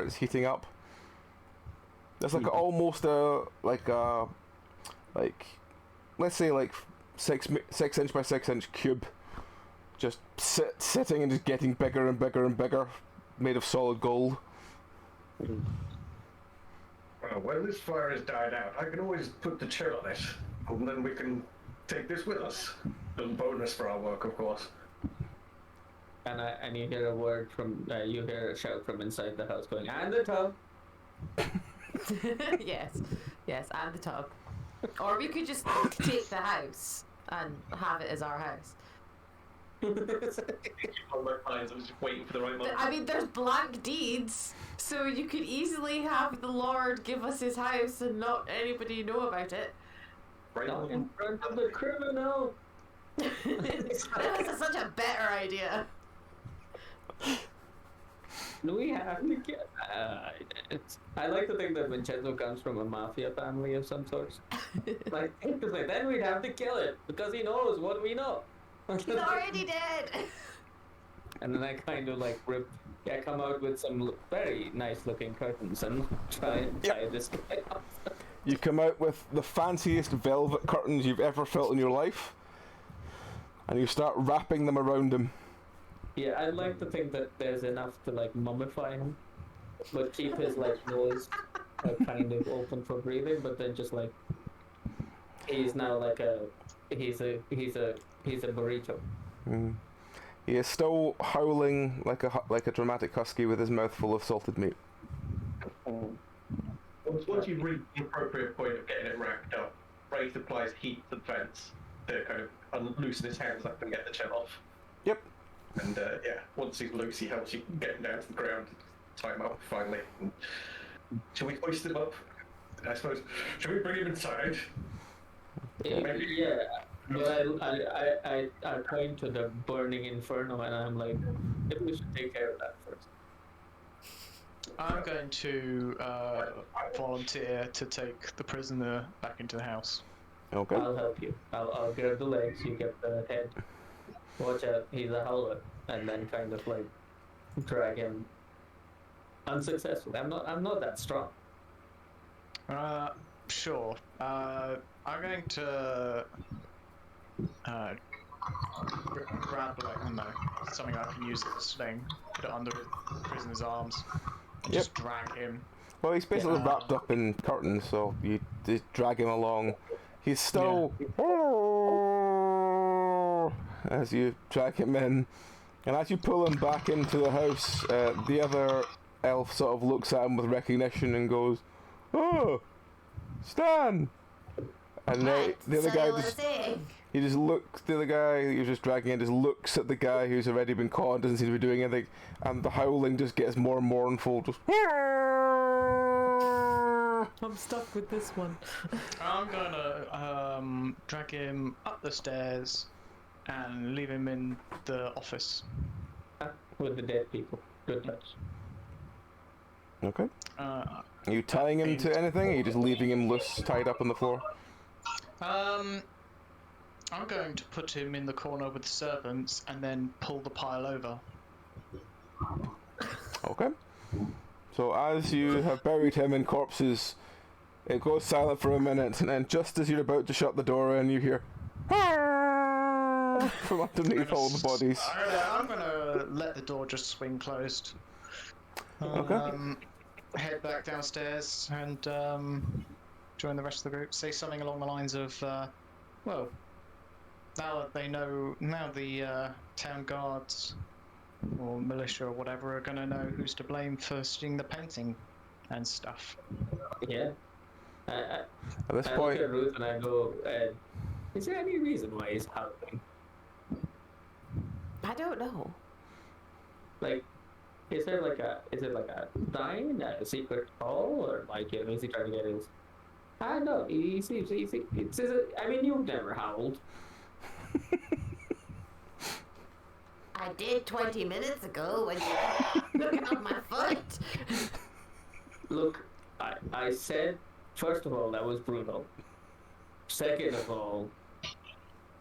[SPEAKER 1] it's heating up. There's like almost like let's say like 6 inch by 6 inch cube, just sitting and just getting bigger and bigger and bigger, made of solid gold.
[SPEAKER 2] when this fire has died out, I can always put the chill on it, and then we can take this with us. A bonus for our work, of course.
[SPEAKER 5] And you hear a word from you hear a shout from inside the house going, "And the tub."
[SPEAKER 3] Yes, and the tub. Or we could just take the house and have it as our house.
[SPEAKER 2] On my minds, I was just waiting for the right moment.
[SPEAKER 3] I mean, there's blank deeds, so you could easily have the Lord give us his house and not anybody know about it.
[SPEAKER 2] Right
[SPEAKER 5] Not
[SPEAKER 2] on.
[SPEAKER 5] in front of the criminal.
[SPEAKER 3] That was such a better idea.
[SPEAKER 5] We have to get. I like to think that Vincenzo comes from a mafia family of some sort. Like, then we'd have to kill it because he knows what we know.
[SPEAKER 3] He's already dead.
[SPEAKER 5] And then I kind of like come out with some very nice looking curtains and try and tie this guy up.
[SPEAKER 1] You come out with the fanciest velvet curtains you've ever felt in your life, and you start wrapping them around him.
[SPEAKER 5] Yeah, I'd like to think that there's enough to like mummify him, but keep his like nose kind of open for breathing. But then just like he's now like he's a burrito.
[SPEAKER 1] Mm. He is still howling like a dramatic husky with his mouth full of salted meat.
[SPEAKER 2] Once you reach the appropriate point of getting it wrapped up, Wraith applies heat to the fence to kind of loosen his hands up and get the chill off.
[SPEAKER 1] Yep.
[SPEAKER 2] And once he's loose, he helps you get him down to the ground, tie him up finally. And shall we hoist him up? I suppose. Shall we bring him inside? Maybe.
[SPEAKER 5] Yeah, but I point to the burning inferno and I'm like, maybe we should take care of that first.
[SPEAKER 6] I'm going to volunteer to take the prisoner back into the house.
[SPEAKER 1] Okay.
[SPEAKER 5] I'll help you. I'll grab the legs, you get the head. Watch out, he's a howler, and then kind of like drag him. Unsuccessfully. I'm not that strong.
[SPEAKER 6] Sure. I'm going to grab like, I don't know, something I can use as a sling, put it under the prisoner's arms, and
[SPEAKER 1] Yep.
[SPEAKER 6] just drag him.
[SPEAKER 1] Well, he's basically wrapped up in curtains, so you just drag him along. He's still as you drag him in, and as you pull him back into the house, the other elf sort of looks at him with recognition and goes, "Oh, Stan!" And
[SPEAKER 7] Right,
[SPEAKER 1] the other
[SPEAKER 7] so
[SPEAKER 1] guy
[SPEAKER 7] you were
[SPEAKER 1] just
[SPEAKER 7] saying.
[SPEAKER 1] he just looks. The other guy you're just dragging in just looks at the guy who's already been caught and doesn't seem to be doing anything, and the howling just gets more mournful. Just.
[SPEAKER 3] I'm stuck with this one.
[SPEAKER 6] I'm gonna drag him up the stairs and leave him in the office.
[SPEAKER 5] With the dead people. Good touch.
[SPEAKER 1] Okay.
[SPEAKER 6] Are
[SPEAKER 1] you tying him to anything? Or are you just leaving him loose, tied up on the floor?
[SPEAKER 6] I'm going to put him in the corner with the servants and then pull the pile over.
[SPEAKER 1] Okay. So as you have buried him in corpses, it goes silent for a minute, and then just as you're about to shut the door in, you hear from underneath all the bodies.
[SPEAKER 6] I'm gonna let the door just swing closed.
[SPEAKER 1] Okay.
[SPEAKER 6] Head back downstairs and join the rest of the group. Say something along the lines of, well, now that they know, now the town guards or militia or whatever are gonna know who's to blame for stealing the painting and stuff.
[SPEAKER 5] Yeah.
[SPEAKER 1] At this
[SPEAKER 5] I
[SPEAKER 1] point,
[SPEAKER 5] look at Ruth and I go, is there any reason why he's howling?
[SPEAKER 3] I don't know.
[SPEAKER 5] Like, is it like a sign, a secret call, or like, is he trying to get his? I don't know. He seems. I mean, you've never howled.
[SPEAKER 7] I did 20 minutes ago when you took out my foot.
[SPEAKER 5] Look, I said, first of all, that was brutal. Second of all,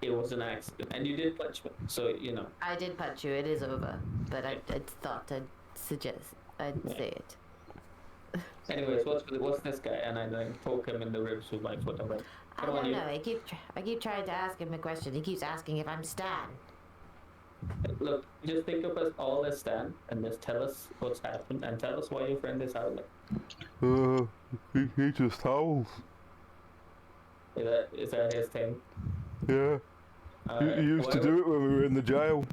[SPEAKER 5] it was an accident, and you did punch me, so you know.
[SPEAKER 7] I did punch you. It is over, but I thought I'd say it.
[SPEAKER 5] Anyways, what's this guy? And I like poke him in the ribs with my foot. I'm like,
[SPEAKER 7] I don't know. I keep trying to ask him a question. He keeps asking if I'm Stan.
[SPEAKER 5] Look, just think of us all as Stan, and just tell us what's happened, and tell us why your friend is howling.
[SPEAKER 1] He just howls.
[SPEAKER 5] Is that his thing?
[SPEAKER 1] Yeah. He used to do it when we were in the jail.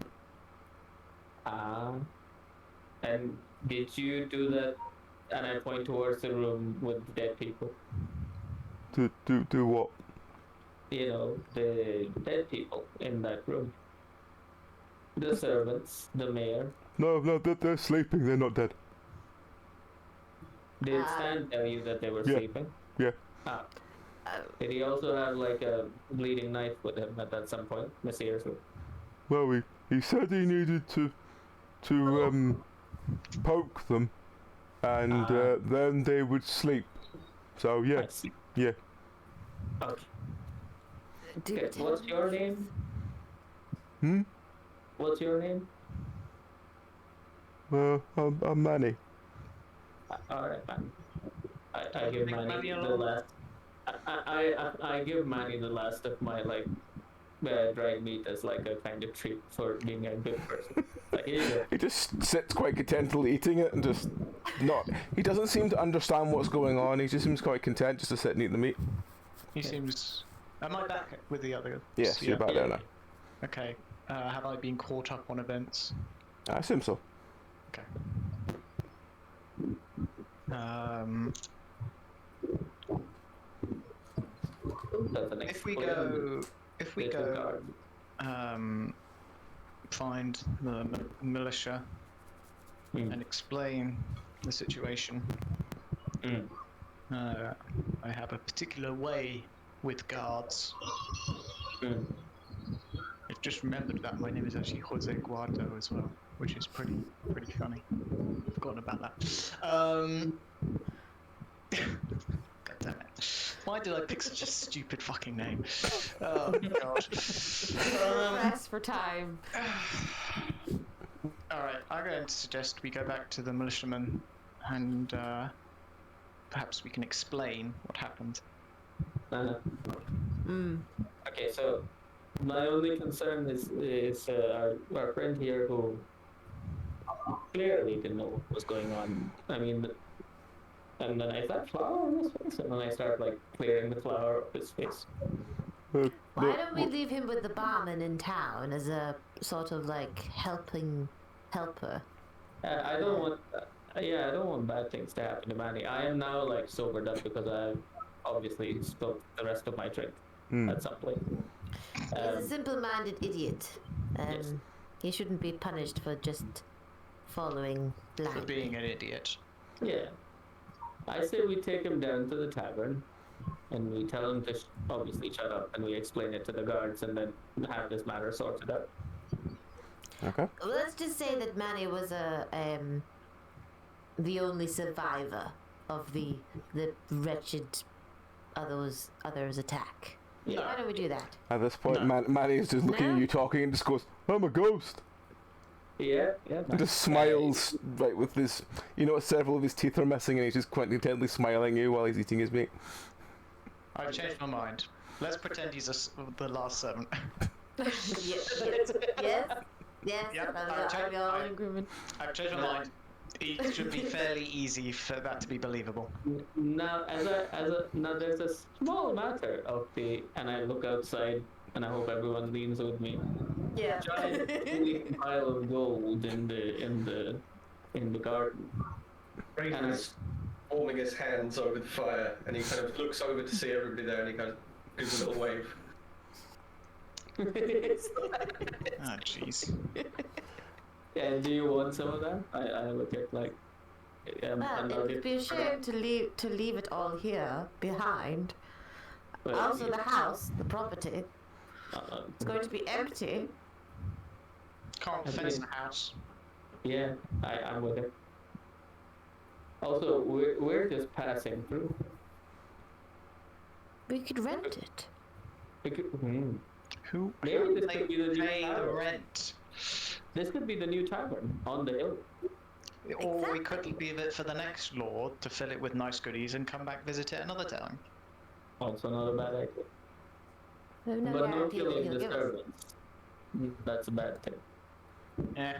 [SPEAKER 5] And did you do that? And I point towards the room with the dead people.
[SPEAKER 1] Do what?
[SPEAKER 5] You know, the dead people in that room. The servants, the mayor.
[SPEAKER 1] No, they're sleeping. They're not dead.
[SPEAKER 5] Did Stan tell you that they were sleeping?
[SPEAKER 1] Yeah.
[SPEAKER 5] Did he also have like a bleeding knife with him at some point, mysteriously?
[SPEAKER 1] Well, he said he needed to poke them, and then they would sleep. So yeah, yeah.
[SPEAKER 5] Okay. What's your name? What's your name?
[SPEAKER 1] I'm Manny.
[SPEAKER 5] Alright, man. I give Manny the last. I give Manny the last of my like dried meat as like a kind of treat for being a good person. Like,
[SPEAKER 1] he just sits quite contentedly eating it and just not. He doesn't seem to understand what's going on. He just seems quite content just to sit and eat the meat.
[SPEAKER 6] He seems. Am I back with the other?
[SPEAKER 1] Yes, you're back there now.
[SPEAKER 6] Okay. Have I been caught up on events?
[SPEAKER 1] I assume so.
[SPEAKER 6] Okay. If we go, find the militia and explain the situation. I have a particular way with guards. I've just remembered that my name is actually Jose Guardo as well, which is pretty funny. I've forgotten about that. God damn it. Why did I pick such a stupid fucking name? Oh god.
[SPEAKER 3] Rest for time.
[SPEAKER 6] Alright, I'm going to suggest we go back to the militiamen and perhaps we can explain what happened.
[SPEAKER 5] Okay, so my only concern is our friend here who clearly didn't know what was going on. I mean, and then I start flour on his face, and then I start like clearing the flour off his face.
[SPEAKER 7] Why don't we leave him with the barman in town as a sort of like helper?
[SPEAKER 5] I don't want. I don't want bad things to happen to Manny. I am now like sobered up because I obviously spilled the rest of my drink at some point.
[SPEAKER 7] He's a simple-minded idiot.
[SPEAKER 5] Yes.
[SPEAKER 7] He shouldn't be punished for just following blindly.
[SPEAKER 6] For being an idiot.
[SPEAKER 5] Yeah. I say we take him down to the tavern, and we tell him to obviously shut up, and we explain it to the guards, and then have this matter sorted out.
[SPEAKER 1] Okay.
[SPEAKER 7] Well, let's just say that Manny was the only survivor of the wretched others attack.
[SPEAKER 5] Yeah.
[SPEAKER 7] Why don't we do that?
[SPEAKER 1] At this point, Manny is just looking at you talking and just goes, "I'm a ghost."
[SPEAKER 5] Yeah.
[SPEAKER 1] He just smiles right with his, several of his teeth are missing, and he's just quite intently smiling at you while he's eating his meat.
[SPEAKER 6] I've changed my mind. Let's pretend he's the last servant.
[SPEAKER 7] Yes.
[SPEAKER 6] Yep,
[SPEAKER 3] Are we all in agreement?
[SPEAKER 6] I've changed my mind. It should be fairly easy for that to be believable.
[SPEAKER 5] Now, now there's a small matter of and I look outside, and I hope everyone leans with me.
[SPEAKER 3] Yeah.
[SPEAKER 5] Giant pile of gold in the garden.
[SPEAKER 2] Raven is warming his hands over the fire, and he kind of looks over to see everybody there, and he kind of gives a little wave.
[SPEAKER 6] Ah, jeez.
[SPEAKER 5] And do you want some of that? I look at like.
[SPEAKER 7] Well, it would be a shame to leave it all here behind.
[SPEAKER 5] Well,
[SPEAKER 7] Also, the house, the property, it's going to be empty.
[SPEAKER 6] Can't fence the house.
[SPEAKER 5] Yeah, I'm with it. Also, we're just passing through.
[SPEAKER 7] We could rent it.
[SPEAKER 5] We could,
[SPEAKER 6] Who
[SPEAKER 5] Maybe this could be the new
[SPEAKER 6] pay the
[SPEAKER 5] tavern.
[SPEAKER 6] rent?
[SPEAKER 5] This could be the new tavern on the hill.
[SPEAKER 6] Or we could leave it for the next lord to fill it with nice goodies and come back visit it another time.
[SPEAKER 5] Also not a bad idea.
[SPEAKER 7] There's no
[SPEAKER 5] But no
[SPEAKER 7] guarantee what
[SPEAKER 5] killing
[SPEAKER 7] he'll give us.
[SPEAKER 5] disturbance. That's a bad thing.
[SPEAKER 6] Yeah.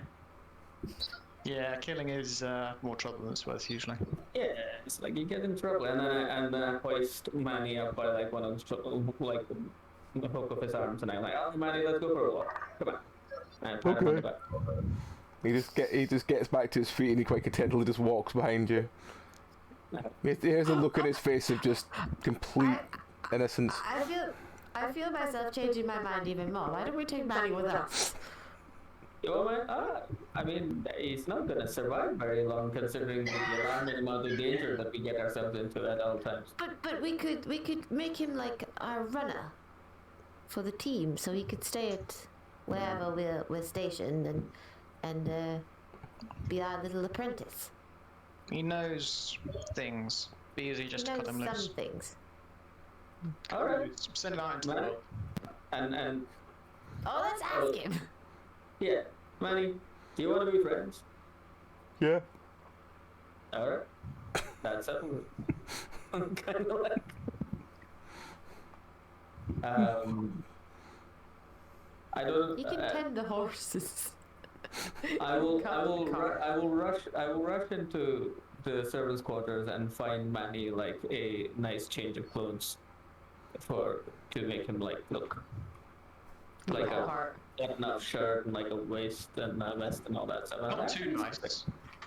[SPEAKER 6] Yeah, killing is more trouble than it's worth usually.
[SPEAKER 5] Yeah, it's like you get in trouble, and then I hoist Manny up by like one of like the hook of his arms, and I'm like, oh Manny, let's go for a walk. Come on. And I pat him on the
[SPEAKER 1] Okay.
[SPEAKER 5] back.
[SPEAKER 1] He just gets back to his feet and he quite contentedly just walks behind you. There's a look in his face of just complete innocence.
[SPEAKER 3] I feel myself changing my mind even more. Why don't we take Manny with us?
[SPEAKER 5] You want my? I mean, he's not gonna survive very long considering the alarming amount of danger that we get ourselves into at all times.
[SPEAKER 7] But we could make him like our runner for the team, so he could stay at wherever we're stationed and be our little apprentice.
[SPEAKER 6] He knows things. Be easy just
[SPEAKER 7] He
[SPEAKER 6] to cut
[SPEAKER 7] knows
[SPEAKER 6] him loose.
[SPEAKER 7] some things.
[SPEAKER 5] All right.
[SPEAKER 6] Send him out into the
[SPEAKER 5] Manny,
[SPEAKER 6] world.
[SPEAKER 5] and
[SPEAKER 7] Oh, let's ask him.
[SPEAKER 5] yeah, Manny, do you want to be friends?
[SPEAKER 1] Yeah.
[SPEAKER 5] All right. That's something. I'm kind of like. I don't.
[SPEAKER 3] He can tend the horses.
[SPEAKER 5] I will rush into the servants' quarters and find Manny like a nice change of clothes to make him like look like a enough shirt and like a waist and a vest and all that stuff.
[SPEAKER 6] Not too nice.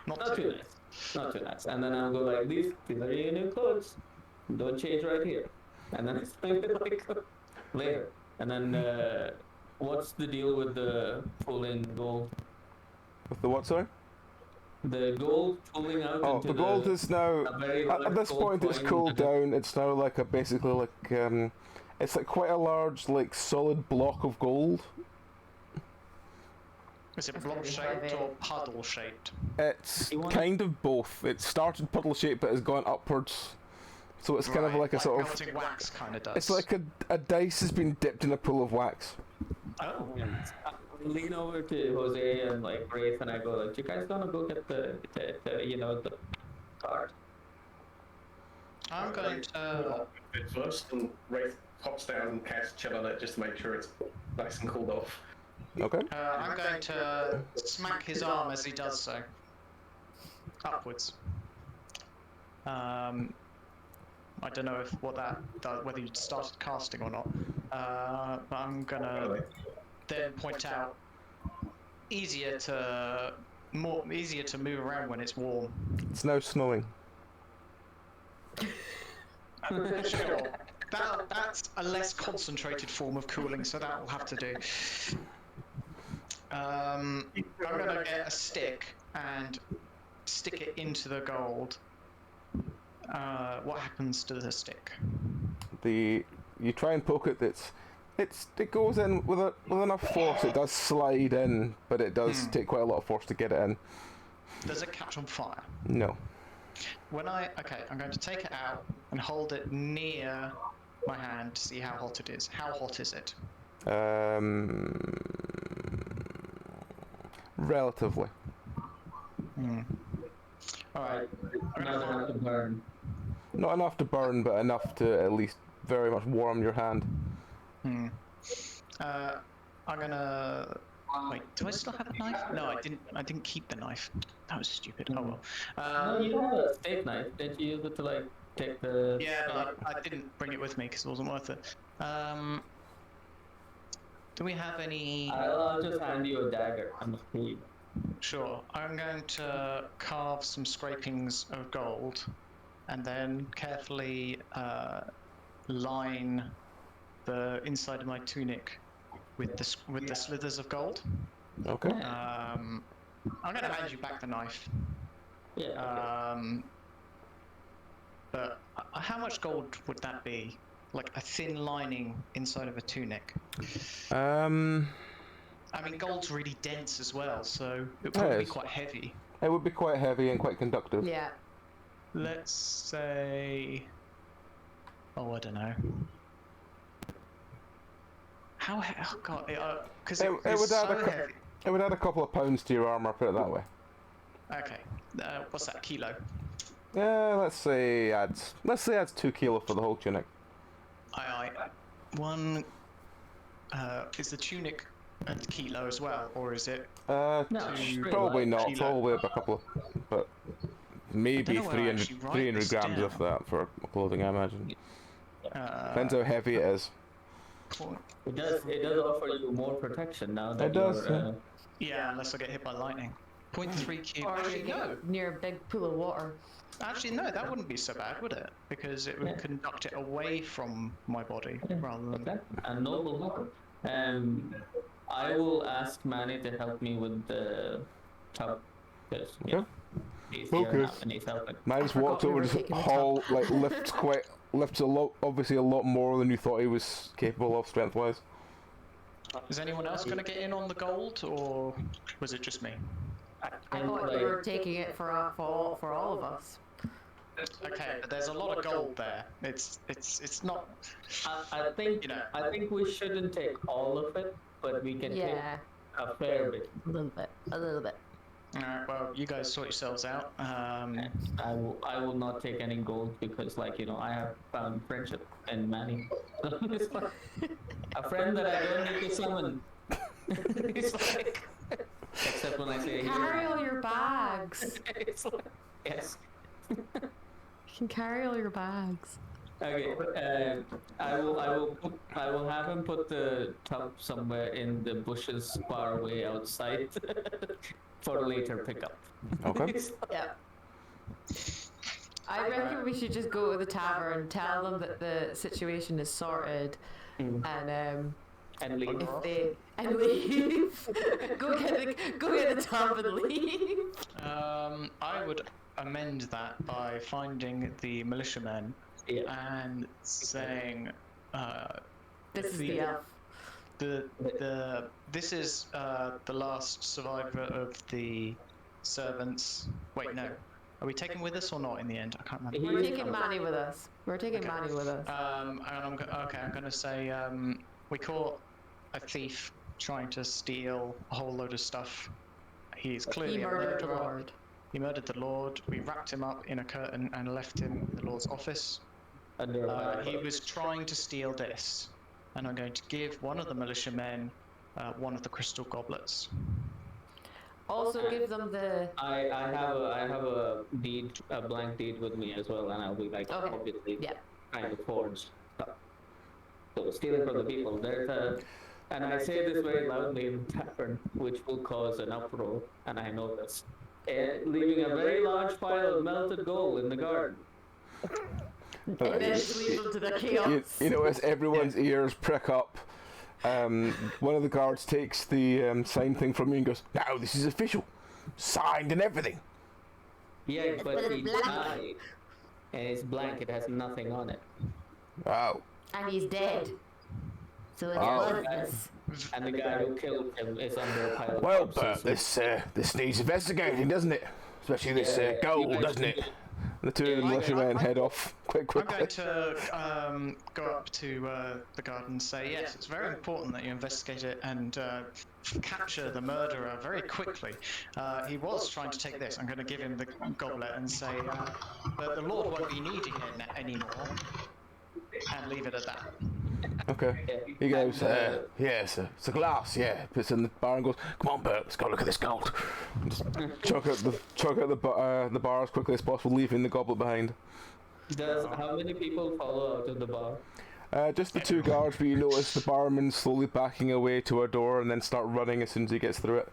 [SPEAKER 5] Not too nice. Not too nice. And then I'll go like these are your new clothes. Don't change right here. And then it's like later. And then what's the deal with the pulling gold?
[SPEAKER 1] With the what, sorry?
[SPEAKER 5] The gold pulling out.
[SPEAKER 1] Oh,
[SPEAKER 5] into
[SPEAKER 1] the gold is now.
[SPEAKER 5] a very
[SPEAKER 1] At
[SPEAKER 5] large
[SPEAKER 1] this
[SPEAKER 5] gold
[SPEAKER 1] point, it's
[SPEAKER 5] coin
[SPEAKER 1] cooled
[SPEAKER 5] into-
[SPEAKER 1] down. It's now like a basically like it's like quite a large like solid block of gold.
[SPEAKER 6] Is it
[SPEAKER 3] That's
[SPEAKER 6] block
[SPEAKER 3] gonna be
[SPEAKER 6] shaped
[SPEAKER 3] heavy.
[SPEAKER 6] or puddle shaped?
[SPEAKER 1] It's
[SPEAKER 5] You want-
[SPEAKER 1] kind of both. It started puddle shaped, but has gone upwards. So it's kind of like a sort of.
[SPEAKER 6] melting wax kind of does.
[SPEAKER 1] It's like a dice has been dipped in a pool of wax.
[SPEAKER 6] Oh.
[SPEAKER 5] I lean over to Jose and like Rafe and I go like, you guys gonna go get the the card?
[SPEAKER 6] I'm going to.
[SPEAKER 2] Bit first, and Wraith hops down and casts chill on it just to make sure it's nice and cooled off.
[SPEAKER 1] Okay.
[SPEAKER 6] I'm going to smack his arm as he does so. Upwards. I don't know whether you started casting or not. But I'm gonna then point out easier to move around when it's warm.
[SPEAKER 1] It's now snowing.
[SPEAKER 6] Sure. That's a less concentrated form of cooling, so that will have to do. I'm gonna get a stick and stick it into the gold. What happens to the stick?
[SPEAKER 1] You try and poke it. It goes in with enough force. It does slide in, but it does take quite a lot of force to get it in.
[SPEAKER 6] Does it catch on fire?
[SPEAKER 1] No.
[SPEAKER 6] I'm going to take it out and hold it near my hand to see how hot it is. How hot is it?
[SPEAKER 1] Relatively.
[SPEAKER 5] Alright, not enough to burn.
[SPEAKER 1] Not enough to burn, but enough to at least very much warm your hand.
[SPEAKER 6] I'm gonna wait. Do I still have a knife? No, I didn't. I didn't keep the knife. That was stupid. Oh well.
[SPEAKER 5] No, you have a steak knife. Did you use it to like take the?
[SPEAKER 6] Yeah, but I didn't bring it with me because it wasn't worth it. Do we have any?
[SPEAKER 5] I'll just hand you a dagger. I'm afraid.
[SPEAKER 6] Sure. I'm going to carve some scrapings of gold, and then carefully line the inside of my tunic with the slithers of gold.
[SPEAKER 1] Okay.
[SPEAKER 6] I'm going to hand you back the knife.
[SPEAKER 5] Yeah.
[SPEAKER 6] But how much gold would that be? Like a thin lining inside of a tunic. I mean, gold's really dense as well, so it would probably be
[SPEAKER 1] Yes.
[SPEAKER 6] quite heavy.
[SPEAKER 1] It would be quite heavy and quite conductive.
[SPEAKER 3] Yeah.
[SPEAKER 6] Let's say... Oh, I don't know. Oh god, because
[SPEAKER 1] It
[SPEAKER 6] it's
[SPEAKER 1] would
[SPEAKER 6] so
[SPEAKER 1] add a
[SPEAKER 6] heavy.
[SPEAKER 1] It would add a couple of pounds to your armor, put it that way.
[SPEAKER 6] Okay, what's that, kilo?
[SPEAKER 1] Yeah, let's say adds 2 kilo for the whole tunic.
[SPEAKER 6] Aye. One... is the tunic a kilo as well, or is it?
[SPEAKER 5] No,
[SPEAKER 1] Probably not.
[SPEAKER 6] Kilo.
[SPEAKER 1] Probably a couple, but maybe
[SPEAKER 6] know where I actually write
[SPEAKER 1] 300
[SPEAKER 6] this
[SPEAKER 1] grams of
[SPEAKER 6] down.
[SPEAKER 1] that for clothing, I imagine. Depends
[SPEAKER 6] Uh,
[SPEAKER 1] how heavy it is.
[SPEAKER 5] It does offer you more protection now that
[SPEAKER 1] It does,
[SPEAKER 5] you're.
[SPEAKER 6] yeah, unless I get hit by lightning. 0.3 cube.
[SPEAKER 3] Or
[SPEAKER 6] Actually,
[SPEAKER 3] you
[SPEAKER 6] no.
[SPEAKER 3] get near a big pool of water.
[SPEAKER 6] Actually, no. That wouldn't be so bad, would it? Because it would
[SPEAKER 5] Yeah.
[SPEAKER 6] conduct it away from my body rather than.
[SPEAKER 5] Exactly. A noble weapon. I will ask Manny to help me with the tub. Because
[SPEAKER 1] Okay.
[SPEAKER 5] he's here
[SPEAKER 1] Okay.
[SPEAKER 5] now and he's helping.
[SPEAKER 1] Man just
[SPEAKER 3] I
[SPEAKER 1] walked
[SPEAKER 3] forgot we
[SPEAKER 1] over
[SPEAKER 3] were
[SPEAKER 1] to
[SPEAKER 3] taking the
[SPEAKER 1] haul, like lifts a lot, obviously a lot more than you thought he was capable of strength-wise.
[SPEAKER 6] Is anyone else going to get in on the gold, or was it just me?
[SPEAKER 3] I
[SPEAKER 5] And,
[SPEAKER 3] thought
[SPEAKER 5] like,
[SPEAKER 3] you were taking it for all of us.
[SPEAKER 6] Okay, but there's a lot of gold there. It's not.
[SPEAKER 5] I think
[SPEAKER 6] You know.
[SPEAKER 5] I think we shouldn't take all of it, but we can
[SPEAKER 3] Yeah,
[SPEAKER 5] take a fair bit.
[SPEAKER 7] A little bit. A little bit.
[SPEAKER 6] Alright, well, you guys sort yourselves out.
[SPEAKER 5] I will not take any gold because, like, you know, I have found friendship in Manny. It's like a friend that I don't need to summon. It's like, except when I say
[SPEAKER 3] carry all your bags.
[SPEAKER 5] It's like, yes.
[SPEAKER 3] You can carry all your bags.
[SPEAKER 5] Okay. I will have him put the tub somewhere in the bushes far away outside for later pickup.
[SPEAKER 1] Okay.
[SPEAKER 3] Yeah. I reckon we should just go to the tavern, tell them that the situation is sorted, and
[SPEAKER 5] And leave.
[SPEAKER 3] if they and leave, go get the tub and leave.
[SPEAKER 6] I would amend that by finding the militiamen
[SPEAKER 5] Yeah.
[SPEAKER 6] and saying,
[SPEAKER 3] This is the elf.
[SPEAKER 6] this is the last survivor of the servants. Wait, no. Are we taking with us or not in the end? I can't remember.
[SPEAKER 3] We're taking Manny with us. We're taking Manny with us.
[SPEAKER 6] And I'm going to say we caught a thief trying to steal a whole load of stuff. He's clearly
[SPEAKER 3] He
[SPEAKER 6] a
[SPEAKER 3] murdered the
[SPEAKER 6] murderer.
[SPEAKER 3] Lord.
[SPEAKER 6] He murdered the Lord. We wrapped him up in a curtain and left him in the Lord's office.
[SPEAKER 5] Under a
[SPEAKER 6] He was trying to steal this, and I'm going to give one of the militiamen one of the crystal goblets.
[SPEAKER 3] Also, give them the.
[SPEAKER 5] I have a deed, a blank deed with me as well, and I'll be like
[SPEAKER 3] Okay.
[SPEAKER 5] obviously
[SPEAKER 3] Yeah.
[SPEAKER 5] kind of forged stuff. So stealing from the people. There's a, and I say this very loudly in the tavern, which will cause an uproar, and I know this. Leaving a very large pile of melted gold in the garden.
[SPEAKER 3] And then just leave them to the chaos.
[SPEAKER 1] You know, as everyone's ears prick up, one of the guards takes the signed thing from you and goes, "Now this is official, signed and everything."
[SPEAKER 5] Yeah, but
[SPEAKER 7] But
[SPEAKER 5] he
[SPEAKER 7] it's blank.
[SPEAKER 5] died, and it's blank. It has nothing on it.
[SPEAKER 1] Wow.
[SPEAKER 3] And he's dead.
[SPEAKER 7] So it's
[SPEAKER 1] Oh.
[SPEAKER 7] worthless.
[SPEAKER 5] And the guy who killed him is under a pile of
[SPEAKER 1] Well,
[SPEAKER 5] corpses.
[SPEAKER 1] but this needs investigating, doesn't it? Especially this gold, doesn't it? The two of the militiamen head off quite
[SPEAKER 6] I'm
[SPEAKER 1] quickly.
[SPEAKER 6] going to go up to the guard and say, yes, it's very important that you investigate it and capture the murderer very quickly. He was trying to take this. I'm going to give him the goblet and say that the Lord won't be needing it anymore, and leave it at that.
[SPEAKER 1] Okay. He goes, yes, it's a glass, yeah. Puts it in the bar and goes, "Come on, Bert, let's go look at this gold." And just chuck out the bar as quickly as possible, leaving the goblet behind.
[SPEAKER 5] How many people follow out of the bar?
[SPEAKER 1] Just the two guards, but you notice the barman slowly backing away to our door and then start running as soon as he gets through it.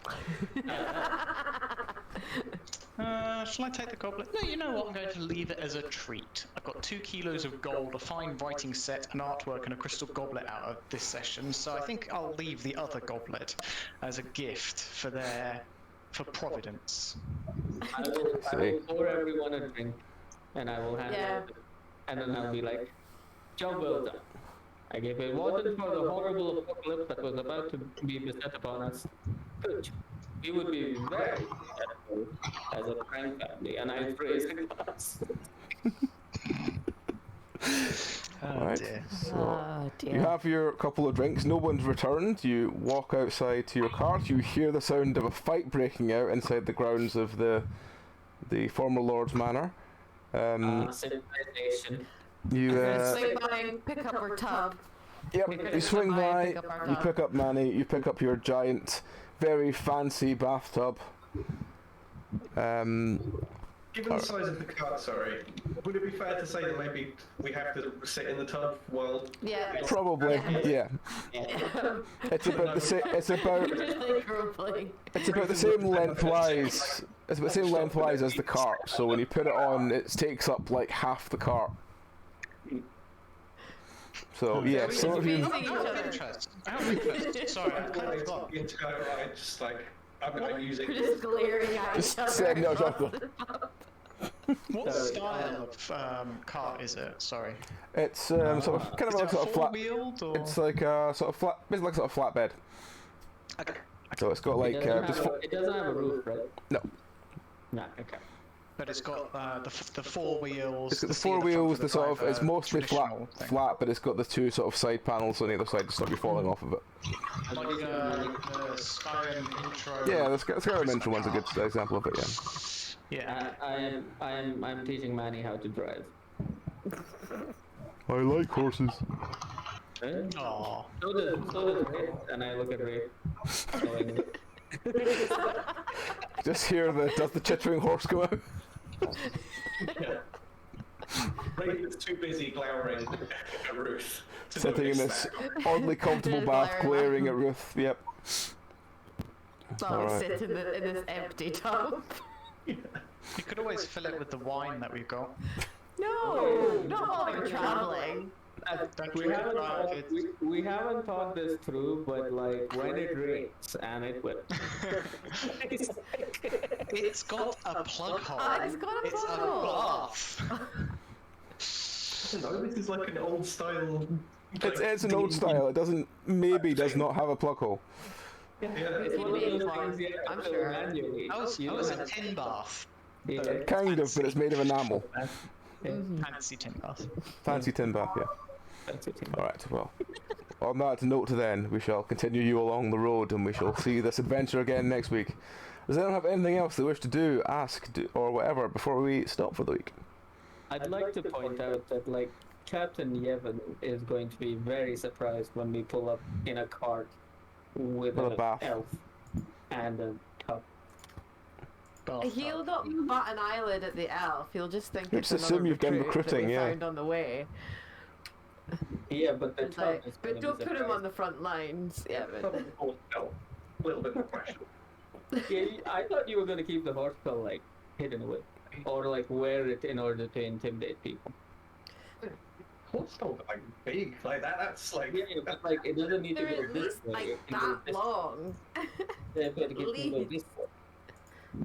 [SPEAKER 6] Shall I take the goblet? No, you know what? I'm going to leave it as a treat. I've got 2 kilos of gold, a fine writing set, an artwork, and a crystal goblet out of this session. So I think I'll leave the other goblet as a gift for Providence.
[SPEAKER 5] I will pour everyone a drink, and I will hand it, and then I'll be like, "Job well done. I gave a warning for the horrible apocalypse that was about to be beset upon us. Good. We would be very successful as a crime family," and I raise a glass.
[SPEAKER 1] Right.
[SPEAKER 6] Dear.
[SPEAKER 1] So
[SPEAKER 3] Oh dear.
[SPEAKER 1] you have your couple of drinks. No one's returned. You walk outside to your cart. You hear the sound of a fight breaking out inside the grounds of the former Lord's manor.
[SPEAKER 5] Civilization.
[SPEAKER 1] You
[SPEAKER 3] Swing by, pick up our tub.
[SPEAKER 1] Yep, you swing by, you pick up Manny, you pick up your giant, very fancy bathtub.
[SPEAKER 2] Given the size of the cart, sorry, would it be fair to say that maybe we have to sit in the tub while...
[SPEAKER 3] Yeah.
[SPEAKER 1] Probably, yeah. It's about the same. It's about the same lengthwise. It's about the same lengthwise as the cart. So when you put it on, it takes up like half the cart. So yeah, some of you.
[SPEAKER 6] Out of interest. Sorry, I kind of got.
[SPEAKER 2] The entire ride, just like, I'm using...
[SPEAKER 3] We're just glaring at each other.
[SPEAKER 1] Setting out of
[SPEAKER 6] What style of cart is it? Sorry.
[SPEAKER 1] It's sort of kind of like sort of flat.
[SPEAKER 6] Four-wheeled or?
[SPEAKER 1] It's like a sort of flat, basically like sort of flatbed.
[SPEAKER 6] Okay.
[SPEAKER 1] So it's got like
[SPEAKER 5] It doesn't have a roof, right?
[SPEAKER 1] No.
[SPEAKER 5] No, okay.
[SPEAKER 6] But it's got the four wheels.
[SPEAKER 1] It's got the
[SPEAKER 6] seat at
[SPEAKER 1] four
[SPEAKER 6] front
[SPEAKER 1] wheels.
[SPEAKER 6] for
[SPEAKER 1] The sort of
[SPEAKER 6] driver,
[SPEAKER 1] it's mostly
[SPEAKER 6] traditional thing.
[SPEAKER 1] flat, but it's got the two sort of side panels on either side to stop you falling off of it.
[SPEAKER 6] Like the Skyrim intro.
[SPEAKER 1] Yeah, the Skyrim intro one's a good example of it. Yeah.
[SPEAKER 6] Yeah.
[SPEAKER 5] I'm teaching Manny how to drive.
[SPEAKER 1] I like horses.
[SPEAKER 6] Aww.
[SPEAKER 5] So does Ray, and I look at Ray. knowingly.
[SPEAKER 1] Just hear does the chittering horse go out?
[SPEAKER 2] Ray is too busy glowering at Ruth. to
[SPEAKER 1] Sitting in
[SPEAKER 2] notice
[SPEAKER 1] this
[SPEAKER 2] that.
[SPEAKER 1] oddly comfortable bath, glaring at Ruth. Yep.
[SPEAKER 3] I'll
[SPEAKER 1] Alright.
[SPEAKER 3] sit in this empty tub.
[SPEAKER 6] You could always fill it with the wine that we've got.
[SPEAKER 3] No, not while we're traveling.
[SPEAKER 5] We haven't thought this through, but like when it rains and it will.
[SPEAKER 6] It's got a plug hole.
[SPEAKER 3] It's got a
[SPEAKER 6] It's
[SPEAKER 3] plug
[SPEAKER 6] a
[SPEAKER 3] hole.
[SPEAKER 6] bath.
[SPEAKER 2] No, this is like an old style.
[SPEAKER 1] It's an old style. It does not have a plug hole.
[SPEAKER 2] Yeah,
[SPEAKER 5] It's one of those things you have
[SPEAKER 3] I'm
[SPEAKER 5] to
[SPEAKER 3] sure.
[SPEAKER 5] manually.
[SPEAKER 6] Oh,
[SPEAKER 5] You
[SPEAKER 6] it's
[SPEAKER 5] don't
[SPEAKER 6] a
[SPEAKER 5] have-
[SPEAKER 6] tin bath.
[SPEAKER 5] Yeah.
[SPEAKER 1] Kind of, but it's made of enamel.
[SPEAKER 6] Fancy tin bath.
[SPEAKER 1] Fancy tin bath, yeah.
[SPEAKER 5] That's it.
[SPEAKER 1] Alright, well. On that note then, we shall continue you along the road and we shall see this adventure again next week. Does anyone have anything else they wish to do, ask, or whatever before we stop for the week?
[SPEAKER 5] I'd like to point out that like Captain Yevon is going to be very surprised when we pull up in a cart with
[SPEAKER 1] With a
[SPEAKER 5] an
[SPEAKER 1] bath.
[SPEAKER 5] elf and a tub.
[SPEAKER 3] He'll not bat an eyelid at the elf. He'll just think
[SPEAKER 1] He'll
[SPEAKER 3] it's
[SPEAKER 1] just assume
[SPEAKER 3] another
[SPEAKER 1] you've done
[SPEAKER 3] recruit
[SPEAKER 1] recruiting,
[SPEAKER 3] that we
[SPEAKER 1] yeah.
[SPEAKER 3] found on the way.
[SPEAKER 5] Yeah, but the
[SPEAKER 3] It's
[SPEAKER 5] tub
[SPEAKER 3] like,
[SPEAKER 5] is
[SPEAKER 3] but
[SPEAKER 5] gonna
[SPEAKER 3] don't
[SPEAKER 5] be
[SPEAKER 3] put him on
[SPEAKER 5] surprised.
[SPEAKER 3] the front lines. Yeah, but
[SPEAKER 2] Oh, no. A little bit more question.
[SPEAKER 5] Yeah, I thought you were gonna keep the horse skull like hidden away, or like wear it in order to intimidate people.
[SPEAKER 2] What's so like big like that? That's like
[SPEAKER 5] Yeah, but like it doesn't need to
[SPEAKER 3] they're
[SPEAKER 5] go
[SPEAKER 3] at
[SPEAKER 5] this
[SPEAKER 3] least
[SPEAKER 5] way.
[SPEAKER 3] like
[SPEAKER 5] It can go
[SPEAKER 3] that
[SPEAKER 5] this
[SPEAKER 3] long.
[SPEAKER 5] way. They've got to get to go
[SPEAKER 3] Least.
[SPEAKER 5] this way,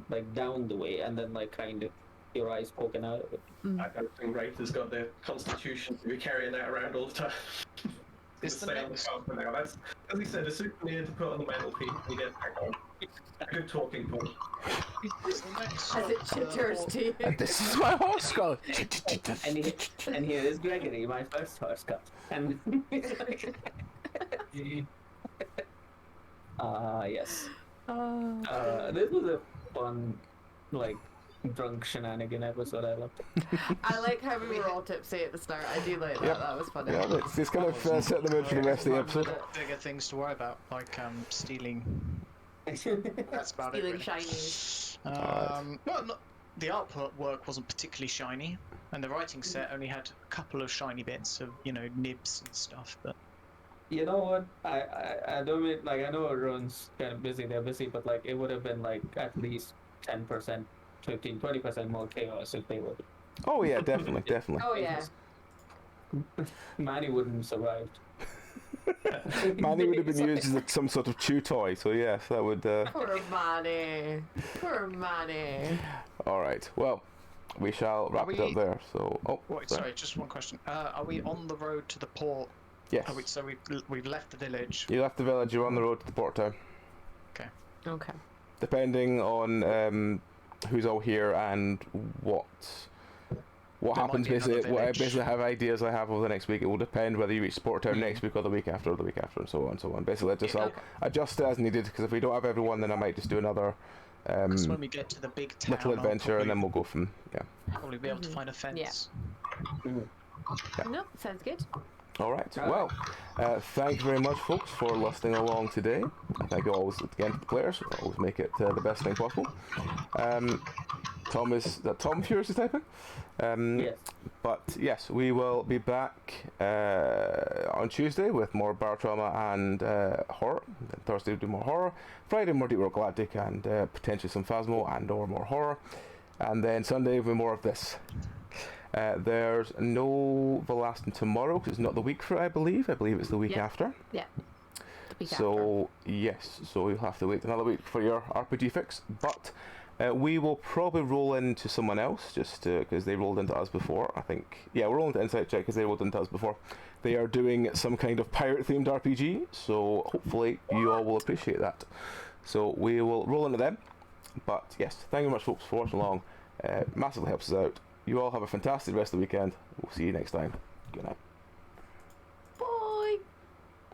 [SPEAKER 5] like down the way, and then like kind of your eyes poking out of it.
[SPEAKER 2] I don't think Wraith has got the constitution to be carrying that around all the time.
[SPEAKER 6] It's the
[SPEAKER 2] Stay on the
[SPEAKER 6] next-
[SPEAKER 2] card for now. That's, as he said, a souvenir to put on the mantelpiece and get back on. A good talking point.
[SPEAKER 6] It's the next
[SPEAKER 3] As it
[SPEAKER 6] stop,
[SPEAKER 3] chitters to you.
[SPEAKER 1] And this is my horse skull!
[SPEAKER 5] And here is Gregory, my first horse cut. And yes. This was a fun, like, drunk shenanigan episode. I loved it.
[SPEAKER 3] I like how we were all tipsy at the start. I do like that.
[SPEAKER 1] Yep.
[SPEAKER 3] That was funny.
[SPEAKER 1] Yeah, it's kind of set the mood for the rest of the episode.
[SPEAKER 6] Bigger things to worry about, like stealing. That's about
[SPEAKER 3] Stealing
[SPEAKER 6] it.
[SPEAKER 3] shinies.
[SPEAKER 6] Well, not, the artwork wasn't particularly shiny, and the writing set only had a couple of shiny bits of, nibs and stuff. But
[SPEAKER 5] You know what? I don't mean, like, I know everyone's kind of busy, they're busy, but like, it would have been like at least 10%, 15, 20% more chaos if they were.
[SPEAKER 1] Oh yeah, definitely, definitely.
[SPEAKER 3] Oh yeah.
[SPEAKER 5] Manny wouldn't have survived.
[SPEAKER 1] Manny would have been used as some sort of chew toy, so yes, that would...
[SPEAKER 3] Poor Manny. Poor Manny.
[SPEAKER 1] Alright, well, we shall wrap it up there, so... Oh,
[SPEAKER 6] wait, sorry, just one question. Are we on the road to the port?
[SPEAKER 1] Yes.
[SPEAKER 6] So we've left the village.
[SPEAKER 1] You left the village, you're on the road to the port town.
[SPEAKER 3] Okay.
[SPEAKER 1] Depending on who's all here and what
[SPEAKER 6] There
[SPEAKER 1] happens,
[SPEAKER 6] might be another
[SPEAKER 1] basically, what I
[SPEAKER 6] village.
[SPEAKER 1] basically have ideas I have over the next week. It will depend whether you reach Port Town next week or the week after, and so on and so on. Basically, I'll adjust it as needed, because if we don't have everyone, then I might just do another
[SPEAKER 6] Because when we get to the big town,
[SPEAKER 1] little
[SPEAKER 6] I'll
[SPEAKER 1] adventure, and then we'll go from
[SPEAKER 6] probably be able to find a fence.
[SPEAKER 3] No, sounds good.
[SPEAKER 1] All right. Well, thank you very much, folks, for listening along today. Thank you always again to the players. Always make it the best thing possible. Tom Furious is typing.
[SPEAKER 5] Yes.
[SPEAKER 1] But yes, we will be back on Tuesday with more bar trauma and horror. Then Thursday we'll do more horror. Friday more Deep Rock Galactic and potentially some Phasmo and or more horror. And then Sunday will be more of this. There's no Velastin tomorrow because it's not the week for it, I believe. I believe it's the week after.
[SPEAKER 3] Yeah. The week
[SPEAKER 1] so yes, so you'll have to wait another week for your RPG fix. But we will probably roll into someone else just because they rolled into us before. I think. Yeah, we're rolling to Insight Check because they rolled into us before. They are doing some kind of pirate-themed RPG, so hopefully you all will appreciate that. So we will roll into them. But yes, thank you very much, folks, for watching along. Massively helps us out. You all have a fantastic rest of the weekend. We'll see you next time. Good night.